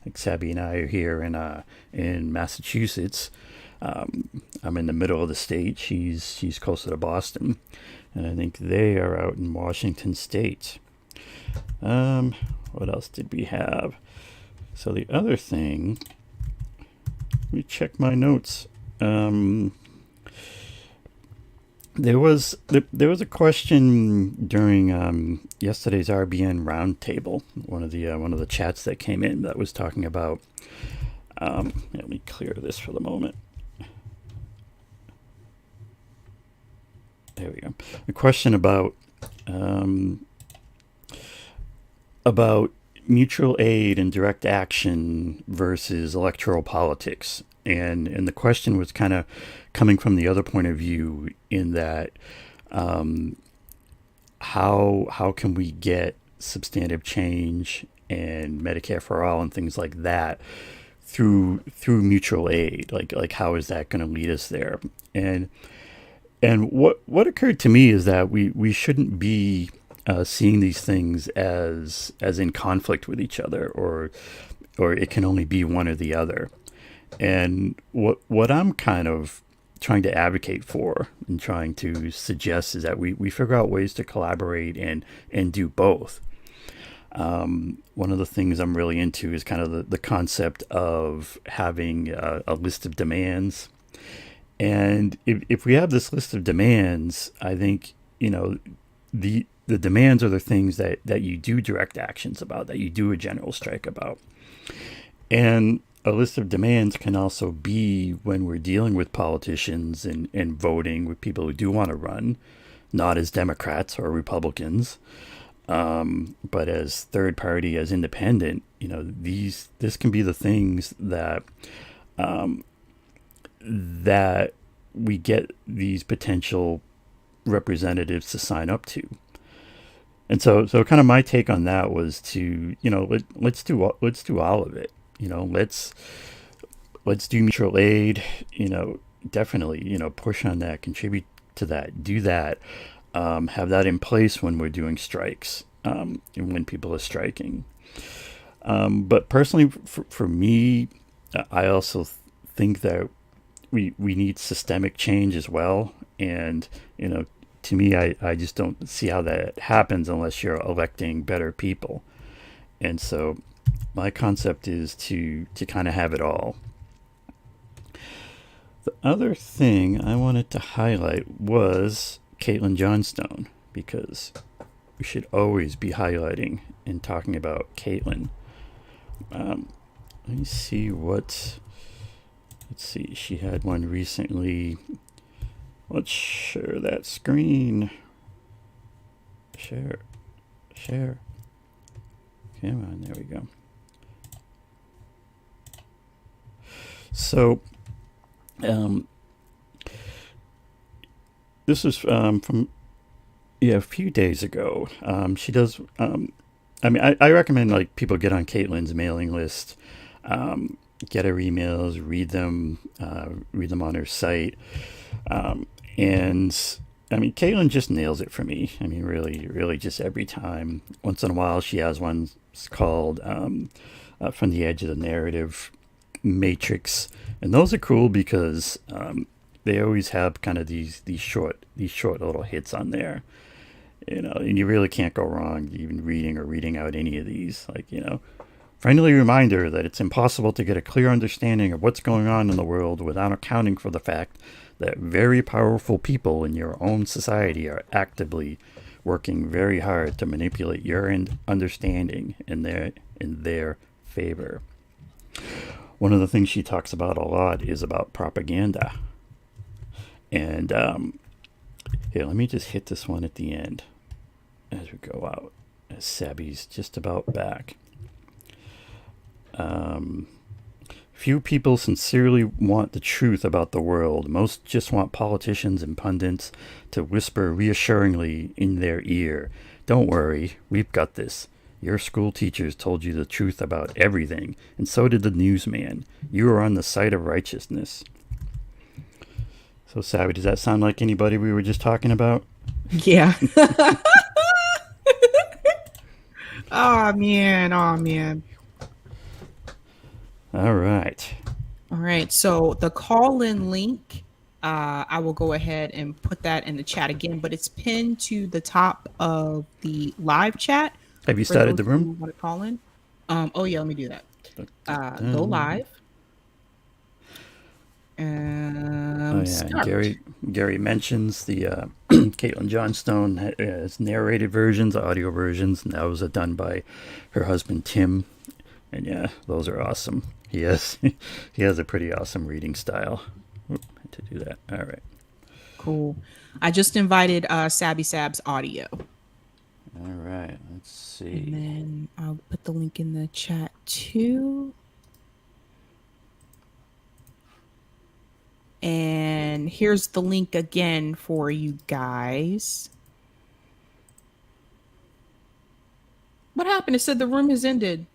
Like Sabby and I are here in Massachusetts. I'm in the middle of the state. She's closer to Boston, and I think they are out in Washington State. What else did we have? So the other thing, let me check my notes. There was a question during yesterday's RBN roundtable. One of the chats that came in that was talking about. Let me clear this for the moment. There we go. A question about mutual aid and direct action versus electoral politics. And the question was kind of coming from the other point of view, in that how can we get substantive change and Medicare for all and things like that through mutual aid? Like how is that going to lead us there? And what occurred to me is that we shouldn't be seeing these things as in conflict with each other, or it can only be one or the other. And what I'm kind of trying to advocate for and trying to suggest is that we figure out ways to collaborate and do both. One of the things I'm really into is kind of the concept of having a list of demands. And if we have this list of demands, I think, the demands are the things that you do direct actions about, that you do a general strike about. And a list of demands can also be when we're dealing with politicians and voting with people who do want to run, not as Democrats or Republicans, but as third party, as independent. This can be the things that that we get these potential representatives to sign up to. And so kind of my take on that was to, let's do all of it. Let's do mutual aid, definitely, push on that, contribute to that, do that. have that in place when we're doing strikes and when people are striking. But personally, for me, I also think that we need systemic change as well. And, to me, I just don't see how that happens unless you're electing better people. And so my concept is to kind of have it all. The other thing I wanted to highlight was Caitlin Johnstone, because we should always be highlighting and talking about Caitlin. Let me see let's see, she had one recently. Let's share that screen. Share. Come on, there we go. So, this is from a few days ago. She does. I recommend like people get on Caitlin's mailing list, get her emails, read them on her site, and Caitlin just nails it for me. Really, just every time. Once in a while, she has one called "From the Edge of the Narrative Matrix," and those are cool because they always have kind of these short little hits on there. And you really can't go wrong even reading out any of these. Friendly reminder that it's impossible to get a clear understanding of what's going on in the world without accounting for the fact that very powerful people in your own society are actively working very hard to manipulate your understanding in their favor. One of the things she talks about a lot is about propaganda. And here, let me just hit this one at the end as we go out, as Sabby's just about back. Few people sincerely want the truth about the world. Most just want politicians and pundits to whisper reassuringly in their ear, "Don't worry, we've got this. Your school teachers told you the truth about everything, and so did the newsman. You are on the side of righteousness." So, Sabby, does that sound like anybody we were just talking about? Yeah. Oh, man. All right. So the call-in link, I will go ahead and put that in the chat again, but it's pinned to the top of the live chat. Have you started the room? Want to call in? Oh yeah, let me do that. Go live. Start. Gary mentions the Caitlin Johnstone has narrated versions, audio versions, and those are done by her husband Tim. And yeah, those are awesome. He has a pretty awesome reading style. Had to do that. All right. Cool. I just invited Sabby Sabs audio. All right. Let's see. And then I'll put the link in the chat too. And here's the link again for you guys. What happened? It said the room has ended.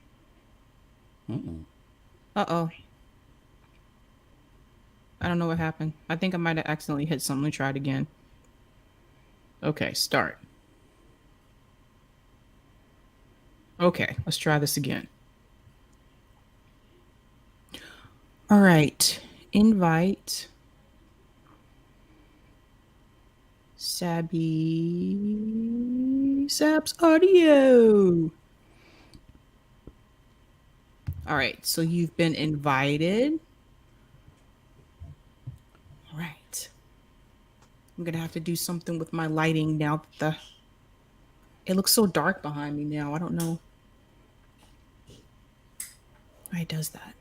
Uh-oh. I don't know what happened. I think I might have accidentally hit something. Let me try it again. Okay, start. Okay, let's try this again. All right, invite Sabby Sabs audio. All right, so you've been invited. All right. I'm gonna have to do something with my lighting now that it looks so dark behind me now. I don't know why it does that.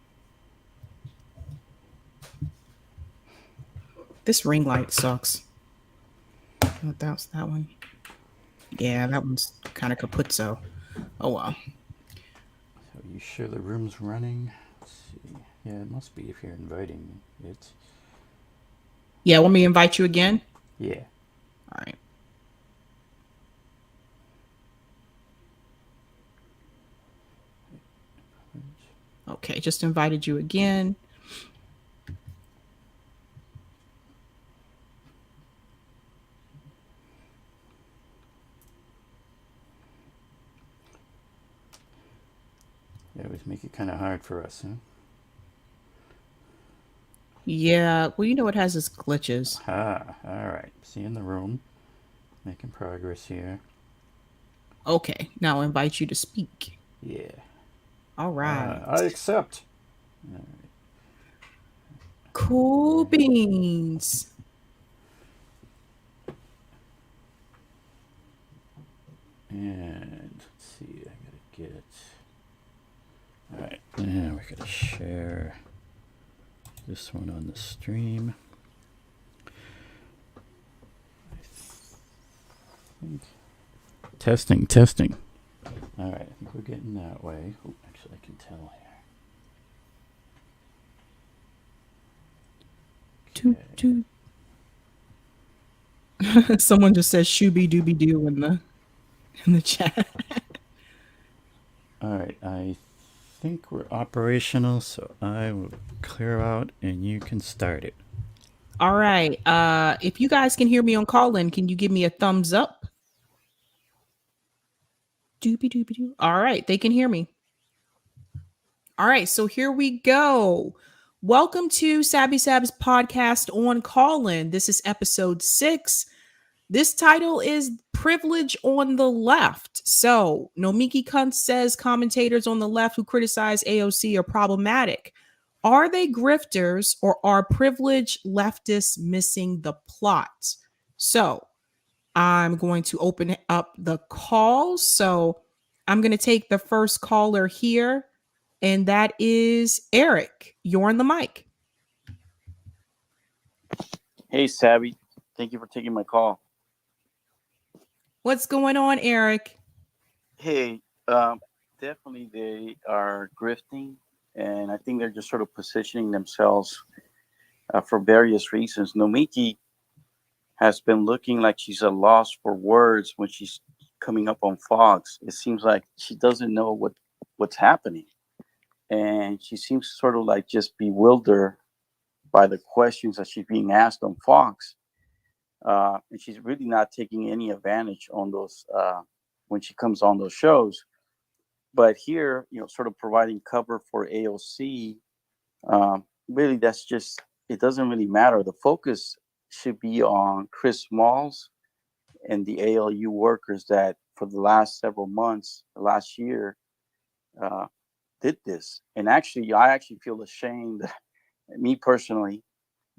This ring light sucks. Oh, that was that one. Yeah, that one's kind of kaputzo. Oh well. So you sure the room's running? Let's see. Yeah, it must be if you're inviting it. Yeah, want me to invite you again? Yeah. All right. Okay, just invited you again. They always make it kind of hard for us, huh? Yeah, well, you know it has its glitches. Ah, all right. See you in the room. Making progress here. Okay, now I invite you to speak. Yeah. All right. I accept. All right. Cool beans. And let's see, I gotta get it. All right, now we're gonna share this one on the stream. Testing. All right, I think we're getting that way. Oh, actually, I can tell here. Toot, toot. Someone just says shooby dooby doo in the chat. All right, I think we're operational, so I will clear out and you can start it. All right. If you guys can hear me on call-in, can you give me a thumbs up? Doobie doobie doo. All right, they can hear me. All right, so here we go. Welcome to Sabby Sabs podcast on call-in. This is episode 6. This title is Privilege on the Left. So, Nomiki Konst says commentators on the left who criticize AOC are problematic. Are they grifters or are privileged leftists missing the plot? So, I'm going to open up the calls. So, I'm going to take the first caller here, and that is Eric. You're on the mic. Hey, Sabby. Thank you for taking my call. What's going on, Eric? Hey, definitely they are grifting, and I think they're just sort of positioning themselves for various reasons. Nomiki has been looking like she's a loss for words when she's coming up on Fox. It seems like she doesn't know what's happening, and she seems sort of like just bewildered by the questions that she's being asked on Fox. And she's really not taking any advantage on those when she comes on those shows. But here, sort of providing cover for AOC, really, that's just, it doesn't really matter. The focus should be on Chris Smalls and the ALU workers that for the last several months, last year, did this. And actually, I actually feel ashamed, me personally,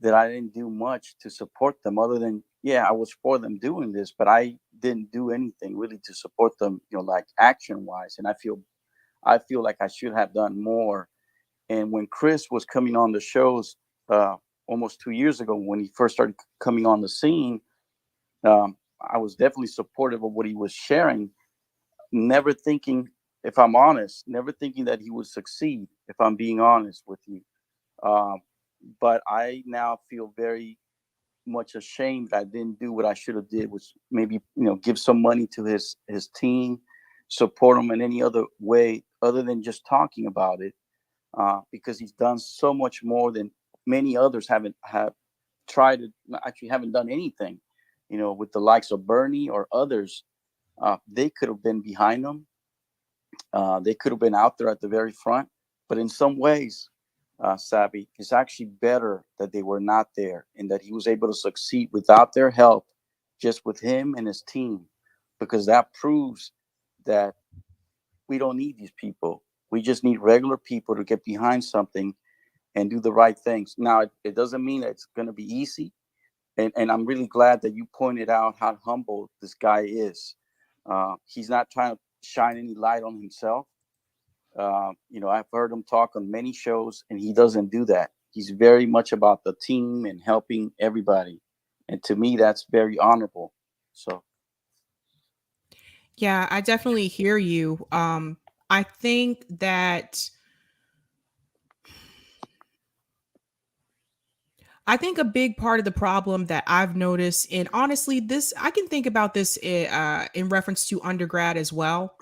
that I didn't do much to support them other than, I was for them doing this, but I didn't do anything really to support them, like action wise. And I feel like I should have done more. And when Chris was coming on the shows almost 2 years ago, when he first started coming on the scene, I was definitely supportive of what he was sharing, never thinking, if I'm honest, never thinking that he would succeed, if I'm being honest with you. But I now feel very much ashamed that I didn't do what I should have did, was maybe, give some money to his team, support him in any other way other than just talking about it, because he's done so much more than many others have tried to, actually haven't done anything, with the likes of Bernie or others. They could have been behind him. They could have been out there at the very front, but in some ways, Sabby, it's actually better that they were not there and that he was able to succeed without their help, just with him and his team, because that proves that we don't need these people. We just need regular people to get behind something and do the right things. Now, it doesn't mean that it's going to be easy. And I'm really glad that you pointed out how humble this guy is. He's not trying to shine any light on himself. I've heard him talk on many shows, and he doesn't do that. He's very much about the team and helping everybody. And to me, that's very honorable. So. Yeah, I definitely hear you. I think that a big part of the problem that I've noticed, and honestly, I can think about this in reference to undergrad as well,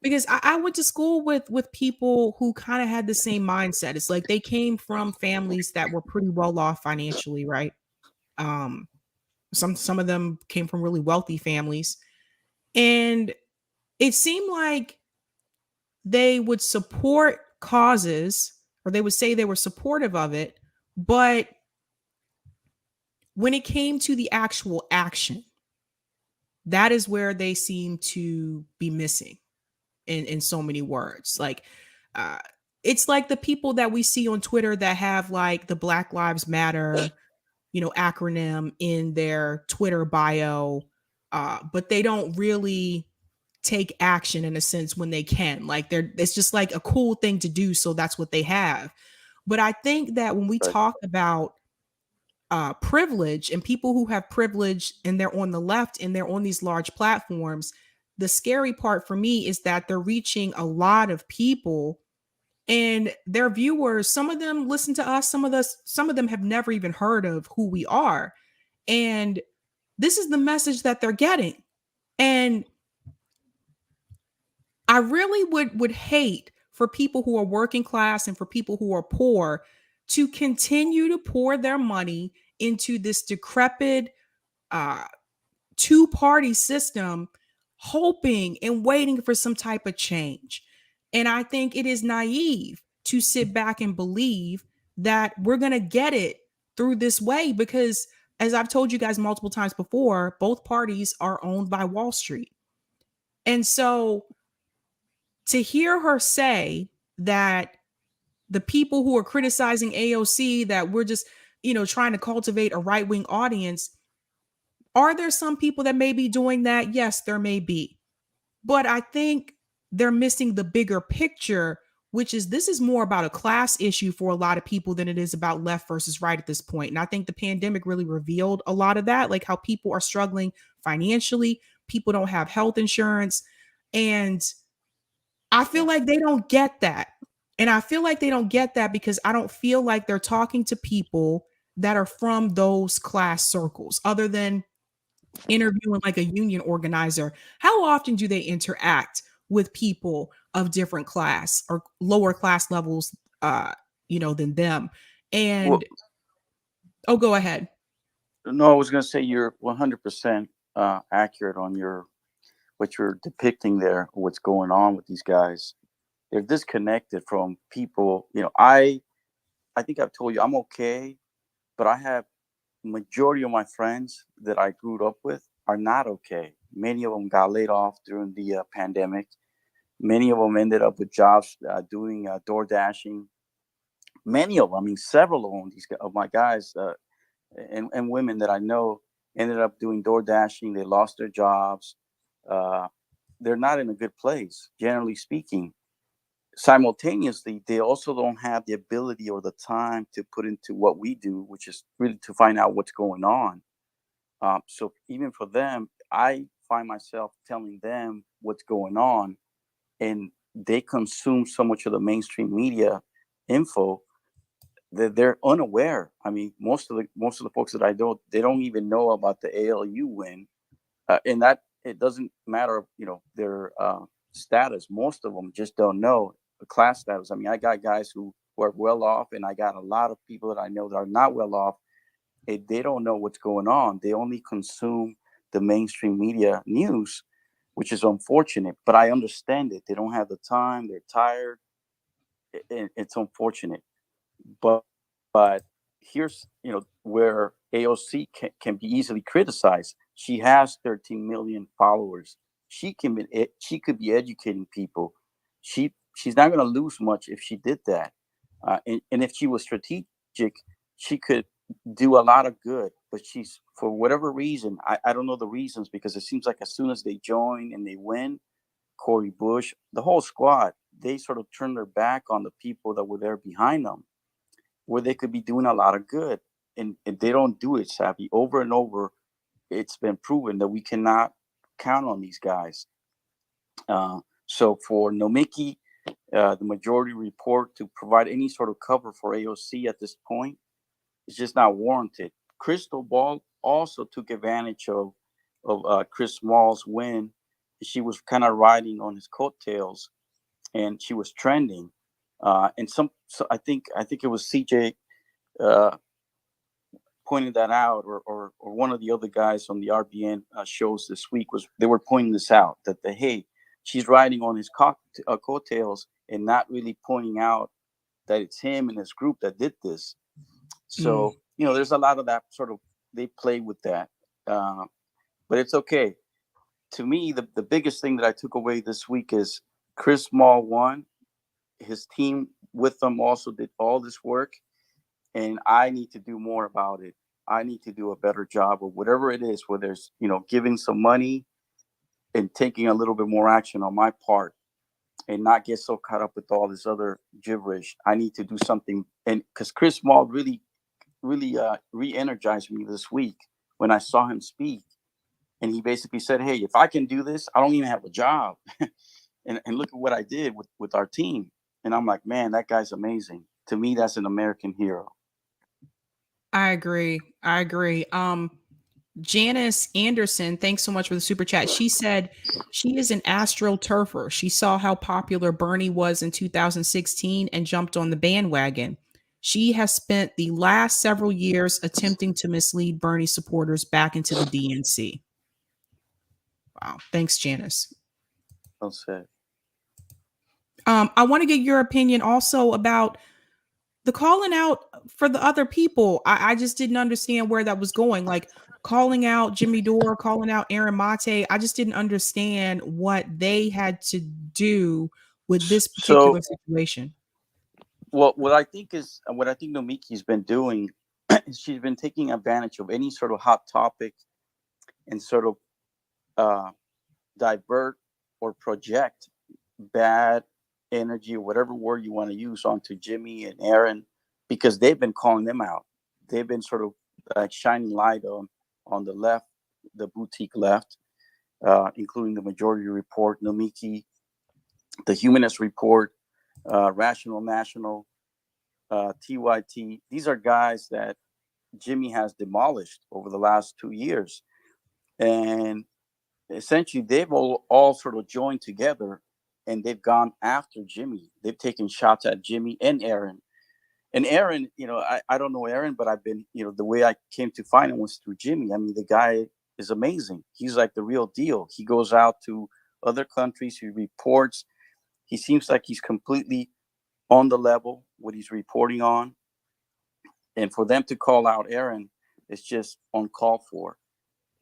because I went to school with people who kind of had the same mindset. It's like they came from families that were pretty well off financially, right? Some of them came from really wealthy families, and it seemed like they would support causes, or they would say they were supportive of it, but when it came to the actual action, that is where they seem to be missing in so many words. Like, uh, it's like the people that we see on Twitter that have like the Black Lives Matter, acronym in their Twitter bio, but they don't really take action in a sense when they can. Like, it's just like a cool thing to do, so that's what they have. But I think that when we talk about privilege and people who have privilege and they're on the left and they're on these large platforms, the scary part for me is that they're reaching a lot of people, and their viewers, some of them listen to us, some of them have never even heard of who we are. And this is the message that they're getting. And I really would hate for people who are working class and for people who are poor to continue to pour their money into this decrepit two-party system, hoping and waiting for some type of change. And I think it is naive to sit back and believe that we're going to get it through this way, because as I've told you guys multiple times before, both parties are owned by Wall Street. And so to hear her say that the people who are criticizing AOC, that we're just, trying to cultivate a right-wing audience, are there some people that may be doing that? Yes, there may be. But I think they're missing the bigger picture, which is this is more about a class issue for a lot of people than it is about left versus right at this point. And I think the pandemic really revealed a lot of that, like how people are struggling financially, people don't have health insurance. And I feel like they don't get that. And I feel like they don't get that because I don't feel like they're talking to people that are from those class circles, other than interviewing like a union organizer. How often do they interact with people of different class or lower class levels, than them? And go ahead. No, I was going to say you're 100% accurate on what you're depicting there, what's going on with these guys. They're disconnected from people. I think I've told you I'm okay, but I have majority of my friends that I grew up with are not okay. Many of them got laid off during the pandemic. Many of them ended up with jobs doing door dashing. Many of them, I mean, several of them, of my guys and women that I know ended up doing door dashing. They lost their jobs. They're not in a good place, generally speaking. Simultaneously, they also don't have the ability or the time to put into what we do, which is really to find out what's going on. So even for them, I find myself telling them what's going on, and they consume so much of the mainstream media info that they're unaware. I mean, most of the folks that I know, they don't even know about the ALU win, and that it doesn't matter, their status. Most of them just don't know the class status. I mean, I got guys who are well off, and I got a lot of people that I know that are not well off. And they don't know what's going on. They only consume the mainstream media news, which is unfortunate. But I understand it. They don't have the time. They're tired. It's unfortunate. But here's where AOC can be easily criticized. She has 13 million followers. She could be educating people. She's not going to lose much if she did that. And if she was strategic, she could do a lot of good. But she's, for whatever reason, I don't know the reasons, because it seems like as soon as they join and they win, Cori Bush, the whole squad, they sort of turn their back on the people that were there behind them, where they could be doing a lot of good. And they don't do it, Sabby. Over and over, it's been proven that we cannot count on these guys. So for Nomiki, the majority report to provide any sort of cover for AOC at this point is just not warranted. Krystal Ball also took advantage of Chris Small's win. She was kind of riding on his coattails, and she was trending. And so I think it was CJ pointed that out, or one of the other guys on the RBN shows this week, was they were pointing this out, that hey, she's riding on his coattails and not really pointing out that it's him and his group that did this. So, there's a lot of that sort of, they play with that. But it's okay. To me, the biggest thing that I took away this week is Chris Small won. His team with them also did all this work. And I need to do more about it. I need to do a better job of whatever it is, whether it's, giving some money and taking a little bit more action on my part and not get so caught up with all this other gibberish. I need to do something. And because Chris Small really re-energized me this week when I saw him speak. And he basically said, hey, if I can do this, I don't even have a job. and look at what I did with our team. And I'm like, man, that guy's amazing. To me, that's an American hero. I agree. Janice Anderson, thanks so much for the super chat. She said she is an astroturfer. She saw how popular Bernie was in 2016 and jumped on the bandwagon. She has spent the last several years attempting to mislead Bernie supporters back into the DNC. Wow. Thanks, Janice. Well said. I want to get your opinion also about the calling out for the other people. I just didn't understand where that was going. Like calling out Jimmy Dore, calling out Aaron Mate. I just didn't understand what they had to do with this particular situation. Well, what I think Nomiki's been doing is she's been taking advantage of any sort of hot topic and sort of divert or project bad energy or whatever word you want to use onto Jimmy and Aaron, because they've been calling them out. They've been sort of like shining light on the left, the boutique left, including the Majority Report, Nomiki, the Humanist Report, Rational National, TYT. These are guys that Jimmy has demolished over the last 2 years. And essentially, they've all sort of joined together and they've gone after Jimmy. They've taken shots at Jimmy and Aaron. And Aaron, I don't know Aaron, but I've been, the way I came to find him was through Jimmy. I mean, the guy is amazing. He's like the real deal. He goes out to other countries. He reports. He seems like he's completely on the level, what he's reporting on. And for them to call out Aaron, it's just uncalled for.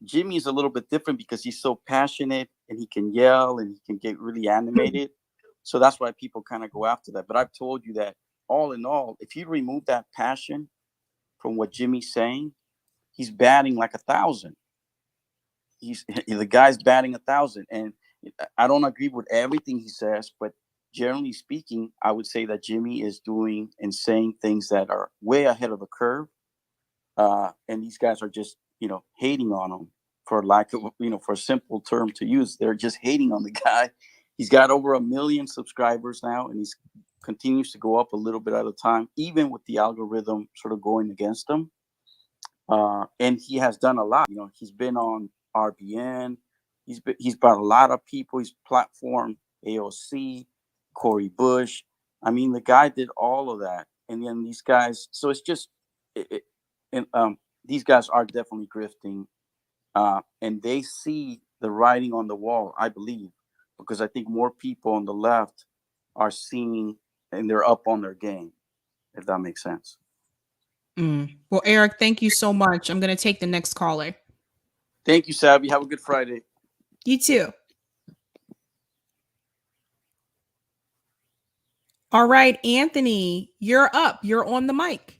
Jimmy's a little bit different because he's so passionate and he can yell and he can get really animated. So that's why people kind of go after that. But I've told you that all in all, if you remove that passion from what Jimmy's saying, he's batting like 1,000. The guy's batting 1,000. And I don't agree with everything he says, but generally speaking, I would say that Jimmy is doing and saying things that are way ahead of the curve. And these guys are just, hating on him for lack of, for a simple term to use. They're just hating on the guy. He's got over 1 million subscribers now, and he's continues to go up a little bit at a time, even with the algorithm sort of going against him. And he has done a lot. He's been on RBN. He's brought a lot of people. He's platformed AOC, Cori Bush. I mean, the guy did all of that. And then these guys, so it's just, these guys are definitely grifting. And they see the writing on the wall, I believe, because I think more people on the left are seeing and they're up on their game, if that makes sense. Well, Eric, thank you so much. I'm going to take the next caller. Thank you, Sabby. Have a good Friday. You too. All right, Anthony, you're up. You're on the mic.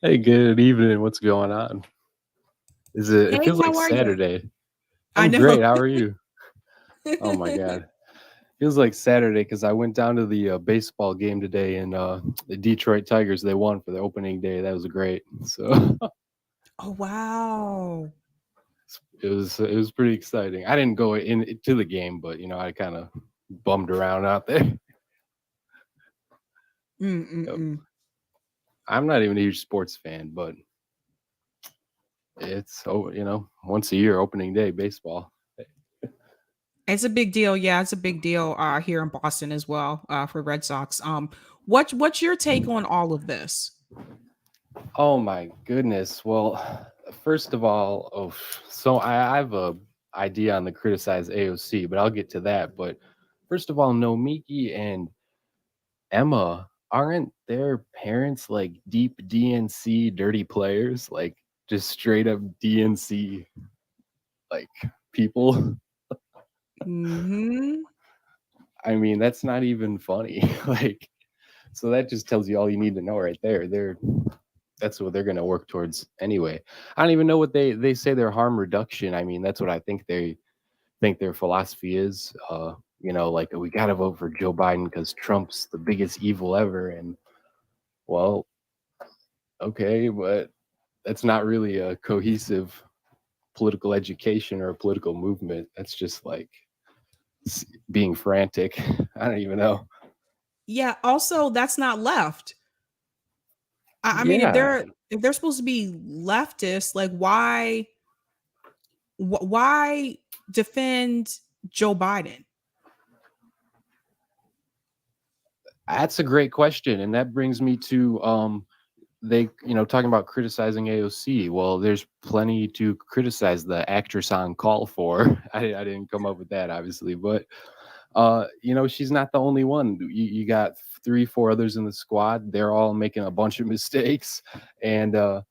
Hey, good evening. What's going on? It feels like Saturday. I'm great. How are you? Oh my God. Feels like Saturday because I went down to the baseball game today, and the Detroit Tigers, they won for the opening day. That was great. So oh wow. It was pretty exciting. I didn't go into the game, but I kind of bummed around out there. I'm not even a huge sports fan, but it's once a year opening day baseball. It's a big deal. Yeah, it's a big deal here in Boston as well for Red Sox. What's your take on all of this? Oh my goodness. Well, first of all, so I idea on the criticize AOC, but I'll get to that. But first of all, Nomiki and Emma, aren't their parents like deep DNC dirty players? Like just straight up DNC like people? Mm-hmm. I mean, that's not even funny. Like, so that just tells you all you need to know right there. That's what they're going to work towards anyway. I don't even know what they say their harm reduction. I mean, that's what I think their philosophy is. Like we got to vote for Joe Biden because Trump's the biggest evil ever. And well, okay, but that's not really a cohesive political education or a political movement. That's just like being frantic. I don't even know. Yeah. Also, that's not left. I mean, if they're supposed to be leftists, like why defend Joe Biden? That's a great question, and that brings me to talking about criticizing AOC. Well, there's plenty to criticize the actress on call for. I didn't come up with that, obviously, but she's not the only one. You got 3-4 others in the squad. They're all making a bunch of mistakes, and I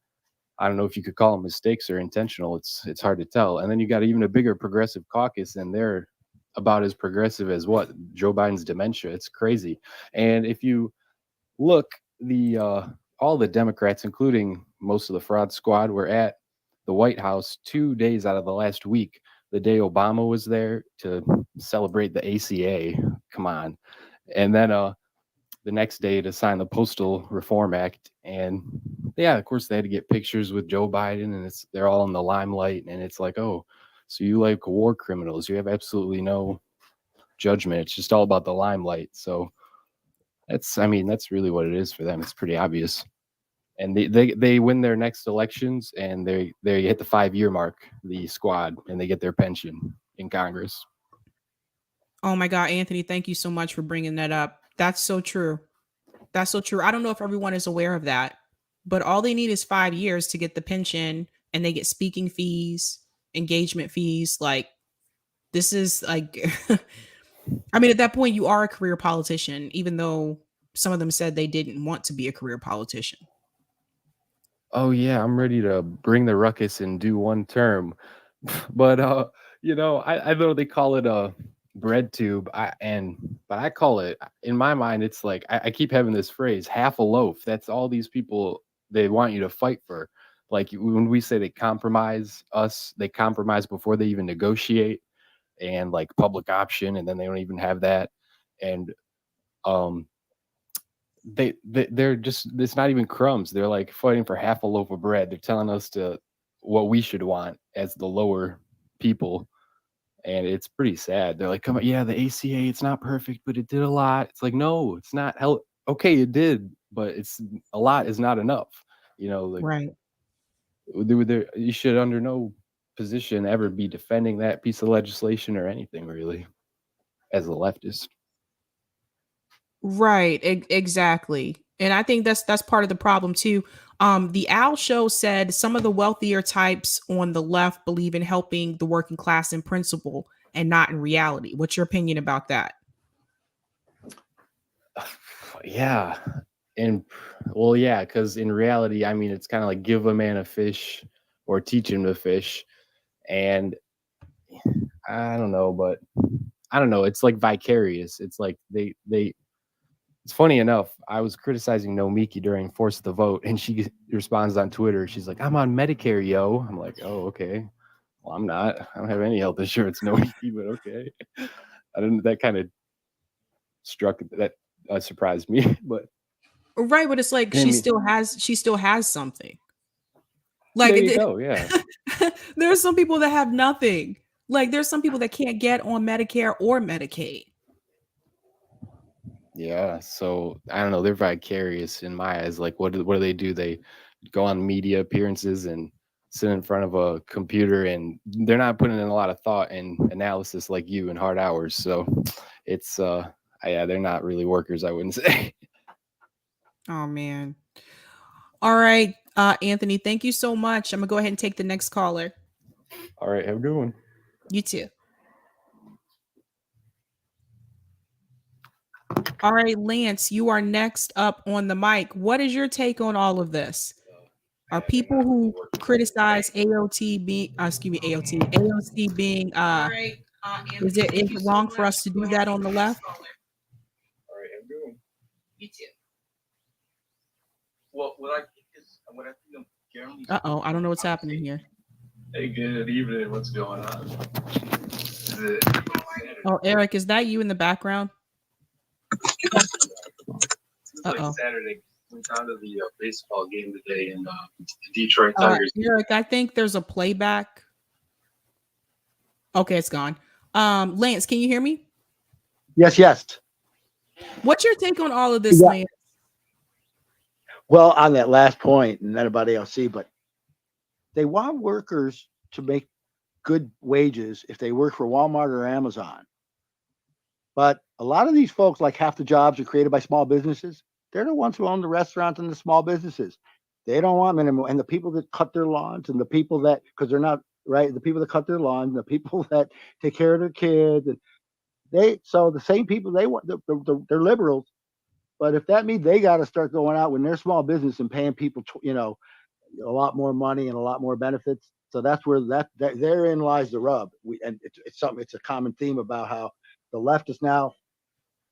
don't know if you could call them mistakes or intentional. It's hard to tell. And then you got even a bigger progressive caucus, and they're about as progressive as what Joe Biden's dementia. It's crazy. And if you look, all the Democrats, including most of the fraud squad, were at the White House 2 days out of the last week. The day Obama was there to celebrate the ACA. Come on. And then the next day to sign the Postal Reform Act. And yeah, of course they had to get pictures with Joe Biden, and they're all in the limelight. And it's like, oh, so you like war criminals. You have absolutely no judgment. It's just all about the limelight. So that's really what it is for them. It's pretty obvious. And they win their next elections, and they hit the 5-year mark, the squad, and they get their pension in Congress. Oh my God, Anthony, thank you so much for bringing that up. That's so true. That's so true. I don't know if everyone is aware of that, but all they need is 5 years to get the pension, and they get speaking fees, engagement fees. Like, this is like, I mean, at that point, you are a career politician, even though some of them said they didn't want to be a career politician. Oh yeah, I'm ready to bring the ruckus and do one term. But I know they call it a bread tube, but I call it, in my mind, it's like I keep having this phrase, half a loaf. That's all these people, they want you to fight for. Like when we say they compromise us, they compromise before they even negotiate, and like public option, and then they don't even have that. And they're just, it's not even crumbs. They're like fighting for half a loaf of bread. They're telling us what we should want as the lower people, and it's pretty sad. They're like, come on, yeah, the ACA, it's not perfect, but it did a lot. It's like, no, it's not. Okay, it did, but it's a lot is not enough. Right. You should under no position ever be defending that piece of legislation or anything really as a leftist. Right, exactly. And I think that's part of the problem too. The Owl Show said some of the wealthier types on the left believe in helping the working class in principle and not in reality. What's your opinion about that? Yeah. And well, yeah, because in reality, I mean, it's kind of like give a man a fish or teach him to fish. And I don't know, but I don't know. It's like vicarious. It's like it's funny enough. I was criticizing Nomiki during Force the Vote, and she responds on Twitter. She's like, I'm on Medicare, yo. I'm like, oh, okay. Well, I'm not. I don't have any health insurance, Nomiki, but okay. That kind of surprised me, but. Right, but it's like she still has something. Like, there you go, yeah. There's some people that have nothing. Like, there's some people that can't get on Medicare or Medicaid. Yeah, so I don't know. They're vicarious in my eyes. Like, what do they do? They go on media appearances and sit in front of a computer, and they're not putting in a lot of thought and analysis like you in hard hours. So it's they're not really workers, I wouldn't say. Oh man. All right, Anthony, thank you so much. I'm gonna go ahead and take the next caller. All right, have a good one. You too. All right, Lance, you are next up on the mic. What is your take on all of this? Are people who criticize AOT being, AOC being, is it wrong for us to do that on the left? All right, I'm doing. You too. Well, what I think I'm generally. Uh-oh, I don't know what's happening here. Hey, good evening. What's going on? Oh, Eric, is that you in the background? It's like Saturday. We went down to the baseball game today, and the Detroit Tigers. Eric, I think there's a playback. Okay, it's gone. Lance, can you hear me? Yes. What's your take on all of this, Lance? Well, on that last point, and then about AOC, but they want workers to make good wages if they work for Walmart or Amazon. But a lot of these folks, like half the jobs are created by small businesses. They're the ones who own the restaurants and the small businesses. They don't want minimum. And the people that cut their lawns and the people that, because they're not, right, the people that cut their lawns, the people that take care of their kids, and so the same people, they want, they're liberals. But if that means they got to start going out when they're small business and paying people, a lot more money and a lot more benefits. So that's where therein lies the rub. It's a common theme about how the left is now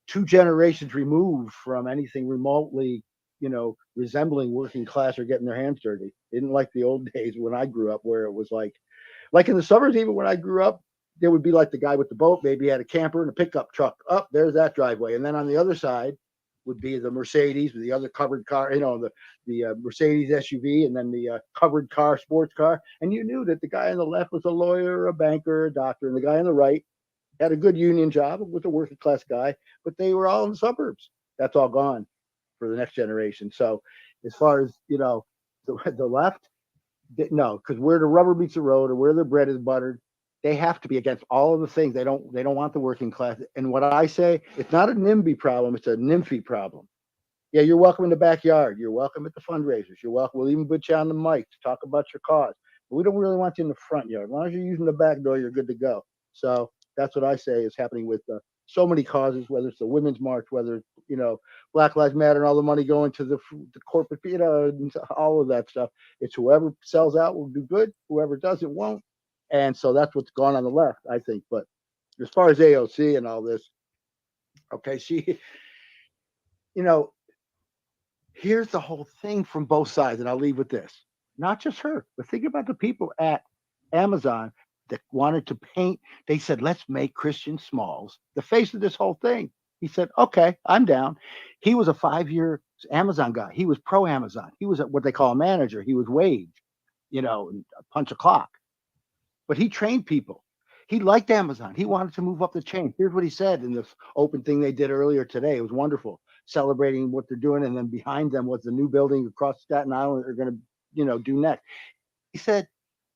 2 generations removed from anything remotely, resembling working class or getting their hands dirty. It didn't like the old days when I grew up, where it was like in the suburbs, even when I grew up, there would be like the guy with the boat, maybe he had a camper and a pickup truck. Up there's that driveway. And then on the other side would be the Mercedes with the other covered car, the Mercedes SUV, and then the covered car, sports car. And you knew that the guy on the left was a lawyer, a banker, a doctor, and the guy on the right had a good union job, was a working class guy, but they were all in the suburbs. That's all gone for the next generation. So as far as, the left, no, because where the rubber meets the road or where the bread is buttered, they have to be against all of the things. They don't want the working class. And what I say, it's not a NIMBY problem, it's a NIMFY problem. Yeah, you're welcome in the backyard. You're welcome at the fundraisers. You're welcome. We'll even put you on the mic to talk about your cause. But we don't really want you in the front yard. As long as you're using the back door, you're good to go. So that's what I say is happening with so many causes, whether it's the Women's March, whether it's, Black Lives Matter and all the money going to the corporate, all of that stuff. It's whoever sells out will do good. Whoever doesn't won't. And so that's what's gone on the left, I think. But as far as AOC and all this, okay, she, here's the whole thing from both sides, and I'll leave with this. Not just her, but think about the people at Amazon that wanted to paint. They said, let's make Christian Smalls the face of this whole thing. He said, okay, I'm down. He was a 5-year Amazon guy. He was pro Amazon. He was what they call a manager. He was wage, punch a clock. But he trained people. He liked Amazon. He wanted to move up the chain. Here's what he said in this open thing they did earlier today. It was wonderful, celebrating what they're doing. And then behind them was the new building across Staten Island they're going to, do next. He said,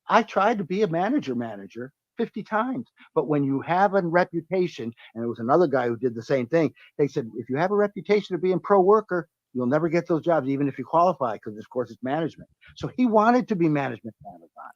I tried to be a manager 50 times. But when you have a reputation, and it was another guy who did the same thing, they said, if you have a reputation of being pro-worker, you'll never get those jobs, even if you qualify, because, of course, it's management. So he wanted to be management at Amazon.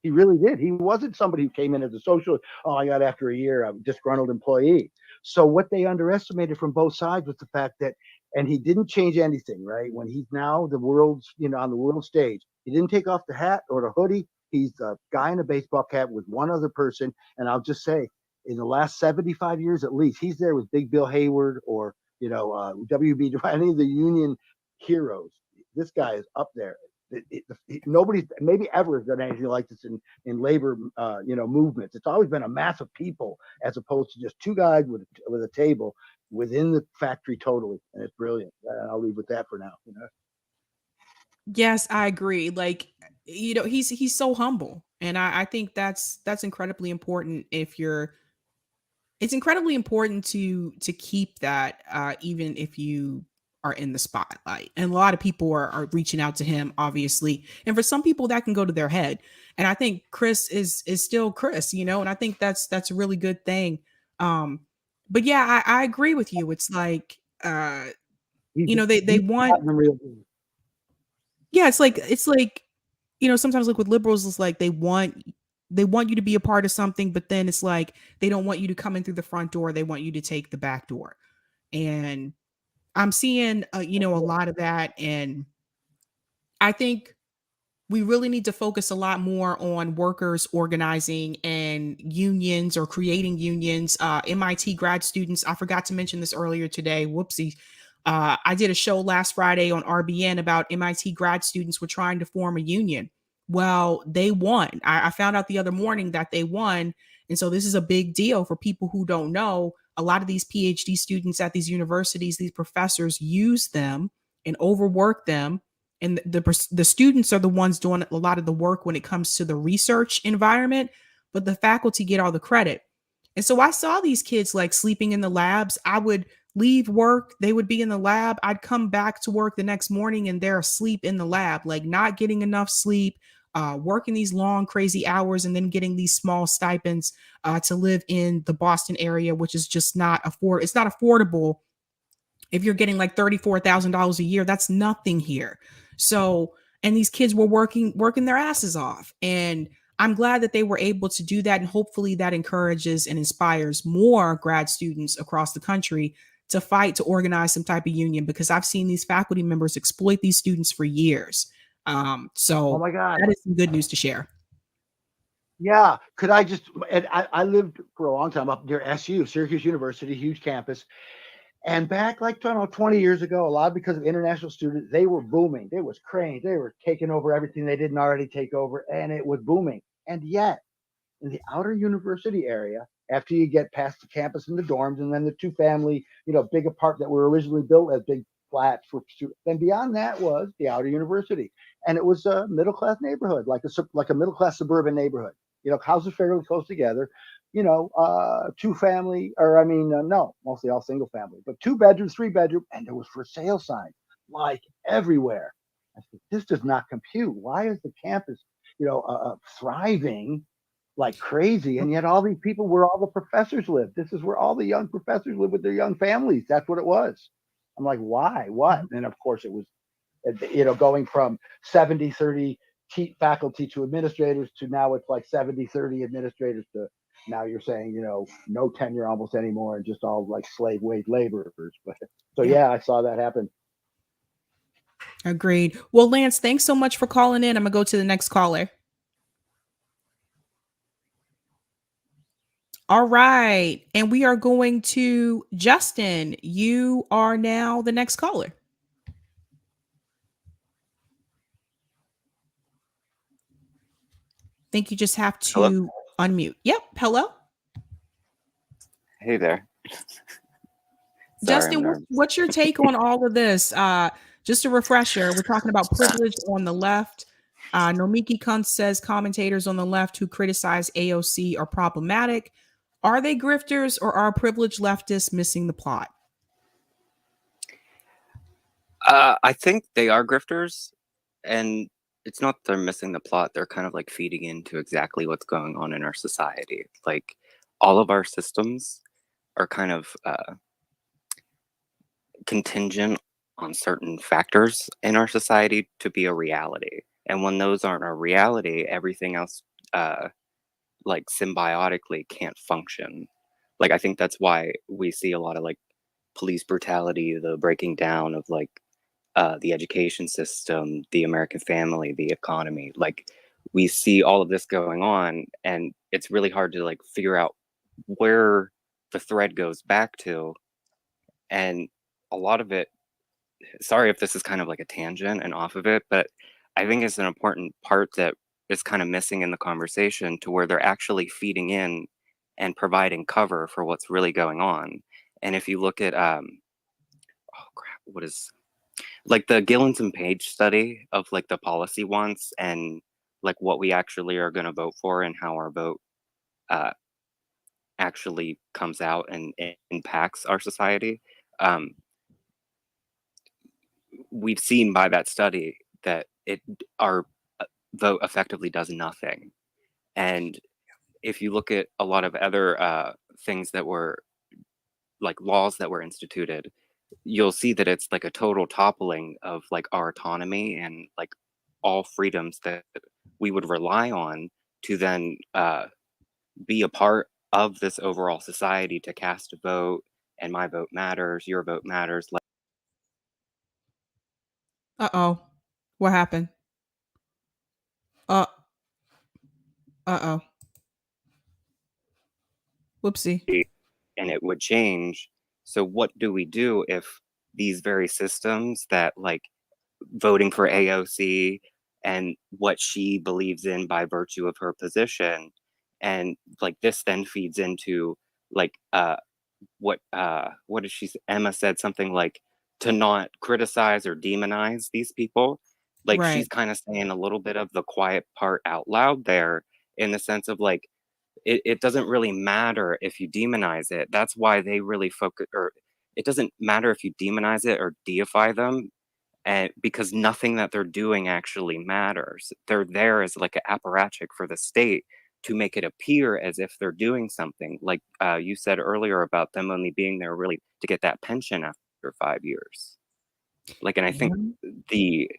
He really did. He wasn't somebody who came in as a socialist. Oh, I got after a year, I'm a disgruntled employee. So what they underestimated from both sides was the fact that, and he didn't change anything, right? When he's now the world's, on the world stage, he didn't take off the hat or the hoodie. He's a guy in a baseball cap with one other person. And I'll just say, in the last 75 years at least, he's there with Big Bill Hayward or, WB, any of the union heroes. This guy is up there. Nobody maybe ever has done anything like this in labor movements. It's always been a mass of people as opposed to just 2 guys with a table within the factory totally, and it's brilliant. I'll leave with that for now. Yes, I agree. Like, he's so humble, and I think that's incredibly important. It's incredibly important to keep that, even if you are in the spotlight. And a lot of people are reaching out to him, obviously. And for some people that can go to their head. And I think Chris is still Chris, and I think that's a really good thing. But yeah, I agree with you. It's like, they want, yeah, it's like, sometimes like with liberals, it's like they want they want you to be a part of something, but then it's like they don't want you to come in through the front door. They want you to take the back door. And I'm seeing, a lot of that. And I think we really need to focus a lot more on workers organizing and unions or creating unions. MIT grad students, I forgot to mention this earlier today. Whoopsie. I did a show last Friday on RBN about MIT grad students were trying to form a union. Well, they won. I found out the other morning that they won. And so this is a big deal for people who don't know. A lot of these PhD students at these universities, these professors use them and overwork them, and the students are the ones doing a lot of the work when it comes to the research environment, but the faculty get all the credit. And so I saw these kids like sleeping in the labs. I would leave work, they would be in the lab. I'd come back to work the next morning and they're asleep in the lab, like not getting enough sleep, working these long, crazy hours, and then getting these small stipends to live in the Boston area, which is just it's not affordable. If you're getting like $34,000 a year, that's nothing here. So, and these kids were working their asses off. And I'm glad that they were able to do that. And hopefully that encourages and inspires more grad students across the country to fight to organize some type of union, because I've seen these faculty members exploit these students for years. So Oh my God, that is some good news to share. Yeah. Could I just, and I lived for a long time up near SU, Syracuse University, huge campus. And back like 20 years ago, a lot because of international students, they were booming. There was cranes. They were taking over everything they didn't already take over, and it was booming. And yet, in the outer university area, after you get past the campus and the dorms, and then the two-family, big apartment that were originally built as big flats for students, then beyond that was the outer university, and it was a middle-class neighborhood, like a middle-class suburban neighborhood. Houses fairly close together. Two family, no, mostly all single family, but 2 bedroom, 3 bedroom, and there was for sale signs like everywhere. I said, this does not compute. Why is the campus, thriving like crazy? And yet all these people where all the professors live. This is where all the young professors live with their young families. That's what it was. I'm like, why? What? And of course it was, going from 70-30 faculty to administrators to now it's like 70-30 administrators to now you're saying, no tenure almost anymore and just all like slave wage laborers. But so yeah, I saw that happen. Agreed. Well, Lance, thanks so much for calling in. I'm gonna go to the next caller. All right. And we are going to Justin. You are now the next caller. I think you just have to unmute. Yep. Hello. Hey there. Justin, what's your take on all of this? Just a refresher, we're talking about privilege on the left. Nomiki Konst says commentators on the left who criticize AOC are problematic. Are they grifters, or are privileged leftists missing the plot? I think they are grifters, and it's not they're missing the plot. They're kind of like feeding into exactly what's going on in our society. Like all of our systems are kind of contingent on certain factors in our society to be a reality. And when those aren't a reality, everything else like symbiotically can't function. Like I think that's why we see a lot of like police brutality, the breaking down of like the education system, the American family, the economy. Like we see all of this going on, and it's really hard to like figure out where the thread goes back to. And a lot of it, sorry if this is kind of like a tangent and off of it, but I think it's an important part that is kind of missing in the conversation, to where they're actually feeding in and providing cover for what's really going on. And if you look at what is like the Gillens and Page study of like the policy wants and like what we actually are going to vote for and how our vote actually comes out and impacts our society. We've seen by that study that our vote effectively does nothing. And if you look at a lot of other things that were like laws that were instituted, you'll see that it's like a total toppling of like our autonomy and like all freedoms that we would rely on to then be a part of this overall society, to cast a vote, and my vote matters, your vote matters. Uh-oh. What happened? Uh-oh. Whoopsie. And it would change. So what do we do if these very systems that, like, voting for AOC and what she believes in by virtue of her position, and like this then feeds into like what did she say? Emma said something like to not criticize or demonize these people. Like, she's Right. kind of saying a little bit of the quiet part out loud there, in the sense of like, it doesn't really matter if you demonize it. That's why they really focus, or it doesn't matter if you demonize it or deify them, and because nothing that they're doing actually matters. They're there as like an apparatchik for the state to make it appear as if they're doing something. Like you said earlier about them only being there really to get that pension after 5 years. Like, and I think the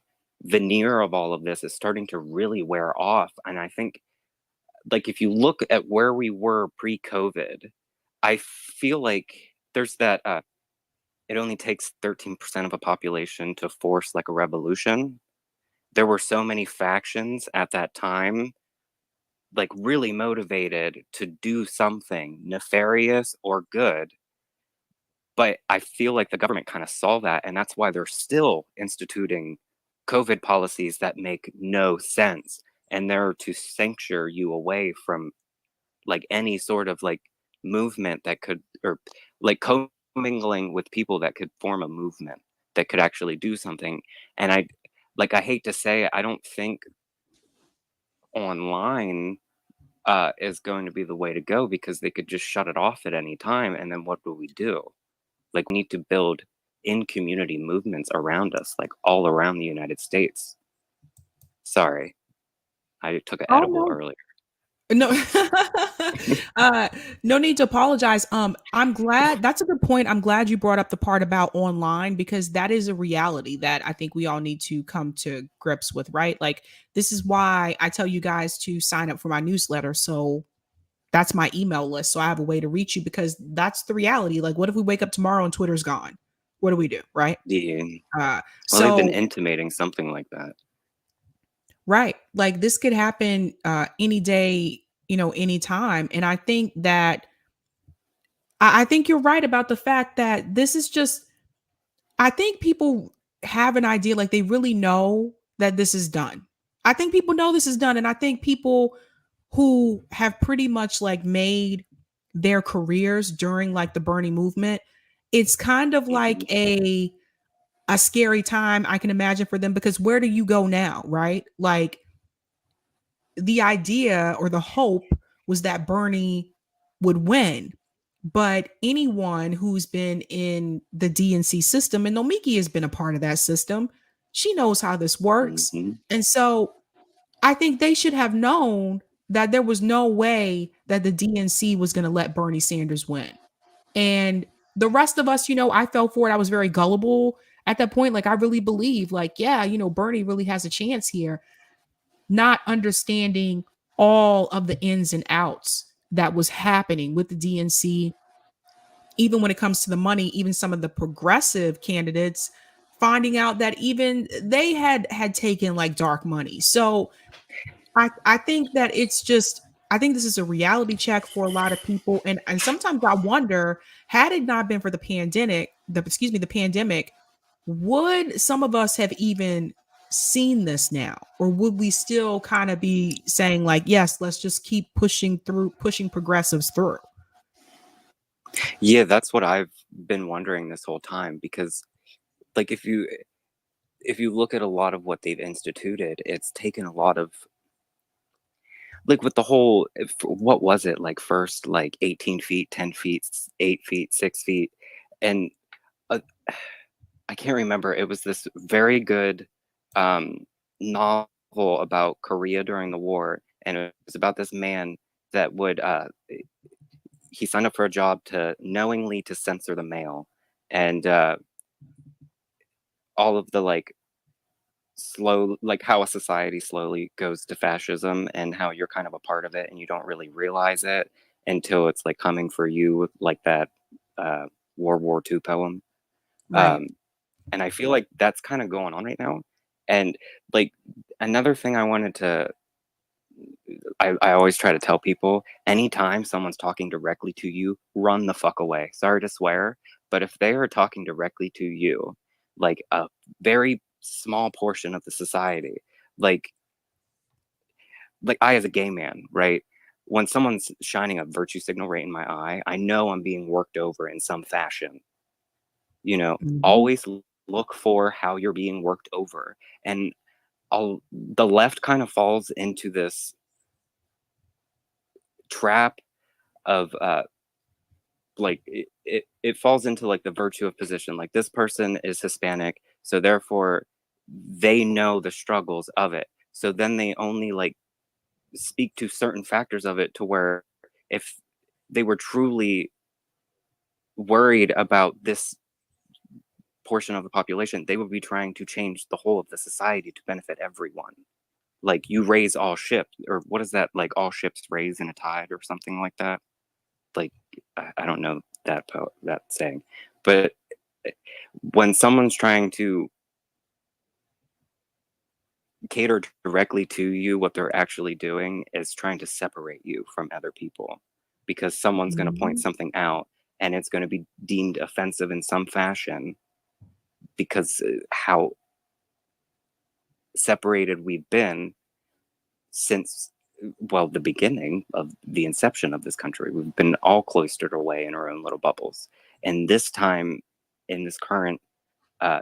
veneer of all of this is starting to really wear off. And I think, like, if you look at where we were pre-COVID, I feel like there's that it only takes 13% of a population to force like a revolution. There were so many factions at that time, like really motivated to do something nefarious or good. But I feel like the government kind of saw that, and that's why they're still instituting COVID policies that make no sense. And they're to censure you away from like any sort of like movement that could, or like commingling with people that could form a movement that could actually do something. And I hate to say it, I don't think online is going to be the way to go, because they could just shut it off at any time. And then what do we do? Like, we need to build in community movements around us, like all around the United States. Sorry, I took an edible earlier. No, no need to apologize. I'm glad, that's a good point. I'm glad you brought up the part about online, because that is a reality that I think we all need to come to grips with, right? Like, this is why I tell you guys to sign up for my newsletter. So that's my email list. So I have a way to reach you, because that's the reality. Like, what if we wake up tomorrow and Twitter's gone? What do we do? Right. Yeah. Well, So they've been intimating something like that. right. Like, this could happen any day, anytime. And I think that I think you're right about the fact that this is just, I think people have an idea, like they really know that this is done. I think people know this is done. And I think people who have pretty much like made their careers during like the Bernie movement, it's kind of like a scary time, I can imagine, for them, because where do you go now, right? Like, the idea or the hope was that Bernie would win. But anyone who's been in the DNC system, and Nomiki has been a part of that system, she knows how this works. And so I think they should have known that there was no way that the DNC was going to let Bernie Sanders win. And the rest of us, I fell for it. I was very gullible at that point. Like, I really believe, like, yeah, Bernie really has a chance here, not understanding all of the ins and outs that was happening with the DNC. Even when it comes to the money, even some of the progressive candidates finding out that even they had taken like dark money. So I think that it's just, I think this is a reality check for a lot of people. And sometimes I wonder, had it not been for the pandemic, the pandemic, would some of us have even seen this now? Or would we still kind of be saying like, yes, let's just keep pushing progressives through? Yeah, that's what I've been wondering this whole time, because like if you look at a lot of what they've instituted, it's taken a lot of, like, with the whole, what was it, like, first like 18 feet, 10 feet, 8 feet, 6 feet, and I can't remember. It was this very good novel about Korea during the war, and it was about this man that would he signed up for a job to knowingly to censor the mail, and all of the like slow, like how a society slowly goes to fascism and how you're kind of a part of it and you don't really realize it until it's like coming for you, like that World War II poem. Right. And I feel like that's kind of going on right now. And like another thing I wanted to, I always try to tell people, anytime someone's talking directly to you, run the fuck away. Sorry to swear, but if they are talking directly to you, like a very small portion of the society, like I as a gay man, right? When someone's shining a virtue signal right in my eye, I know I'm being worked over in some fashion. You know, always look for how you're being worked over. And the left kind of falls into this trap of like it falls into like the virtue of position. Like this person is Hispanic, so therefore they know the struggles of it. So then they only like speak to certain factors of it, to where if they were truly worried about this portion of the population, they would be trying to change the whole of the society to benefit everyone. Like you raise all ships, or what is that, like all ships raise in a tide or something like that. Like I don't know that saying, but when someone's trying to cater directly to you, what they're actually doing is trying to separate you from other people, because someone's going to point something out and it's going to be deemed offensive in some fashion, because how separated we've been since, well, the beginning of the inception of this country. We've been all cloistered away in our own little bubbles. And this time, in this current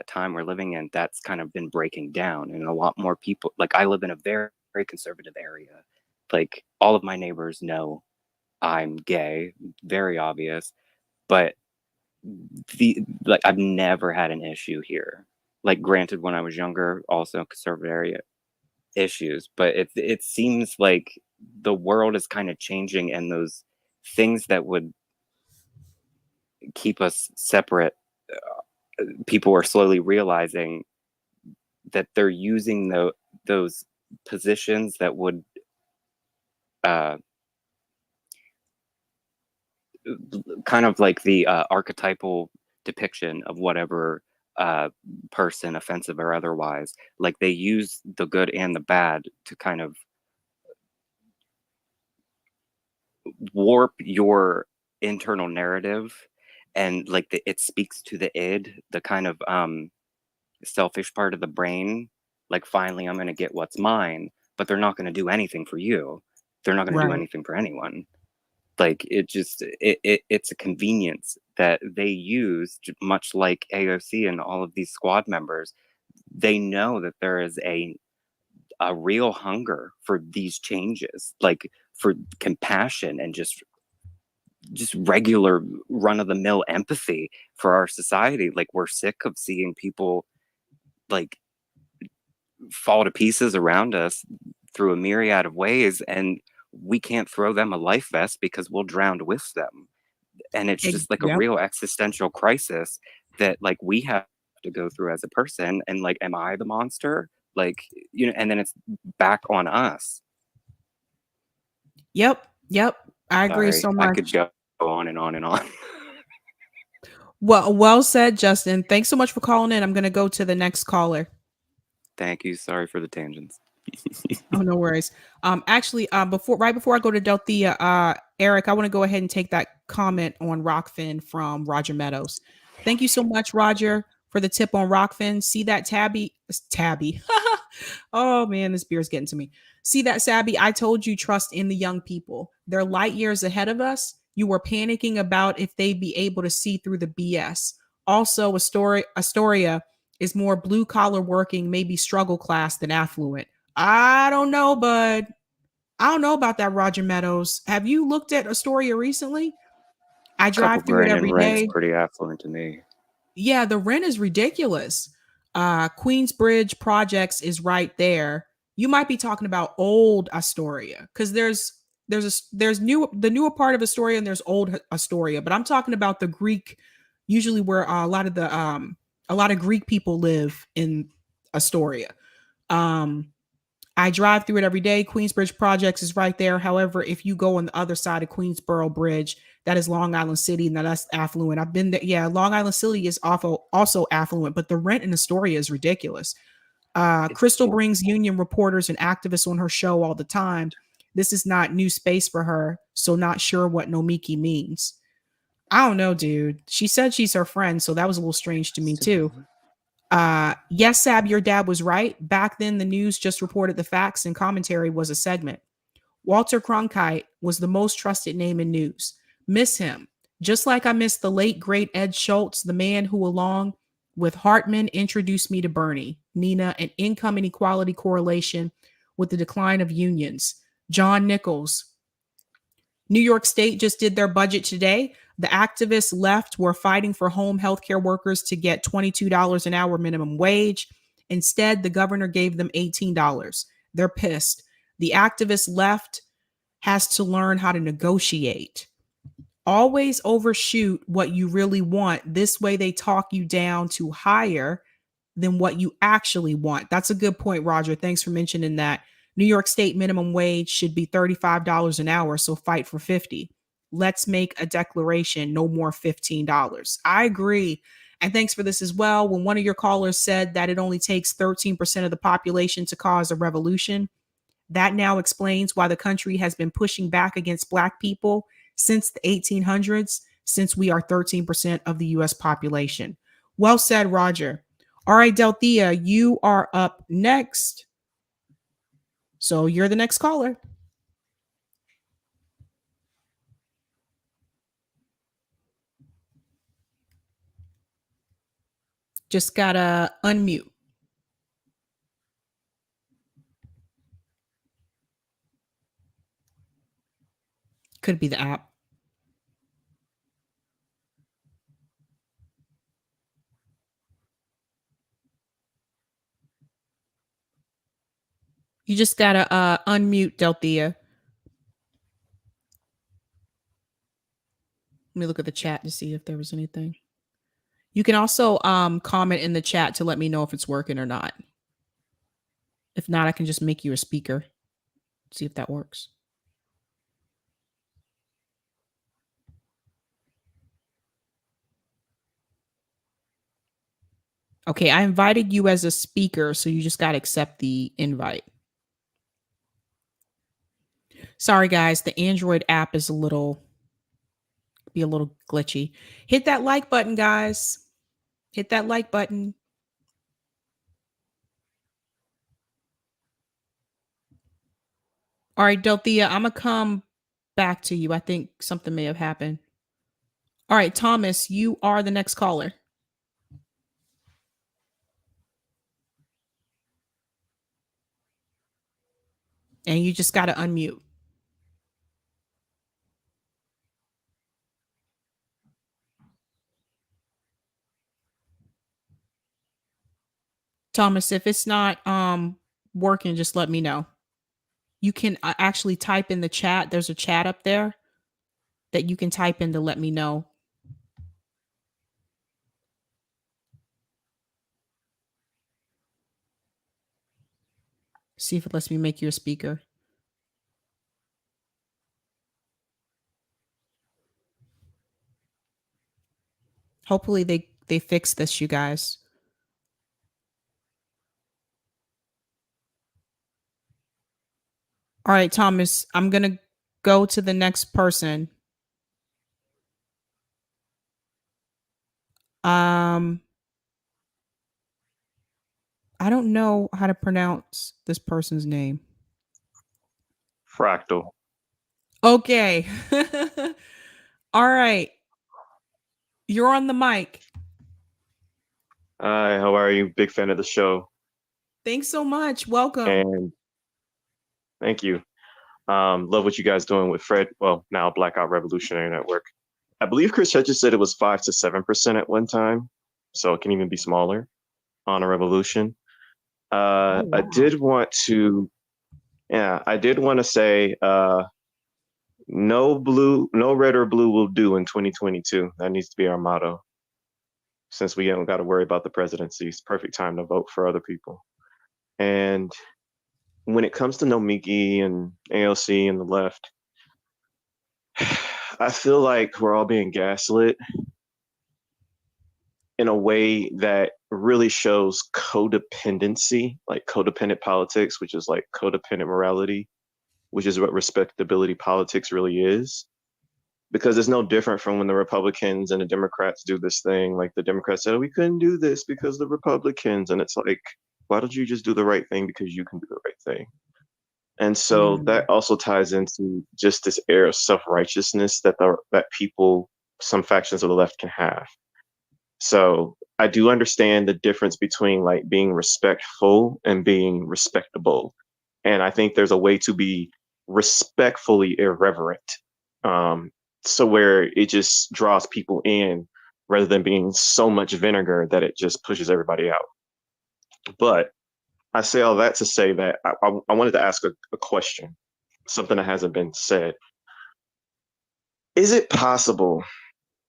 time we're living in, that's kind of been breaking down. And a lot more people, like I live in a very, very conservative area. Like all of my neighbors know I'm gay, very obvious. But I've never had an issue here. Like granted, when I was younger, also conservative area issues, but it seems like the world is kind of changing, and those things that would keep us separate, people are slowly realizing that they're using those positions that would kind of like the archetypal depiction of whatever person, offensive or otherwise, like they use the good and the bad to kind of warp your internal narrative. And like it speaks to the id, the kind of selfish part of the brain, like finally I'm going to get what's mine, but they're not going to do anything for you, they're not going to do anything for anyone. Like it's a convenience that they use, much like AOC and all of these squad members. They know that there is a real hunger for these changes, like for compassion and just regular run-of-the-mill empathy for our society. Like we're sick of seeing people like fall to pieces around us through a myriad of ways, and we can't throw them a life vest because we'll drown with them. And it's just like a real existential crisis that like we have to go through as a person. And like, am I the monster? Like, you know, and then it's back on us. Yep. I agree so much. I could go on and on and on. Well said, Justin. Thanks so much for calling in. I'm going to go to the next caller. Thank you. Sorry for the tangents. Oh, no worries. Actually, before I go to Delthea, Eric, I want to go ahead and take that comment on Rockfin from Roger Meadows. Thank you so much, Roger, for the tip on Rockfin. See that Tabby? Oh man, this beer is getting to me. See that, Sabby? I told you, trust in the young people. They're light years ahead of us. You were panicking about if they'd be able to see through the BS. Also, Astoria is more blue collar working, maybe struggle class than affluent. I don't know, bud. I don't know about that, Roger Meadows. Have you looked at Astoria recently? I drive through it every day. Pretty affluent to me. Yeah, the rent is ridiculous. Queensbridge Projects is right there. You might be talking about old Astoria, because there's the newer part of Astoria and there's old Astoria, but I'm talking about the Greek, usually where a lot of Greek people live in Astoria. I drive through it every day. Queensbridge Projects is right there. However, if you go on the other side of Queensboro Bridge, that is Long Island City. Now that's affluent. I've been there. Yeah, Long Island City is also affluent, but the rent in Astoria is ridiculous. Krystal brings union reporters and activists on her show all the time. This is not new space for her, so not sure what Nomiki means. I don't know, dude. She said she's her friend, so that was a little strange to me too. Yes, Sab, your dad was right. Back then, the news just reported the facts and commentary was a segment. Walter Cronkite was the most trusted name in news. Miss him. Just like I miss the late, great Ed Schultz, the man who, along with Hartman, introduced me to Bernie, Nina, and income inequality correlation with the decline of unions. John Nichols. New York State just did their budget today. The activists left were fighting for home healthcare workers to get $22 an hour minimum wage. Instead, the governor gave them $18. They're pissed. The activist left has to learn how to negotiate. Always overshoot what you really want. This way they talk you down to higher than what you actually want. That's a good point, Roger. Thanks for mentioning that. New York State minimum wage should be $35 an hour, so fight for 50. Let's make a declaration, no more $15. I agree. And thanks for this as well. When one of your callers said that it only takes 13% of the population to cause a revolution, that now explains why the country has been pushing back against Black people since the 1800s, since we are 13% of the US population. Well said, Roger. All right, Delthea, you are up next. So you're the next caller. Just gotta unmute. Could be the app. You just gotta unmute, Delthea. Let me look at the chat to see if there was anything. You can also comment in the chat to let me know if it's working or not. If not, I can just make you a speaker. See if that works. Okay, I invited you as a speaker, so you just got to accept the invite. Sorry, guys, the Android app is a little glitchy. Hit that like button, guys. Hit that like button. All right, Delthea, I'm going to come back to you. I think something may have happened. All right, Thomas, you are the next caller. And you just got to unmute. Thomas, if it's not working, just let me know. You can actually type in the chat. There's a chat up there that you can type in to let me know. See if it lets me make you a speaker. Hopefully they fix this, you guys. All right, Thomas, I'm going to go to the next person. I don't know how to pronounce this person's name. Fractal. Okay. All right. You're on the mic. Hi, how are you? Big fan of the show. Thanks so much. Welcome. And thank you. Love what you guys doing with Fred. Well, now Blackout Revolutionary Network. I believe Chris Hedges said it was 5 to 7% at one time, so it can even be smaller on a revolution. Wow. I did want to say no red or blue will do in 2022. That needs to be our motto. Since we don't got to worry about the presidency, it's perfect time to vote for other people. And when it comes to Nomiki and AOC and the left, I feel like we're all being gaslit in a way that really shows codependency, like codependent politics, which is like codependent morality, which is what respectability politics really is. Because it's no different from when the Republicans and the Democrats do this thing. Like the Democrats said, we couldn't do this because the Republicans. And it's like, why don't you just do the right thing because you can do the right thing? And so that also ties into just this air of self-righteousness that people, some factions of the left can have. So I do understand the difference between like being respectful and being respectable. And I think there's a way to be respectfully irreverent. So where it just draws people in rather than being so much vinegar that it just pushes everybody out. But I say all that to say that I wanted to ask a question, something that hasn't been said. Is it possible,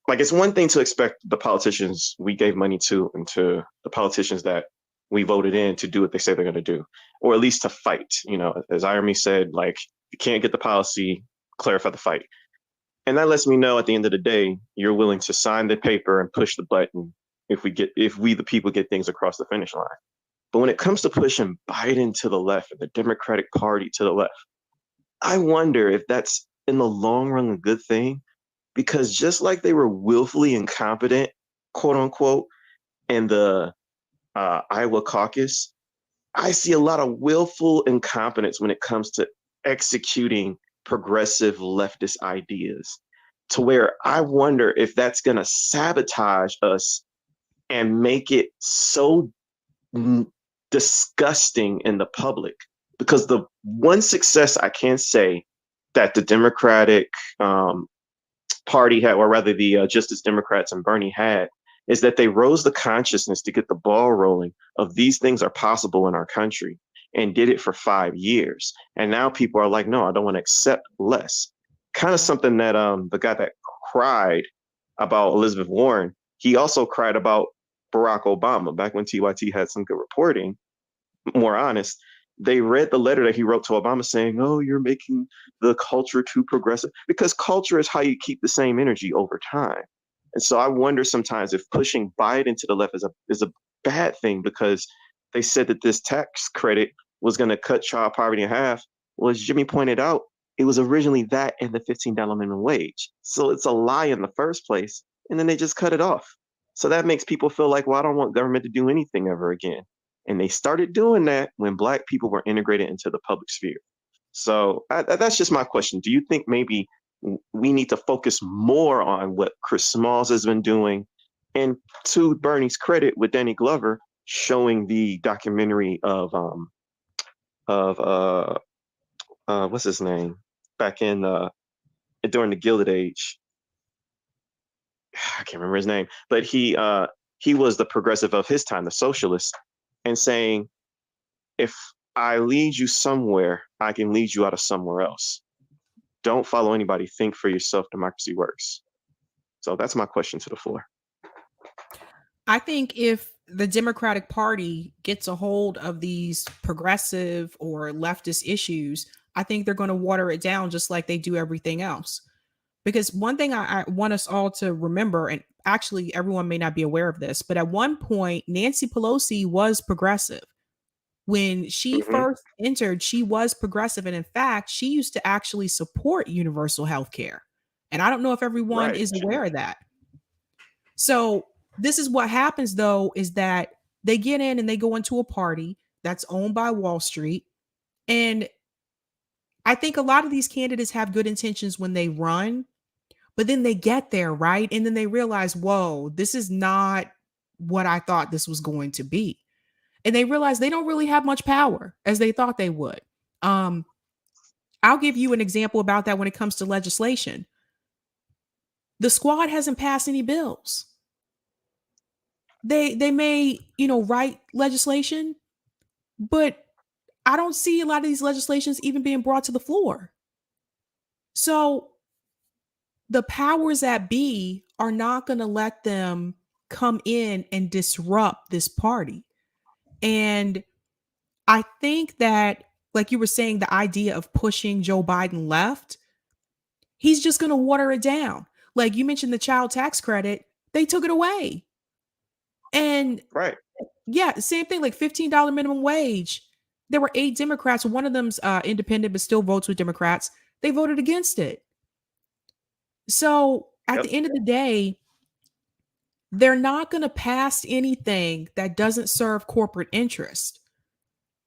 like it's one thing to expect the politicians we gave money to and to the politicians that we voted in to do what they say they're going to do, or at least to fight, you know, as Irony said, like you can't get the policy, clarify the fight. And that lets me know at the end of the day, you're willing to sign the paper and push the button if we the people get things across the finish line. But when it comes to pushing Biden to the left and the Democratic Party to the left, I wonder if that's in the long run a good thing, because just like they were willfully incompetent, quote unquote, in the Iowa caucus, I see a lot of willful incompetence when it comes to executing progressive leftist ideas, to where I wonder if that's going to sabotage us and make it so disgusting in the public. Because the one success I can say that the Democratic Party had, or rather the Justice Democrats and Bernie had, is that they rose the consciousness to get the ball rolling of these things are possible in our country, and did it for 5 years. And now people are like, no, I don't want to accept less. Kind of something that the guy that cried about Elizabeth Warren, he also cried about Barack Obama back when TYT had some good reporting, more honest. They read the letter that he wrote to Obama saying, oh, you're making the culture too progressive, because culture is how you keep the same energy over time. And so I wonder sometimes if pushing Biden to the left is a bad thing, because they said that this tax credit was going to cut child poverty in half. Well, as Jimmy pointed out, it was originally that and the $15 minimum wage. So it's a lie in the first place. And then they just cut it off. So that makes people feel like, well, I don't want government to do anything ever again. And they started doing that when Black people were integrated into the public sphere. So that's just my question. Do you think maybe we need to focus more on what Chris Smalls has been doing? And to Bernie's credit, with Danny Glover showing the documentary of what's his name, back in during the Gilded Age. I can't remember his name, but he was the progressive of his time, the socialist, and saying, if I lead you somewhere, I can lead you out of somewhere else. Don't follow anybody. Think for yourself. Democracy works. So that's my question to the floor. I think if the Democratic Party gets a hold of these progressive or leftist issues, I think they're going to water it down just like they do everything else. Because one thing I want us all to remember, and actually everyone may not be aware of this, but at one point, Nancy Pelosi was progressive. When she first entered, she was progressive. And in fact, she used to actually support universal health care. And I don't know if everyone is aware of that. So this is what happens, though, is that they get in and they go into a party that's owned by Wall Street. And I think a lot of these candidates have good intentions when they run, but then they get there, right? And then they realize, whoa, this is not what I thought this was going to be. And they realize they don't really have much power as they thought they would. I'll give you an example about that when it comes to legislation. The squad hasn't passed any bills. They may, write legislation, but I don't see a lot of these legislations even being brought to the floor. So the powers that be are not going to let them come in and disrupt this party. And I think that, like you were saying, the idea of pushing Joe Biden left, he's just going to water it down. Like you mentioned the child tax credit, they took it away. And right. Yeah, same thing, like $15 minimum wage. There were 8 Democrats. One of them's independent, but still votes with Democrats. They voted against it. So at the end of the day, they're not going to pass anything that doesn't serve corporate interest.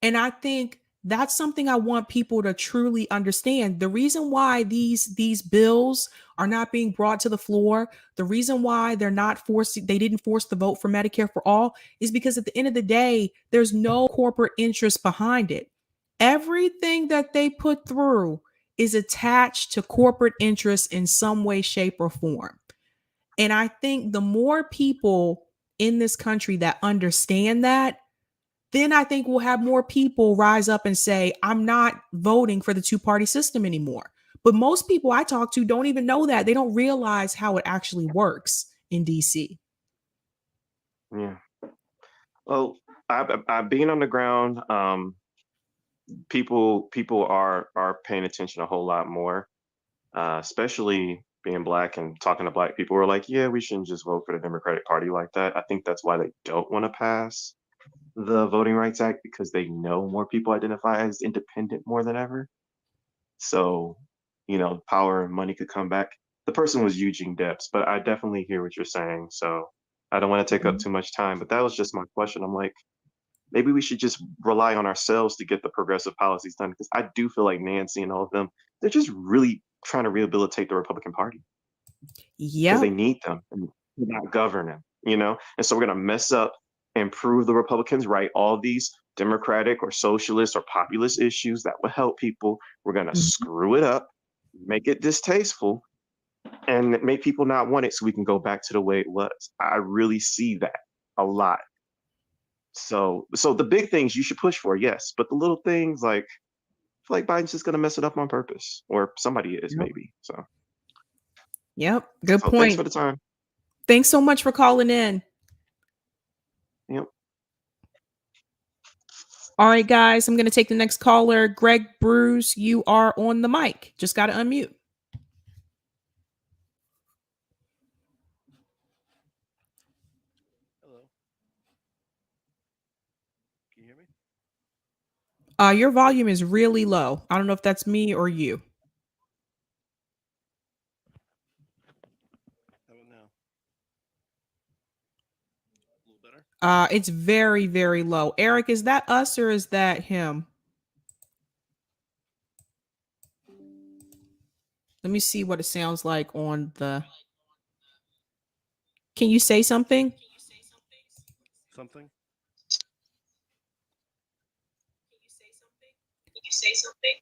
And I think that's something I want people to truly understand. The reason why these bills are not being brought to the floor, the reason why they didn't force the vote for Medicare for all is because at the end of the day, there's no corporate interest behind it. Everything that they put through is attached to corporate interests in some way, shape, or form. And I think the more people in this country that understand that, then I think we'll have more people rise up and say, I'm not voting for the two-party system anymore. But most people I talk to don't even know that. They don't realize how it actually works in DC. Yeah. Well, I being on the ground, people are paying attention a whole lot more, especially being Black and talking to Black people who are like, yeah, we shouldn't just vote for the Democratic Party like that. I think that's why they don't want to pass the Voting Rights Act, because they know more people identify as independent more than ever. So, power and money could come back. The person was Eugene Debs, but I definitely hear what you're saying. So I don't want to take up too much time, but that was just my question. I'm like, maybe we should just rely on ourselves to get the progressive policies done, because I do feel like Nancy and all of them, they're just really trying to rehabilitate the Republican Party because they need them and they're not governing, And so we're going to mess up and prove the Republicans right. All these Democratic or socialist or populist issues that would help people, we're going to screw it up, make it distasteful, and make people not want it so we can go back to the way it was. I really see that a lot. So the big things you should push for, yes, but the little things, like, I feel like Biden's just going to mess it up on purpose, or somebody is maybe. So, yep, good point. Thanks for the time. Thanks so much for calling in. Yep. All right, guys, I'm going to take the next caller. Greg Bruce, you are on the mic. Just got to unmute. Hello. Can you hear me? Your volume is really low. I don't know if that's me or you. How about now? A little better? It's very, very low. Eric, is that us or is that him? Let me see what it sounds like on the... Can you say something? Something? Can you say something?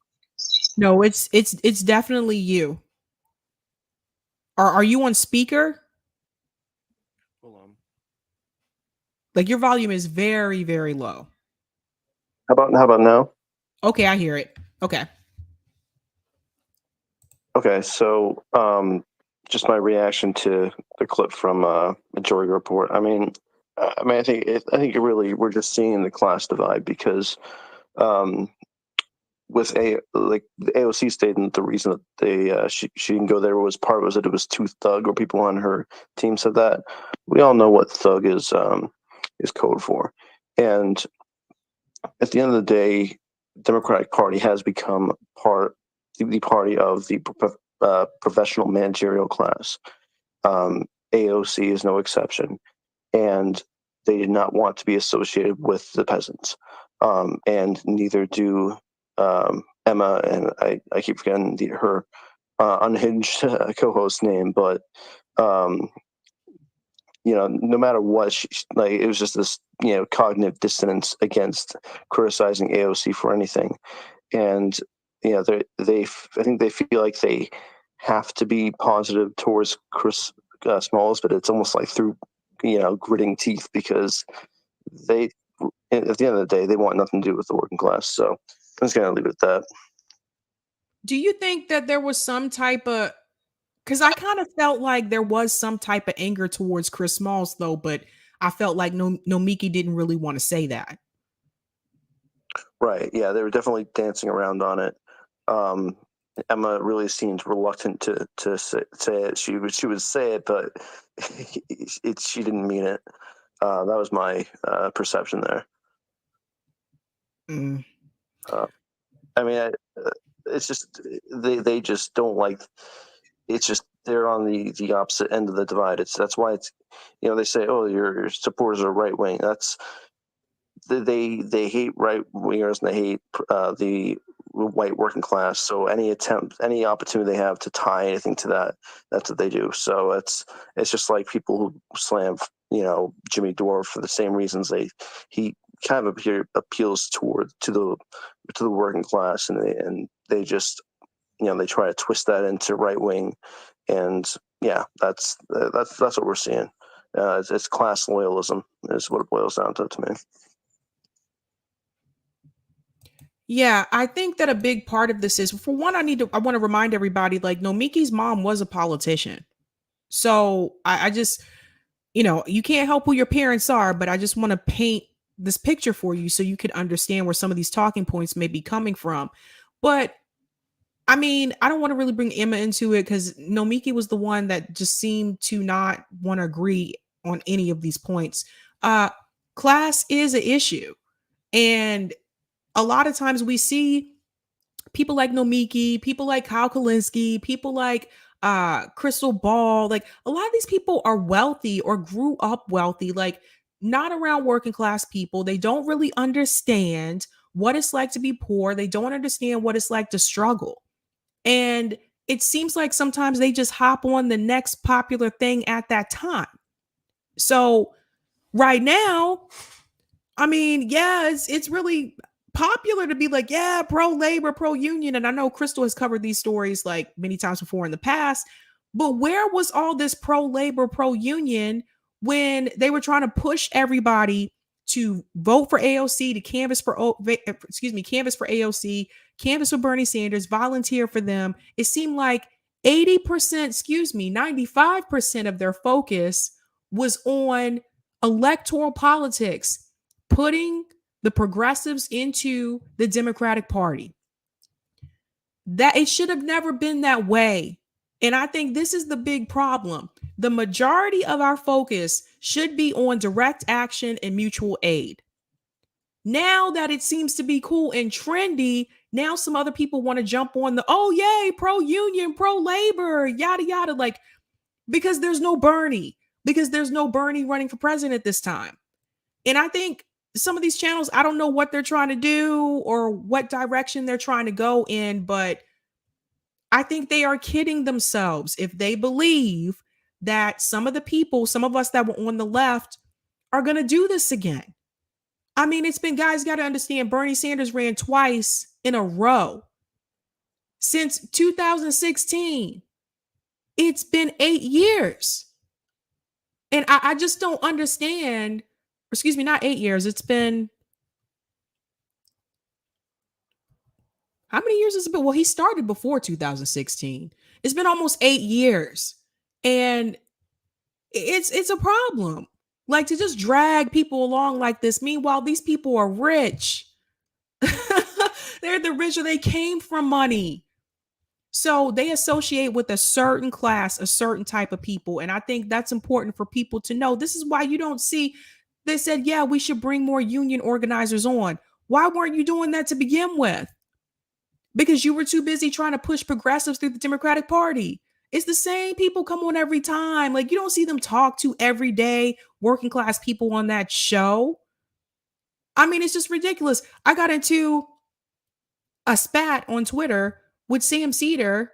No, it's definitely you. Are you on speaker? Hold on. Like your volume is very, very low. How about now? Okay, I hear it. Okay. Okay, so just my reaction to the clip from Majority Report. I think it really, we're just seeing the class divide, because with the AOC stating the reason that they she didn't go there was that it was too thug, or people on her team said that. We all know what thug is code for, and at the end of the day, the Democratic Party has become the party of the professional managerial class. AOC is no exception, and they did not want to be associated with the peasants, and neither do Emma, and I keep forgetting her unhinged co-host name, but no matter what, it was just this cognitive dissonance against criticizing AOC for anything, and I think they feel like they have to be positive towards Chris Smalls, but it's almost like through gritting teeth, because they, at the end of the day, they want nothing to do with the working class. So I'm just gonna leave it at that. Do you think that there was some type of, because I kind of felt like there was some type of anger towards Chris Smalls though, but I felt like Nomiki didn't really want to say that. Right. Yeah, they were definitely dancing around on it. Emma really seemed reluctant to say it. She would say it, but she didn't mean it. That was my perception there. I mean, it's just they just don't like. It's just they're on the opposite end of the divide. That's why it's they say, oh, your supporters are right wing. That's they hate right wingers and they hate the white working class. So any opportunity they have to tie anything to that, that's what they do. So it's just like people who slam Jimmy Dore for the same reasons. He kind of appeals to the working class, and they just they try to twist that into right wing, and yeah, that's what we're seeing. It's class loyalism is what it boils down to me. Yeah, I think that a big part of this is, for one, I want to remind everybody, like, Nomiki's mom was a politician. So I just, you can't help who your parents are, but I just want to paint this picture for you so you could understand where some of these talking points may be coming from. But I mean, I don't want to really bring Emma into it because Nomiki was the one that just seemed to not want to agree on any of these points. Class is an issue. And a lot of times we see people like Nomiki, people like Kyle Kalinske, people like Krystal Ball, like a lot of these people are wealthy or grew up wealthy, like not around working class people. They don't really understand what it's like to be poor. They don't understand what it's like to struggle. And it seems like sometimes they just hop on the next popular thing at that time. So right now, I mean, yeah, it's really popular to be like, yeah, pro labor, pro union. And I know Krystal has covered these stories like many times before in the past, but where was all this pro labor, pro union when they were trying to push everybody to vote for AOC, to canvass for canvass for AOC, canvass for Bernie Sanders, volunteer for them? It seemed like 95% of their focus was on electoral politics, putting the progressives into the Democratic Party. That it should have never been that way. And I think this is the big problem. The majority of our focus should be on direct action and mutual aid. Now that it seems to be cool and trendy, now some other people want to jump on the, oh, yay, pro union, pro labor, yada, yada, like, because there's no Bernie running for president this time. And I think some of these channels, I don't know what they're trying to do or what direction they're trying to go in, but I think they are kidding themselves if they believe that some of the people, some of us that were on the left, are going to do this again. I mean, guys got to understand, Bernie Sanders ran twice in a row since 2016. It's been 8 years. And I just don't understand. Excuse me, not 8 years. It's been, how many years has it been? Well, he started before 2016. It's been almost 8 years. And it's a problem. Like, to just drag people along like this. Meanwhile, these people are rich. They're the rich, or they came from money. So they associate with a certain class, a certain type of people. And I think that's important for people to know. This is why you don't see, they said, yeah, we should bring more union organizers on. Why weren't you doing that to begin with? Because you were too busy trying to push progressives through the Democratic Party. It's the same people come on every time. Like, you don't see them talk to everyday working class people on that show. I mean, it's just ridiculous. I got into a spat on Twitter with Sam Cedar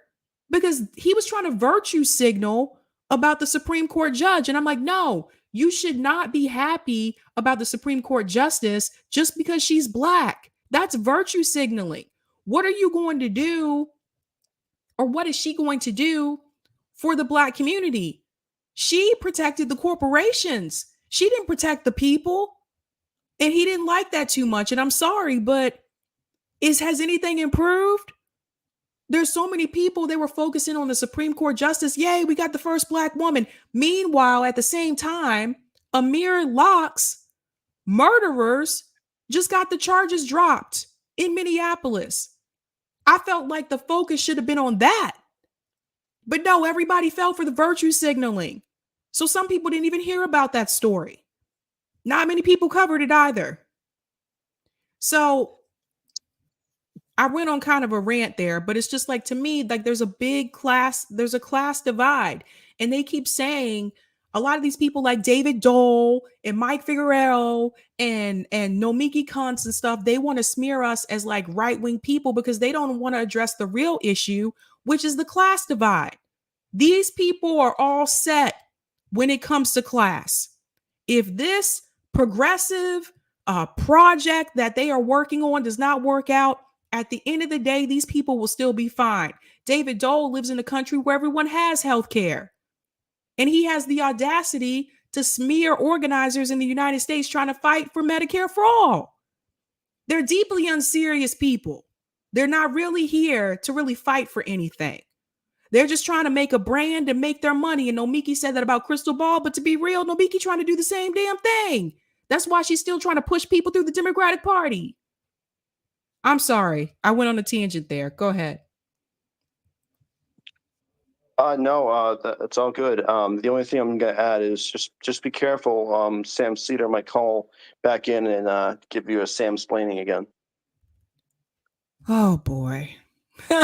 because he was trying to virtue signal about the Supreme Court judge. And I'm like, no, you should not be happy about the Supreme Court justice just because she's Black. That's virtue signaling. What are you going to do, or what is she going to do for the Black community? She protected the corporations. She didn't protect the people. And he didn't like that too much. And I'm sorry, but has anything improved? There's so many people, they were focusing on the Supreme Court justice. Yay, we got the first Black woman. Meanwhile, at the same time, Amir Locke's murderers just got the charges dropped in Minneapolis. I felt like the focus should have been on that. But no, everybody fell for the virtue signaling. So some people didn't even hear about that story. Not many people covered it either. So I went on kind of a rant there, but it's just like, to me, like there's a class divide. And they keep saying a lot of these people like David Dole and Mike Figueroa and Nomiki Konst and stuff, they want to smear us as like right-wing people because they don't want to address the real issue, which is the class divide. These people are all set when it comes to class. If this progressive project that they are working on does not work out, at the end of the day, these people will still be fine. David Dole lives in a country where everyone has health care. And he has the audacity to smear organizers in the United States trying to fight for Medicare for all. They're deeply unserious people. They're not really here to really fight for anything. They're just trying to make a brand and make their money. And Nomiki said that about Crystal Ball, but to be real, Nomiki trying to do the same damn thing. That's why she's still trying to push people through the Democratic Party. I'm sorry. I went on a tangent there. Go ahead. No, that's all good. The only thing I'm going to add is just be careful. Sam Cedar might call back in and give you a Sam-splaining again. Oh, boy. All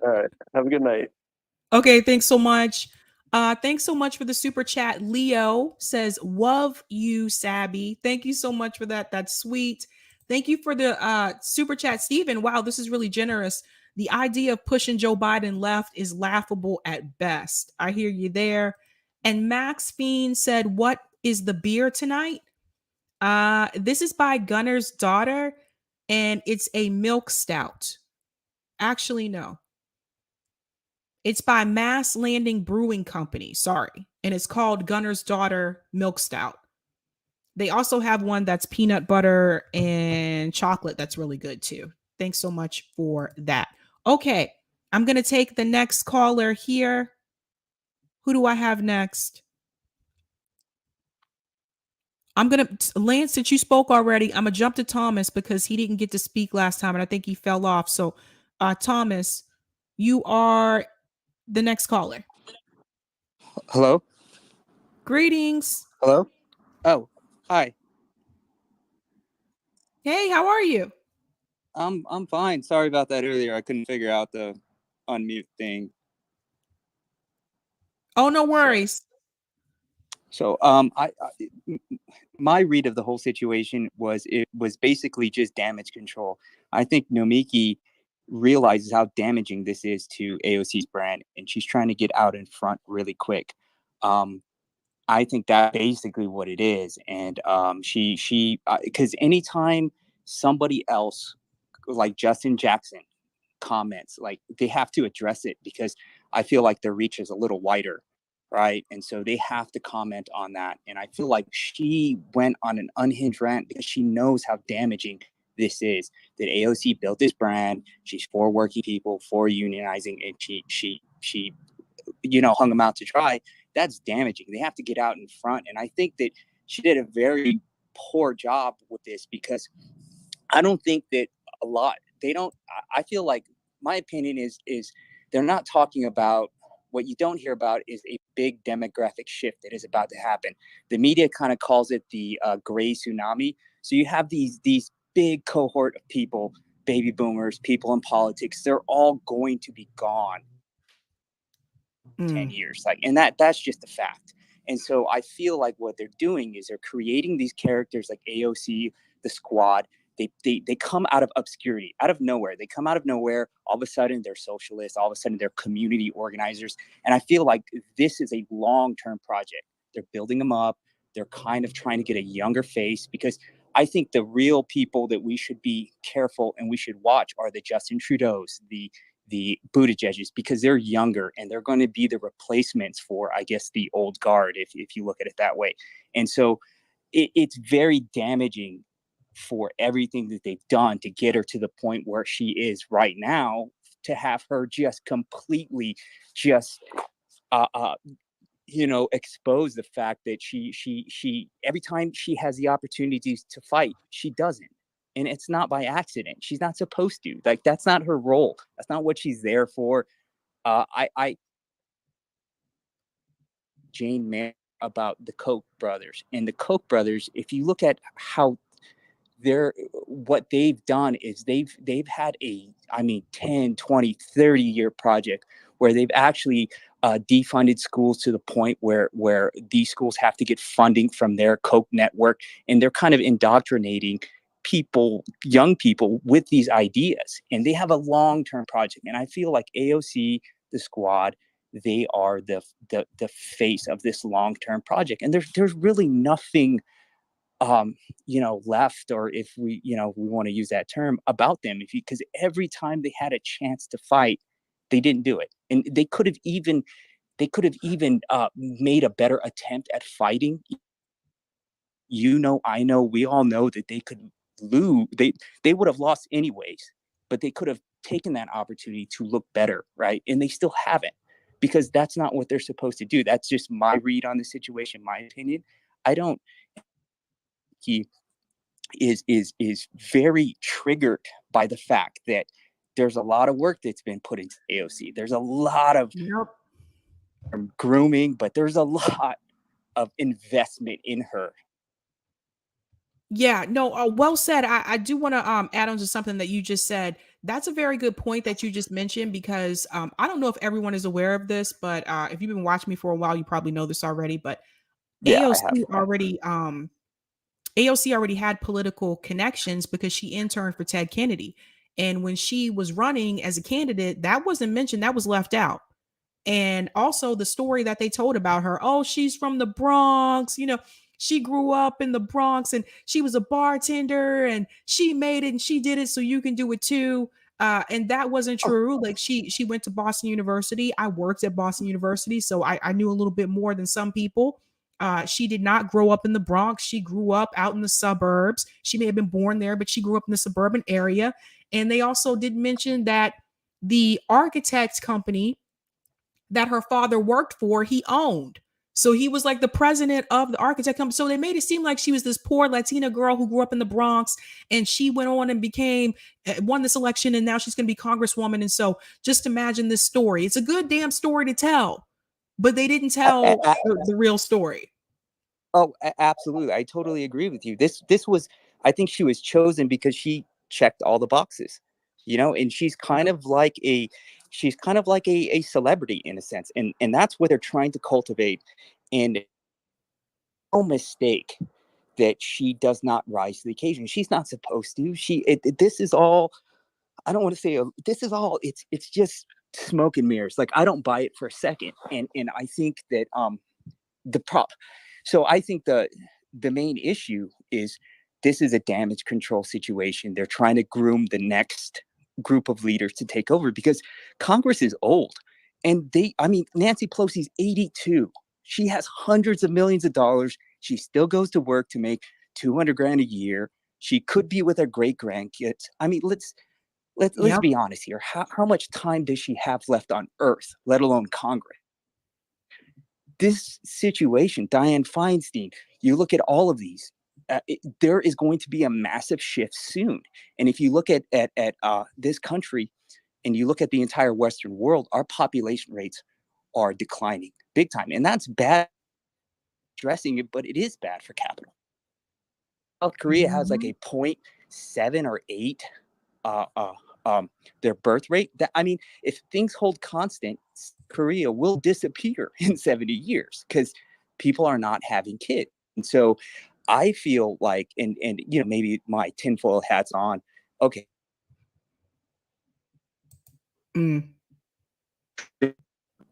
right. Have a good night. Okay, thanks so much. Thanks so much for the super chat. Leo says, "Love you, Sabby." Thank you so much for that. That's sweet. Thank you for the super chat, Stephen. Wow, this is really generous. The idea of pushing Joe Biden left is laughable at best. I hear you there. And Max Fiend said, "What is the beer tonight?" This is by Gunner's Daughter, and it's a milk stout. Actually, no. It's by Mass Landing Brewing Company. Sorry. And it's called Gunner's Daughter Milk Stout. They also have one that's peanut butter and chocolate that's really good too. Thanks so much for that. Okay. I'm going to take the next caller here. Who do I have next? Lance, since you spoke already, I'm going to jump to Thomas because he didn't get to speak last time and I think he fell off. So, Thomas, you are the next caller. Hello? Greetings. Hello? Oh, hi. Hey, how are you? I'm fine. Sorry about that earlier. I couldn't figure out the unmute thing. Oh, no worries. So, my read of the whole situation was it was basically just damage control. I think Nomiki realizes how damaging this is to AOC's brand, and she's trying to get out in front really quick. I think that's basically what it is. And she because anytime somebody else like Justin Jackson comments, like they have to address it because I feel like their reach is a little wider, right? And so they have to comment on that. And I feel like she went on an unhinged rant because she knows how damaging this is. That AOC built this brand. She's for working people, for unionizing, and she hung them out to dry. That's damaging. They have to get out in front. And I think that she did a very poor job with this because I don't think that I feel like my opinion is they're not talking about what you don't hear about is a big demographic shift that is about to happen. The media kind of calls it the gray tsunami. So you have these big cohort of people, baby boomers, people in politics, they're all going to be gone 10 years. And that's just a fact. And so I feel like what they're doing is they're creating these characters like AOC, the Squad. They come out of obscurity, out of nowhere. They come out of nowhere. All of a sudden, they're socialists. All of a sudden, they're community organizers. And I feel like this is a long-term project. They're building them up. They're kind of trying to get a younger face because I think the real people that we should be careful and we should watch are the Justin Trudeau's, the Buttigieg's, because they're younger and they're going to be the replacements for, I guess, the old guard, if you look at it that way. And so it's very damaging for everything that they've done to get her to the point where she is right now, to have her just completely just expose the fact that she every time she has the opportunity to fight, she doesn't. And it's not by accident. She's not supposed to. Like, that's not her role. That's not what she's there for. I Jane Mayer about the Koch brothers. And the Koch brothers, if you look at how what they've done is they've had a 10, 20, 30 year project where they've actually defunded schools to the point where these schools have to get funding from their Koch network, and they're kind of indoctrinating young people with these ideas, and they have a long-term project. And I feel like AOC, the squad, they are the face of this long-term project, and there's really nothing left, or if we want to use that term, about them, because every time they had a chance to fight, they didn't do it. And they could have even made a better attempt at fighting. I know, we all know that they could lose. They would have lost anyways, but they could have taken that opportunity to look better, right? And they still haven't, because that's not what they're supposed to do. That's just my read on the situation, my opinion. He is very triggered by the fact that there's a lot of work that's been put into AOC. There's a lot of grooming, but there's a lot of investment in her. Yeah, no, well said. I do want to add on to something that you just said. That's a very good point that you just mentioned, because I don't know if everyone is aware of this, but if you've been watching me for a while, you probably know this already. But Yeah, AOC already had political connections because she interned for Ted Kennedy. And when she was running as a candidate, that wasn't mentioned, that was left out. And also the story that they told about her, oh, she's from the Bronx, she grew up in the Bronx and she was a bartender and she made it and she did it, so you can do it too. And that wasn't true. Like, she went to Boston University. I worked at Boston University, so I knew a little bit more than some people. She did not grow up in the Bronx. She grew up out in the suburbs. She may have been born there, but she grew up in the suburban area. And they also did mention that the architect company that her father worked for, he owned. So he was like the president of the architect company. So they made it seem like she was this poor Latina girl who grew up in the Bronx, and she went on and won this election, and now she's going to be congresswoman. And so just imagine this story. It's a good damn story to tell, but they didn't tell the real story. Oh, absolutely. I totally agree with you. This was, I think she was chosen because she checked all the boxes, and she's kind of like a celebrity in a sense. And that's what they're trying to cultivate. And no mistake that she does not rise to the occasion. She's not supposed to. This is all, I don't want to say this is all, it's just smoke and mirrors. Like, I don't buy it for a second. And I think that so I think the main issue is this is a damage control situation. They're trying to groom the next group of leaders to take over, because Congress is old. And Nancy Pelosi's 82. She has hundreds of millions of dollars. She still goes to work to make $200,000 a year. She could be with her great grandkids. Let's be honest here. How much time does she have left on Earth, let alone Congress? This situation, Dianne Feinstein, you look at all of these, there is going to be a massive shift soon. And if you look at this country and you look at the entire Western world, our population rates are declining big time. And that's bad, stressing it, but it is bad for capital. South Korea has like a 0.7 or 8 their birth rate. If things hold constant, Korea will disappear in 70 years because people are not having kids. And so I feel like, and maybe my tinfoil hat's on. Okay.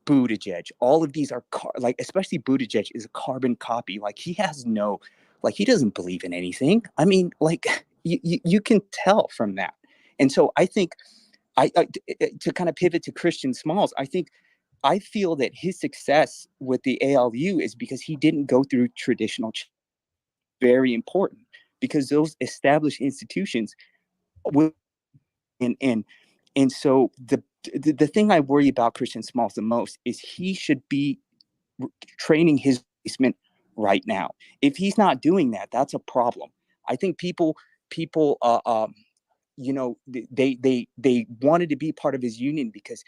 Buttigieg, all of these are especially Buttigieg is a carbon copy. Like, he has he doesn't believe in anything. You can tell from that. And so I think to kind of pivot to Christian Smalls, I feel that his success with the ALU is because he didn't go through traditional. Very important, because those established institutions will, and so the thing I worry about Christian Smalls the most is he should be training his replacement right now. If he's not doing that, that's a problem. I think people you know, they wanted to be part of his union because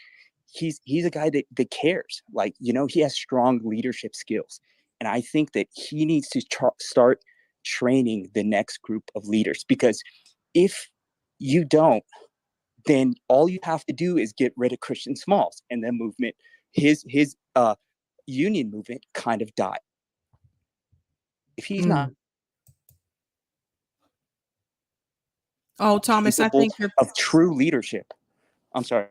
he's a guy that cares. Like, you know, he has strong leadership skills, and I think that he needs to start training the next group of leaders, because if you don't, then all you have to do is get rid of Christian Smalls, and the movement, his union movement, kind of died. If he's not Thomas, I capable think you're of true leadership. I'm sorry.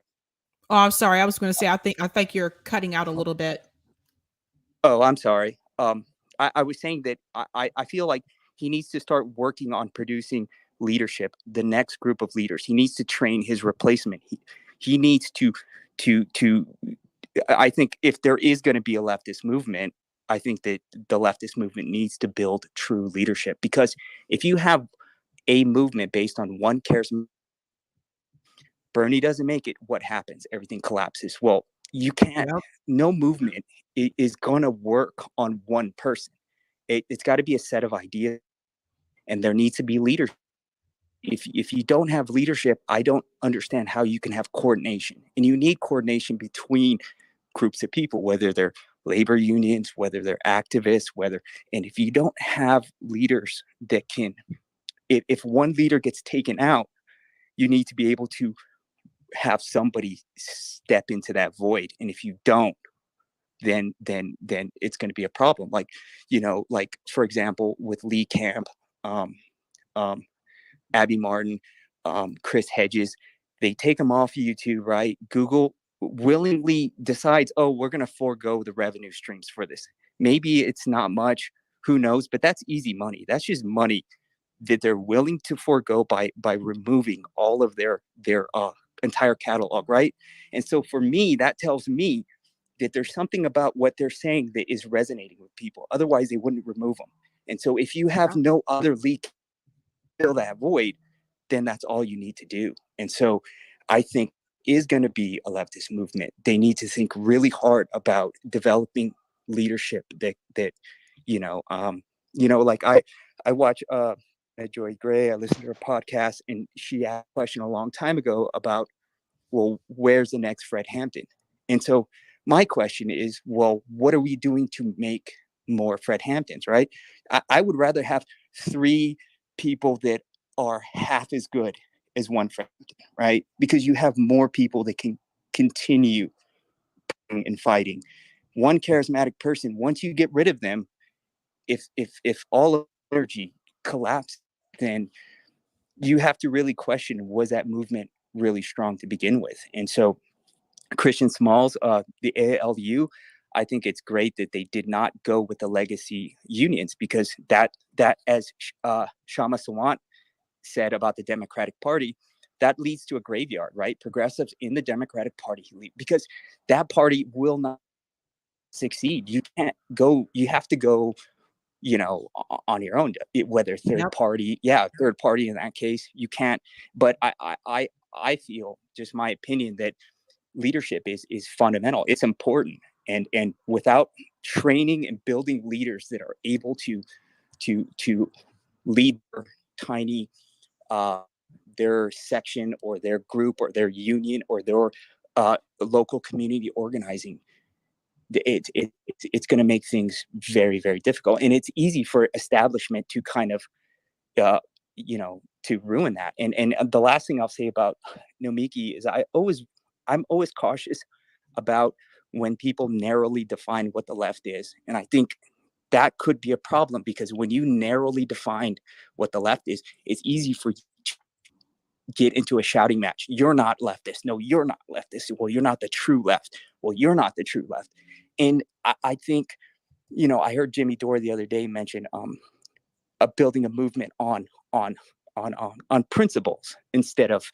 Oh, I'm sorry. I was going to say I think you're cutting out a little bit. Oh, I'm sorry. I was saying that I feel like he needs to start working on producing leadership, the next group of leaders. He needs to train his replacement. He needs to I think if there is going to be a leftist movement, I think that the leftist movement needs to build true leadership, because if you have a movement based on one charismatic, Bernie doesn't make it, what happens? Everything collapses. Well, you can't, no movement is going to work on one person. It's got to be a set of ideas, and there needs to be leadership. If you don't have leadership, I don't understand how you can have coordination. And you need coordination between groups of people, whether they're labor unions, whether they're activists, and if you don't have leaders that can, if one leader gets taken out, you need to be able to have somebody step into that void. And if you don't, then it's going to be a problem. Like, you know, like for example, with Lee Camp, Abby Martin, Chris Hedges, they take them off YouTube, right? Google willingly decides, oh, we're going to forego the revenue streams for this. Maybe it's not much, who knows, but that's easy money. That's just money that they're willing to forego by removing all of their entire catalog, right? And so for me, that tells me that there's something about what they're saying that is resonating with people. Otherwise, they wouldn't remove them. And so if you have no other leak, fill that void, then that's all you need to do. And so I think is going to be a leftist movement. They need to think really hard about developing leadership that like I watch Joy Gray, I listen to her podcast, and she asked a question a long time ago about, well, where's the next Fred Hampton? And so my question is, well, what are we doing to make more Fred Hamptons, right? I would rather have 3 people that are half as good as one Fred Hampton, right? Because you have more people that can continue and fighting. One charismatic person, once you get rid of them, if all of energy collapses, then you have to really question, was that movement really strong to begin with? And so Christian Smalls, the ALU, I think it's great that they did not go with the legacy unions, because that as Shama Sawant said about the Democratic Party, that leads to a graveyard, right? Progressives in the Democratic Party, because that party will not succeed. You can't go, you have to go, on your own, whether third party in that case, you can't. But I feel, just my opinion, that leadership is fundamental. It's important. And without training and building leaders that are able to lead their tiny their section or their group or their union or their local community organizing, it's going to make things very, very difficult. And it's easy for establishment to kind of to ruin that. And the last thing I'll say about Nomiki is I'm always cautious about when people narrowly define what the left is. And I think that could be a problem, because when you narrowly define what the left is, it's easy for you to get into a shouting match. You're not leftist. No, you're not leftist. Well, you're not the true left. Well, you're not the true left. And I think, I heard Jimmy Dore the other day mention building a movement on principles instead of,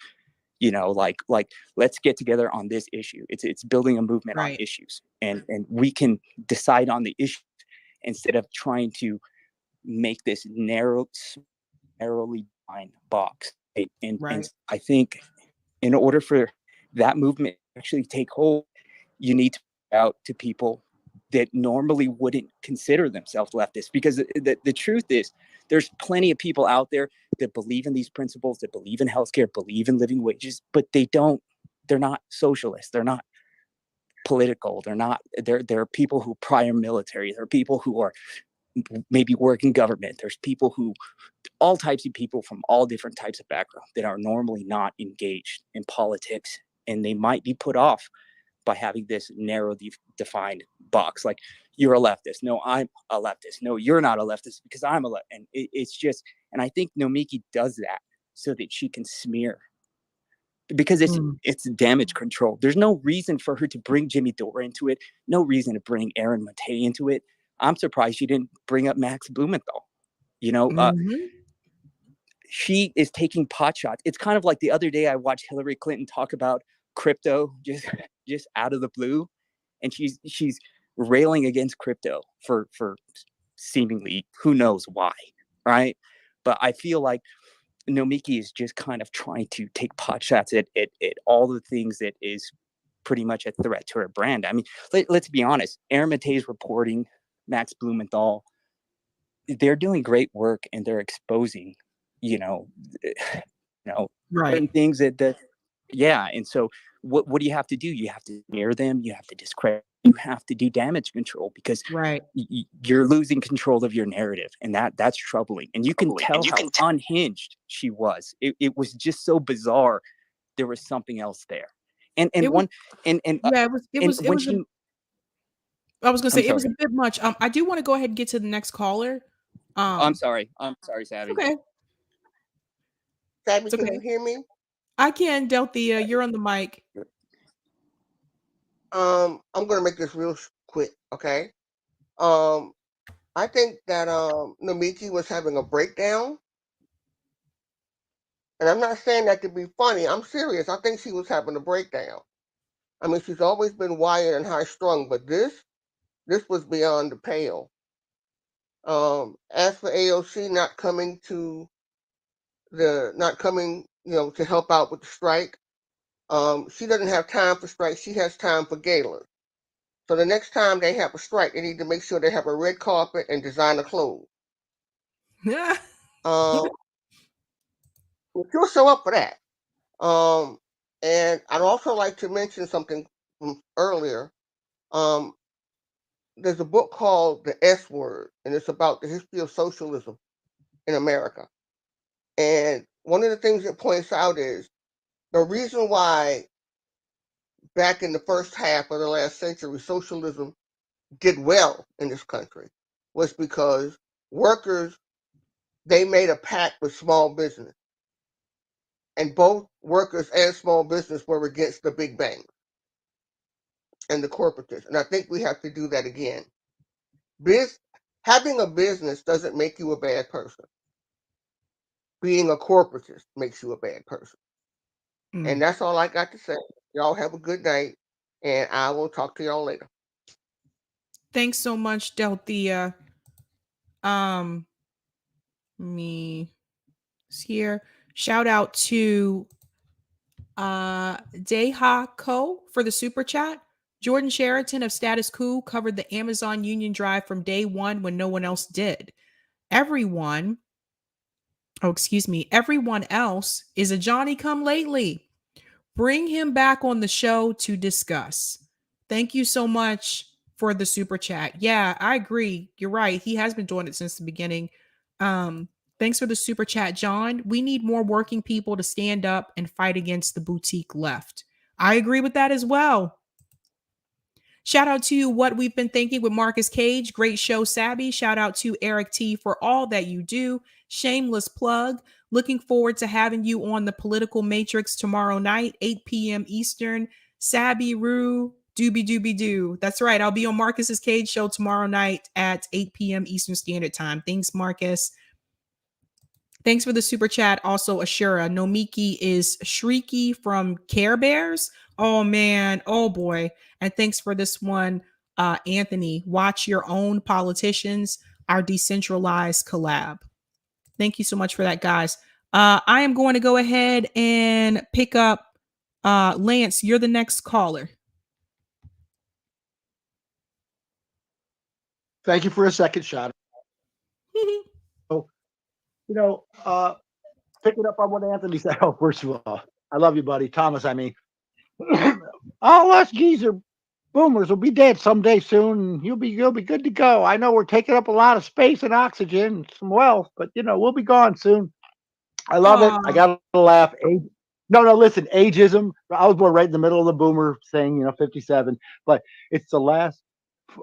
like let's get together on this issue. It's building a movement on issues, and we can decide on the issue instead of trying to make this narrowly defined box. And I think in order for that movement to actually take hold, you need to put out to people that normally wouldn't consider themselves leftist, because the truth is there's plenty of people out there that believe in these principles, that believe in healthcare, believe in living wages, but they're not socialists. They're not political. They're people who prior military. There are people who are maybe work in government. There's people all types of people from all different types of background that are normally not engaged in politics, and they might be put off by having this narrow defined box. Like, you're a leftist. No, I'm a leftist. No, you're not a leftist because I'm a leftist. And it's just, and I think Nomiki does that so that she can smear, because it's damage control. There's no reason for her to bring Jimmy Dore into it. No reason to bring Aaron Matei into it. I'm surprised she didn't bring up Max Blumenthal. She is taking pot shots. It's kind of like the other day I watched Hillary Clinton talk about crypto just out of the blue, and she's railing against crypto for seemingly who knows why, right? But I feel like Nomiki is just kind of trying to take pot shots at all the things that is pretty much a threat to her brand. I mean, let's be honest. Aaron Matei's reporting, Max Blumenthal, they're doing great work, and they're exposing, right, things that and so what do you have to do? You have to smear them, you have to discredit, you have to do damage control, because you're losing control of your narrative, and that's troubling. And you can tell how unhinged she was. It was just so bizarre. There was something else there. I was gonna say it was a bit much. I do want to go ahead and get to the next caller. I'm sorry, Sabby. Okay. Sabby, can you hear me? I can, Delthea. You're on the mic. I'm gonna make this real quick, okay? I think that Nomiki was having a breakdown. And I'm not saying that to be funny. I'm serious. I think she was having a breakdown. I mean, she's always been wired and high strung, but this was beyond the pale. As for AOC not coming, to help out with the strike, she doesn't have time for strikes. She has time for galas. So the next time they have a strike, they need to make sure they have a red carpet and designer clothes. She'll show up for that. And I'd also like to mention something from earlier. There's a book called The S Word, and it's about the history of socialism in America. And one of the things it points out is the reason why back in the first half of the last century, socialism did well in this country was because workers, they made a pact with small business. And both workers and small business were against the big banks and the corporatists. And I think we have to do that again. Having a business doesn't make you a bad person. Being a corporatist makes you a bad person. And that's all I got to say. Y'all have a good night, and I will talk to y'all later. Thanks so much, Delthea. Me here. Shout out to Deha Ko for the super chat. Jordan Sheraton of Status Quo covered the Amazon union drive from day one when no one else did. Everyone else is a Johnny come lately. Bring him back on the show to discuss. Thank you so much for the super chat. Yeah, I agree. You're right. He has been doing it since the beginning. Thanks for the super chat, John. We need more working people to stand up and fight against the boutique left. I agree with that as well. Shout out to What We've Been Thinking with Marcus Cage. Great show, Sabby. Shout out to Eric T for all that you do. Shameless plug. Looking forward to having you on the Political Matrix tomorrow night, 8 p.m. Eastern. Sabby Roo, doobie doobie doo. That's right. I'll be on Marcus's Cage show tomorrow night at 8 p.m. Eastern Standard Time. Thanks, Marcus. Thanks for the super chat. Also, Ashura. Nomiki is Shrieky from Care Bears. Oh, man. Oh, boy. And thanks for this one, Anthony. Watch Your Own Politicians, our decentralized collab. Thank you so much for that, guys. I am going to go ahead and pick up Lance. You're the next caller. Thank you for a second shot. So, picking up on what Anthony said. Oh, first of all, I love you, buddy. Thomas, I mean, all us geezer boomers will be dead someday soon, and you'll be good to go. I know we're taking up a lot of space and oxygen, and some wealth, but we'll be gone soon. I love it. I gotta laugh. No, listen, ageism. I was born right in the middle of the boomer thing, 57, but it's the last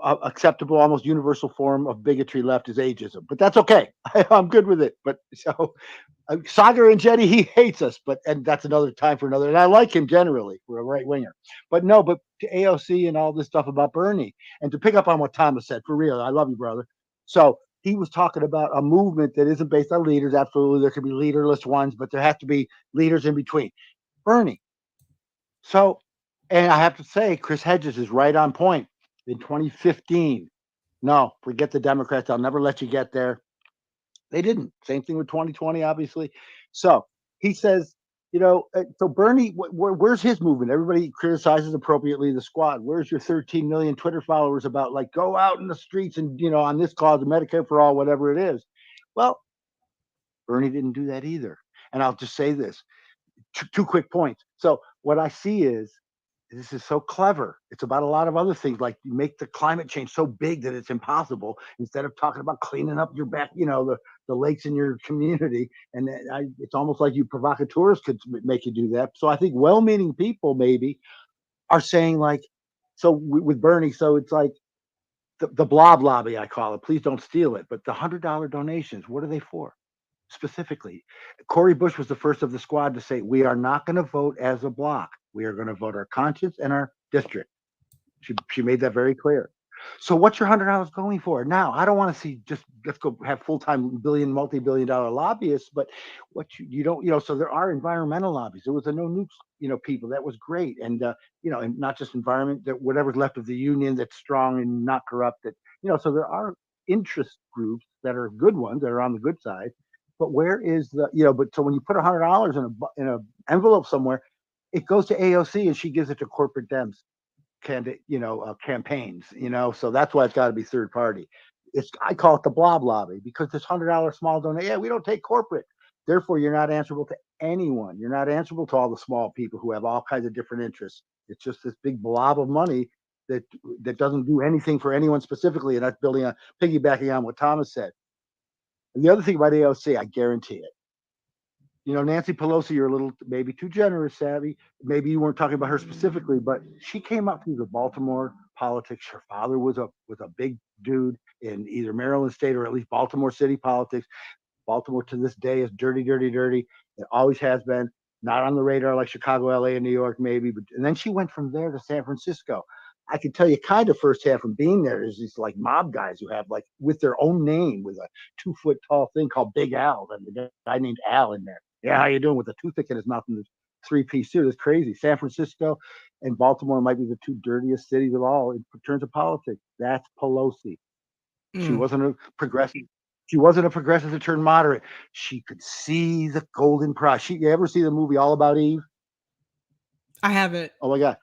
acceptable, almost universal form of bigotry left is ageism. But that's okay. I'm good with it. But so Sagar and Jetty, he hates us, and that's another time for another. And I like him generally. We're a right winger, but to AOC and all this stuff about Bernie, and to pick up on what Thomas said, for real, I love you, brother. So he was talking about a movement that isn't based on leaders. Absolutely, there could be leaderless ones, but there has to be leaders in between. Bernie. So, and I have to say, Chris Hedges is right on point. In 2015, no, forget the Democrats. I'll never let you get there. They didn't. Same thing with 2020, obviously. So he says, so Bernie, where's his movement? Everybody criticizes appropriately the squad. Where's your 13 million Twitter followers about go out in the streets and, on this cause of Medicare for all, whatever it is? Well, Bernie didn't do that either. And I'll just say this, two quick points. So what I see is, this is so clever. It's about a lot of other things, like you make the climate change so big that it's impossible, instead of talking about cleaning up your back, the lakes in your community. And it's almost like you provocateurs could make you do that. So I think well-meaning people maybe are saying with Bernie, so it's like the blob lobby, I call it. Please don't steal it. But the $100 donations, what are they for? Specifically, Cori Bush was the first of the squad to say, we are not going to vote as a block. We are going to vote our conscience and our district. She made that very clear. So what's your $100 going for? Now, I don't want to see let's go have full-time multi-billion-dollar lobbyists, but what you don't, so there are environmental lobbies. There was a no nukes, people. That was great. And, and not just environment, that whatever's left of the union that's strong and not corrupt, so there are interest groups that are good ones that are on the good side. But where is but so when you put $100 in an envelope somewhere, it goes to AOC and she gives it to corporate Dems campaigns, so that's why it's got to be third party. I call it the blob lobby, because this $100 small donation, we don't take corporate. Therefore, you're not answerable to anyone. You're not answerable to all the small people who have all kinds of different interests. It's just this big blob of money that doesn't do anything for anyone specifically. And that's piggybacking on what Thomas said. And the other thing about AOC, I guarantee it. Nancy Pelosi, you're a little maybe too generous, Sabby. Maybe you weren't talking about her specifically, but she came up through the Baltimore politics. Her father was a big dude in either Maryland State or at least Baltimore City politics. Baltimore to this day is dirty, dirty, dirty. It always has been. Not on the radar like Chicago, LA, and New York, maybe. And then she went from there to San Francisco. I can tell you kind of firsthand from being there is these mob guys who have with their own name, with a 2-foot tall thing called Big Al, and the guy named Al in there. Yeah, how you doing, with a toothpick in his mouth and this 3-piece suit? It's crazy. San Francisco and Baltimore might be the two dirtiest cities of all in terms of politics. That's Pelosi. She wasn't a progressive. She wasn't a progressive to turn moderate. She could see the golden prize. You ever see the movie All About Eve? I haven't. Oh my God.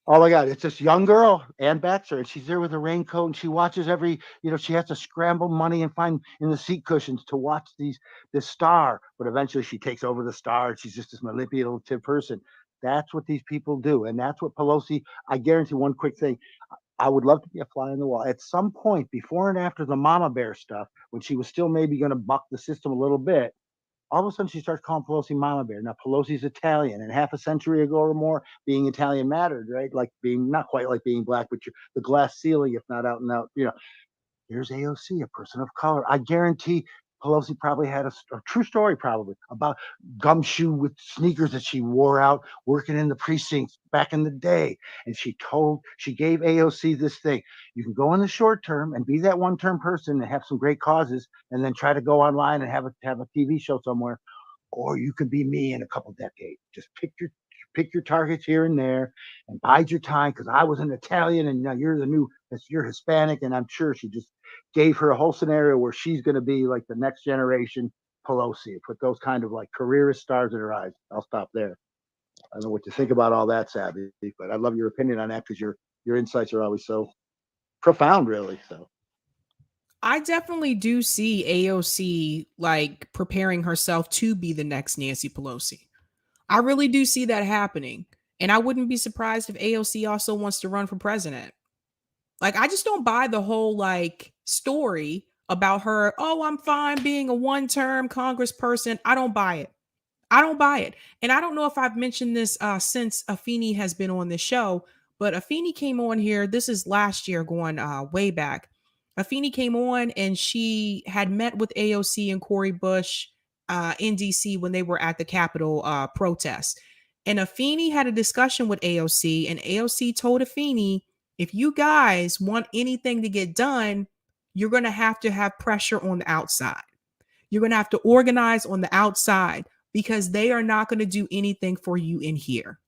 Oh my God. It's this young girl, Ann Baxter, and she's there with a raincoat, and she watches she has to scramble money and find in the seat cushions to watch this star. But eventually she takes over the star, and she's just this manipulative person. That's what these people do. And that's what Pelosi, I guarantee one quick thing. I would love to be a fly on the wall at some point before and after the mama bear stuff, when she was still maybe going to buck the system a little bit. All of a sudden, she starts calling Pelosi mama bear. Now, Pelosi's Italian, and half a century ago or more, being Italian mattered, right? Like being not quite like being black, but the glass ceiling, if not out and out. Here's AOC, a person of color. I guarantee Pelosi probably had a true story, probably, about gumshoe with sneakers that she wore out working in the precincts back in the day. And she gave AOC this thing. You can go in the short term and be that one-term person and have some great causes, and then try to go online and have a TV show somewhere. Or you could be me in a couple decades. Just pick your targets here and there and bide your time, because I was an Italian and now you're Hispanic. And I'm sure she just gave her a whole scenario where she's going to be like the next generation Pelosi, put those kind of careerist stars in her eyes. I'll stop there. I don't know what you think about all that, Sabby, but I'd love your opinion on that, because your insights are always so profound, really. So I definitely do see AOC like preparing herself to be the next Nancy Pelosi. I really do see that happening. And I wouldn't be surprised if AOC also wants to run for president. Like, I just don't buy the whole like story about her. Oh, I'm fine being a one-term congressperson. I don't buy it. I don't buy it. And I don't know if I've mentioned this since Afeni has been on the show, but Afeni came on here. This is last year, going way back. Afeni came on and she had met with AOC and Cori Bush in DC when they were at the Capitol protest. And Afeni had a discussion with AOC, and AOC told Afeni, if you guys want anything to get done, you're going to have pressure on the outside. You're going to have to organize on the outside because they are not going to do anything for you in here.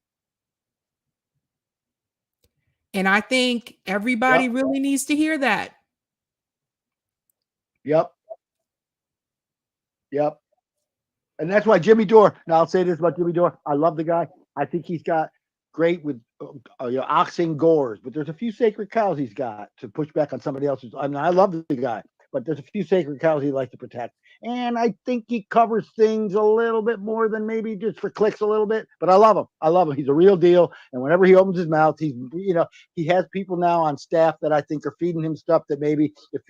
And I think everybody really needs to hear that. Yep. And that's why Jimmy Dore, now I'll say this about Jimmy Dore. I love the guy. I think he's got great with oxen gores, but there's a few sacred cows he's got to push back on somebody else's. I mean, I love the guy, but there's a few sacred cows he likes to protect. And I think he covers things a little bit more than maybe just for clicks a little bit. But I love him. I love him. He's a real deal. And whenever he opens his mouth, he has people now on staff that I think are feeding him stuff that maybe if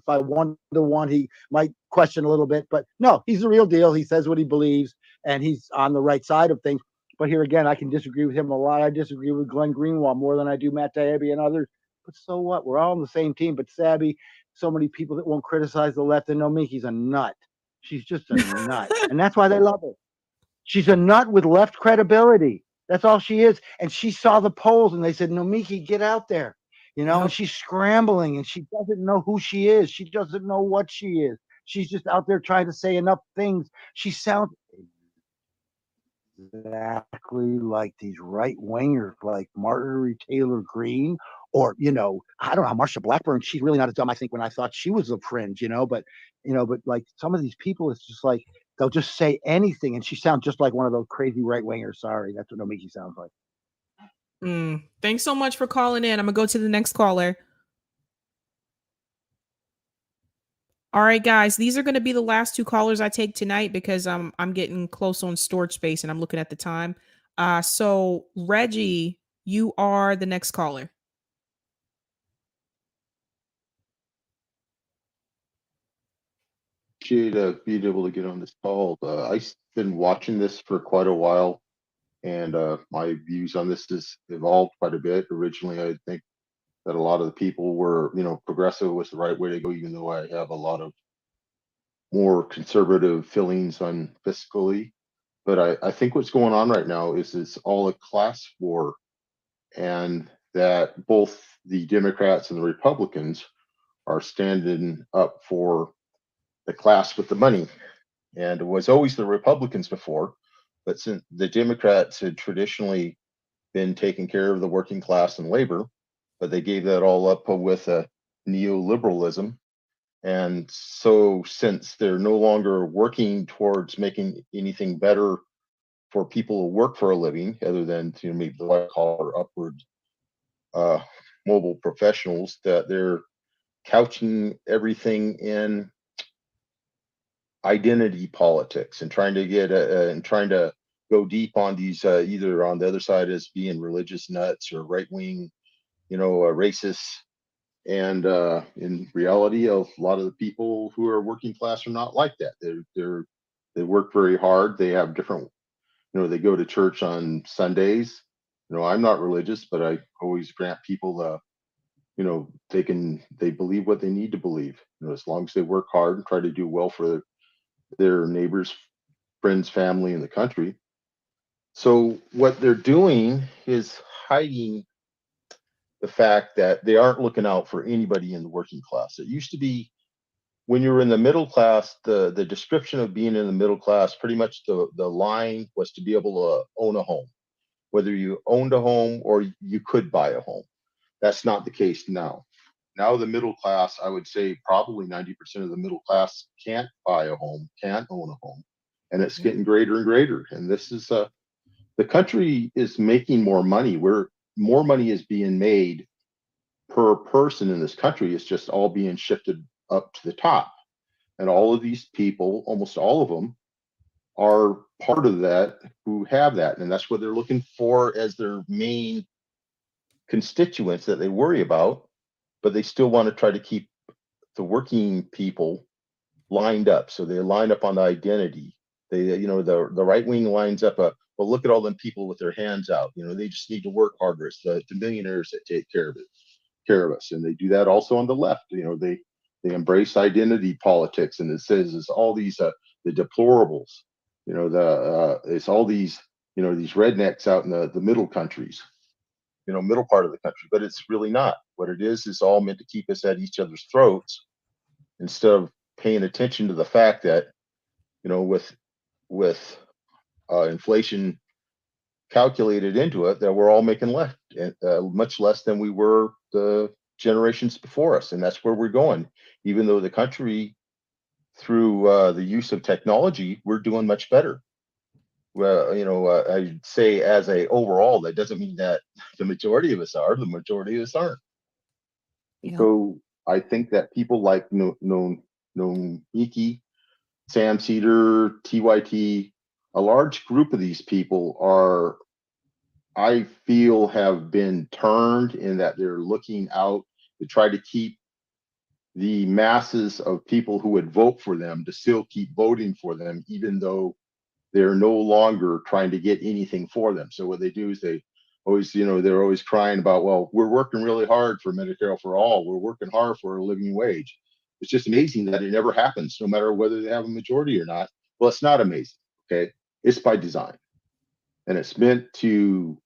I 1-to-1, he might question a little bit. But no, he's the real deal. He says what he believes, and he's on the right side of things. But here again, I can disagree with him a lot. I disagree with Glenn Greenwald more than I do Matt Taibbi and others. But so what? We're all on the same team. But Sabby, so many people that won't criticize the left and Nomiki's a nut. She's just a nut. And that's why they love her. She's a nut with left credibility. That's all she is. And she saw the polls and they said, Nomiki, get out there. And she's scrambling and she doesn't know who she is. She doesn't know what she is. She's just out there trying to say enough things. She sounds exactly like these right wingers like Marjorie Taylor Greene, or I don't know, Marsha Blackburn. She's really not as dumb, I think, when I thought she was a fringe, but like some of these people, it's just like they'll just say anything, and she sounds just like one of those crazy right wingers. Sorry, that's what Nomiki sounds like. Thanks so much for calling in. I'm gonna go to the next caller. All right, guys, these are going to be the last two callers I take tonight because I'm getting close on storage space and I'm looking at the time. So Reggie, you are the next caller. Appreciate being able to get on this call. I've been watching this for quite a while, and my views on this has evolved quite a bit. Originally, I think that a lot of the people were, progressive was the right way to go, even though I have a lot of more conservative feelings on fiscally. But I think what's going on right now is it's all a class war, and that both the Democrats and the Republicans are standing up for the class with the money. And it was always the Republicans before, but since the Democrats had traditionally been taking care of the working class and labor, but they gave that all up with a neoliberalism. And so since they're no longer working towards making anything better for people who work for a living, other than maybe the white collar upward mobile professionals, that they're couching everything in identity politics and trying to go deep on these either on the other side as being religious nuts or right wing, racists. And in reality, a lot of the people who are working class are not like that. They work very hard. They have different, they go to church on Sundays. I'm not religious, but I always grant people they believe what they need to believe. As long as they work hard and try to do well for their neighbors, friends, family, and the country. So what they're doing is hiding the fact that they aren't looking out for anybody in the working class. It used to be when you were in the middle class, the description of being in the middle class, pretty much the line was to be able to own a home, whether you owned a home or you could buy a home. That's not the case now. Now the middle class, I would say probably 90% of the middle class can't buy a home, can't own a home. And it's getting greater and greater. And this is the country is making more money. Where more money is being made per person in this country. It's just all being shifted up to the top. And all of these people, almost all of them, are part of that who have that. And that's what they're looking for as their main constituents that they worry about, but they still want to try to keep the working people lined up. So they line up on the identity. They, the right wing lines up well, look at all them people with their hands out. They just need to work harder. It's the millionaires that take care of us. And they do that also on the left. They embrace identity politics, and it says it's all these the deplorables. It's all these these rednecks out in the middle countries, middle part of the country, but it's really not. What it is all meant to keep us at each other's throats instead of paying attention to the fact that, with inflation calculated into it, that we're all making less, much less than we were the generations before us, and that's where we're going. Even though the country, through the use of technology, we're doing much better. Well, I'd say as a overall, that doesn't mean that the majority of us are. The majority of us aren't. Yeah. So I think that people like Nomiki, Sam Cedar, TYT, a large group of these people are, I feel, have been turned in that they're looking out to try to keep the masses of people who would vote for them to still keep voting for them, even though they're no longer trying to get anything for them. So what they do is they always, they're always crying about, well, we're working really hard for Medicare for all. We're working hard for a living wage. It's just amazing that it never happens, no matter whether they have a majority or not. Well, it's not amazing. Okay. It's by design. And it's meant to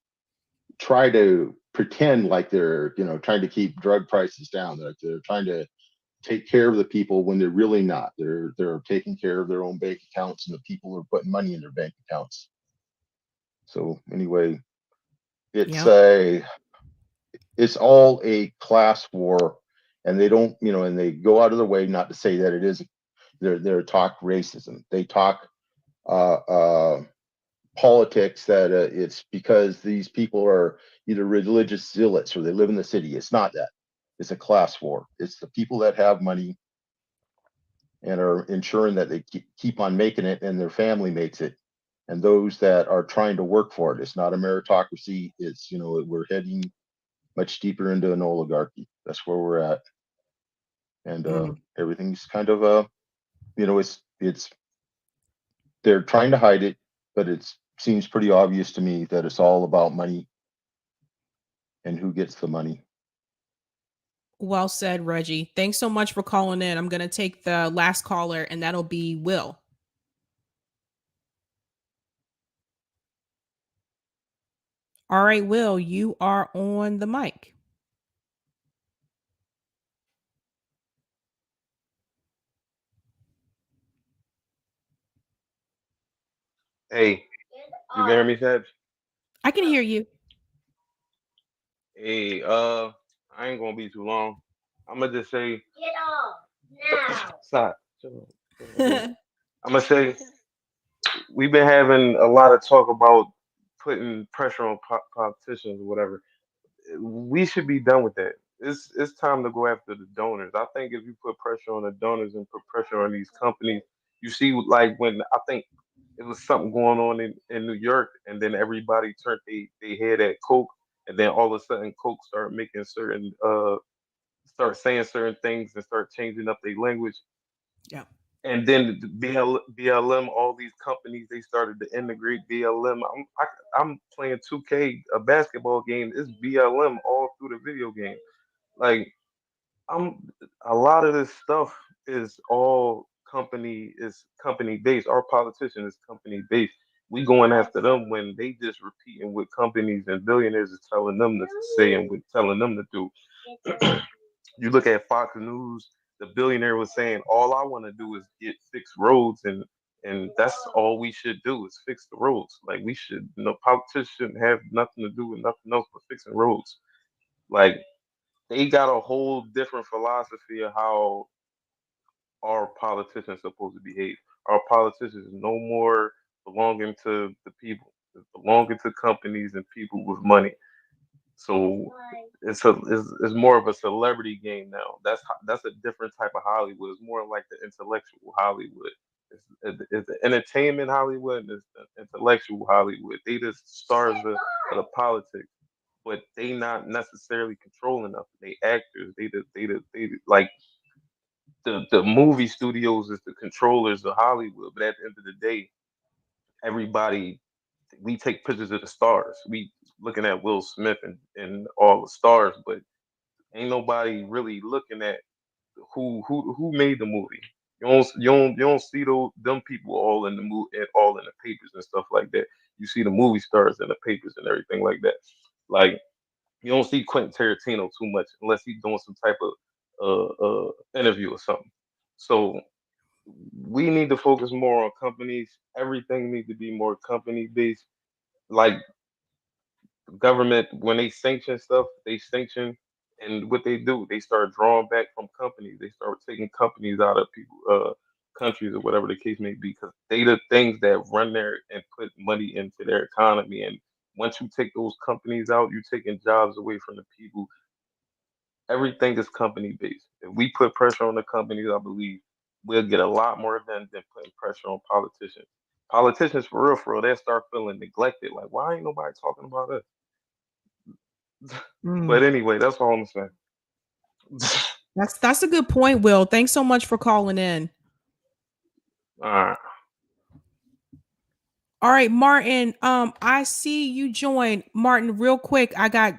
try to pretend like they're, trying to keep drug prices down. That they're trying to take care of the people when they're really not. They're taking care of their own bank accounts, and the people are putting money in their bank accounts. So anyway, it's all a class war, and they don't, and they go out of their way not to say that it is. They're talk racism. They talk politics, that it's because these people are either religious zealots or they live in the city. It's not that. It's a class war. It's the people that have money and are ensuring that they keep on making it and their family makes it, and those that are trying to work for it. It's not a meritocracy. It's, we're heading much deeper into an oligarchy. That's where we're at. And everything's kind of it's they're trying to hide it, but it seems pretty obvious to me that it's all about money and who gets the money. Well said, Reggie. Thanks so much for calling in. I'm going to take the last caller, and that'll be Will. All right, Will, you are on the mic. Hey, you can hear me, Sabs? I can hear you. Hey, I ain't gonna be too long. I'm gonna just say, get off now. Stop. I'm gonna say, we've been having a lot of talk about putting pressure on politicians or whatever. We should be done with that. It's time to go after the donors. I think if you put pressure on the donors and put pressure on these companies, you see, like when I think it was something going on in New York, and then everybody turned they head at Coke, and then all of a sudden Coke started making start saying certain things and start changing up their language. Yeah. And then BLM, all these companies, they started to integrate BLM. I'm playing 2K, a basketball game. It's BLM all through the video game. Like, a lot of this stuff is all company based. Our politician is company based. We going after them when they just repeating what companies and billionaires are telling them to say and what telling them to do. You look at Fox News, the billionaire was saying, all I want to do is get fixed roads, and that's all we should do is fix the roads. Like, we should, politicians shouldn't have nothing to do with nothing else but fixing roads. Like, they got a whole different philosophy of how our politicians are supposed to behave. Our politicians no more belonging to the people, it's belonging to companies and people with money. So it's more of a celebrity game now. That's a different type of Hollywood. It's more like the intellectual Hollywood. It's the entertainment Hollywood and it's the intellectual Hollywood. They the stars of the politics, but they not necessarily controlling them. They actors. Like the movie studios is the controllers of Hollywood. But at the end of the day, everybody we take pictures of the stars. We looking at Will Smith and all the stars, but ain't nobody really looking at who made the movie. You don't see them people all in the all in the papers and stuff like that. You see the movie stars in the papers and everything like that. Like you don't see Quentin Tarantino too much unless he's doing some type of interview or something. So we need to focus more on companies. Everything needs to be more company based. Like government, when they sanction stuff, they sanction, and what they do, they start drawing back from companies. They start taking companies out of people, countries or whatever the case may be, because they the things that run there and put money into their economy. And once you take those companies out, you're taking jobs away from the people. Everything is company based. If we put pressure on the companies, I believe we'll get a lot more done than putting pressure on politicians. Politicians, for real, they'll start feeling neglected. Like, why ain't nobody talking about us? But anyway, that's all I'm saying. That's a good point, Will. Thanks so much for calling in. All right, Martin. I see you joined. Martin, real quick. I got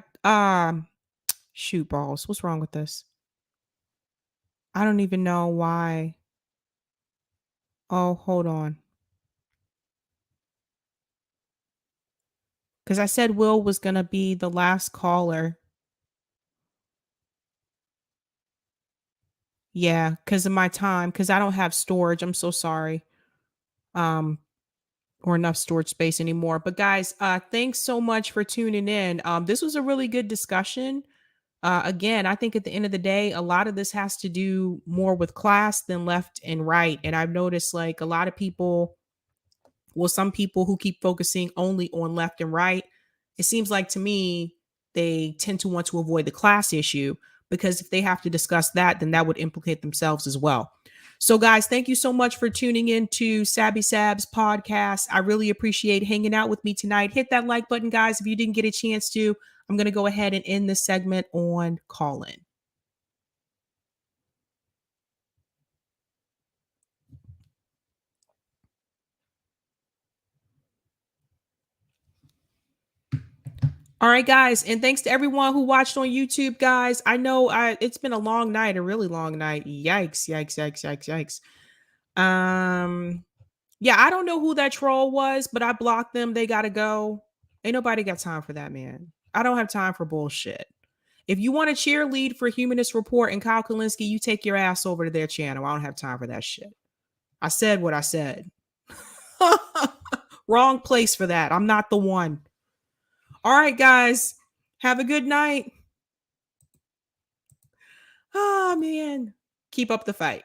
shoot balls. What's wrong with this? I don't even know why. Oh, hold on. Because I said Will was gonna be the last caller. Yeah, because of my time, because I don't have storage. I'm so sorry. Or enough storage space anymore. But guys, thanks so much for tuning in. This was a really good discussion. Again, I think at the end of the day, a lot of this has to do more with class than left and right. And I've noticed like a lot of people, well, some people who keep focusing only on left and right, it seems like to me, they tend to want to avoid the class issue, because if they have to discuss that, then that would implicate themselves as well. So guys, thank you so much for tuning in to Sabby Sabs podcast. I really appreciate hanging out with me tonight. Hit that like button, guys. If you didn't get a chance to, I'm going to go ahead and end this segment on call-in. All right, guys. And thanks to everyone who watched on YouTube, guys. I know it's been a long night, a really long night. Yikes, yikes, yikes, yikes, yikes. Yeah, I don't know who that troll was, but I blocked them. They got to go. Ain't nobody got time for that, man. I don't have time for bullshit. If you want to cheerlead for Humanist Report and Kyle Kalinske, you take your ass over to their channel. I don't have time for that shit. I said what I said. Wrong place for that. I'm not the one. All right, guys. Have a good night. Oh, man. Keep up the fight.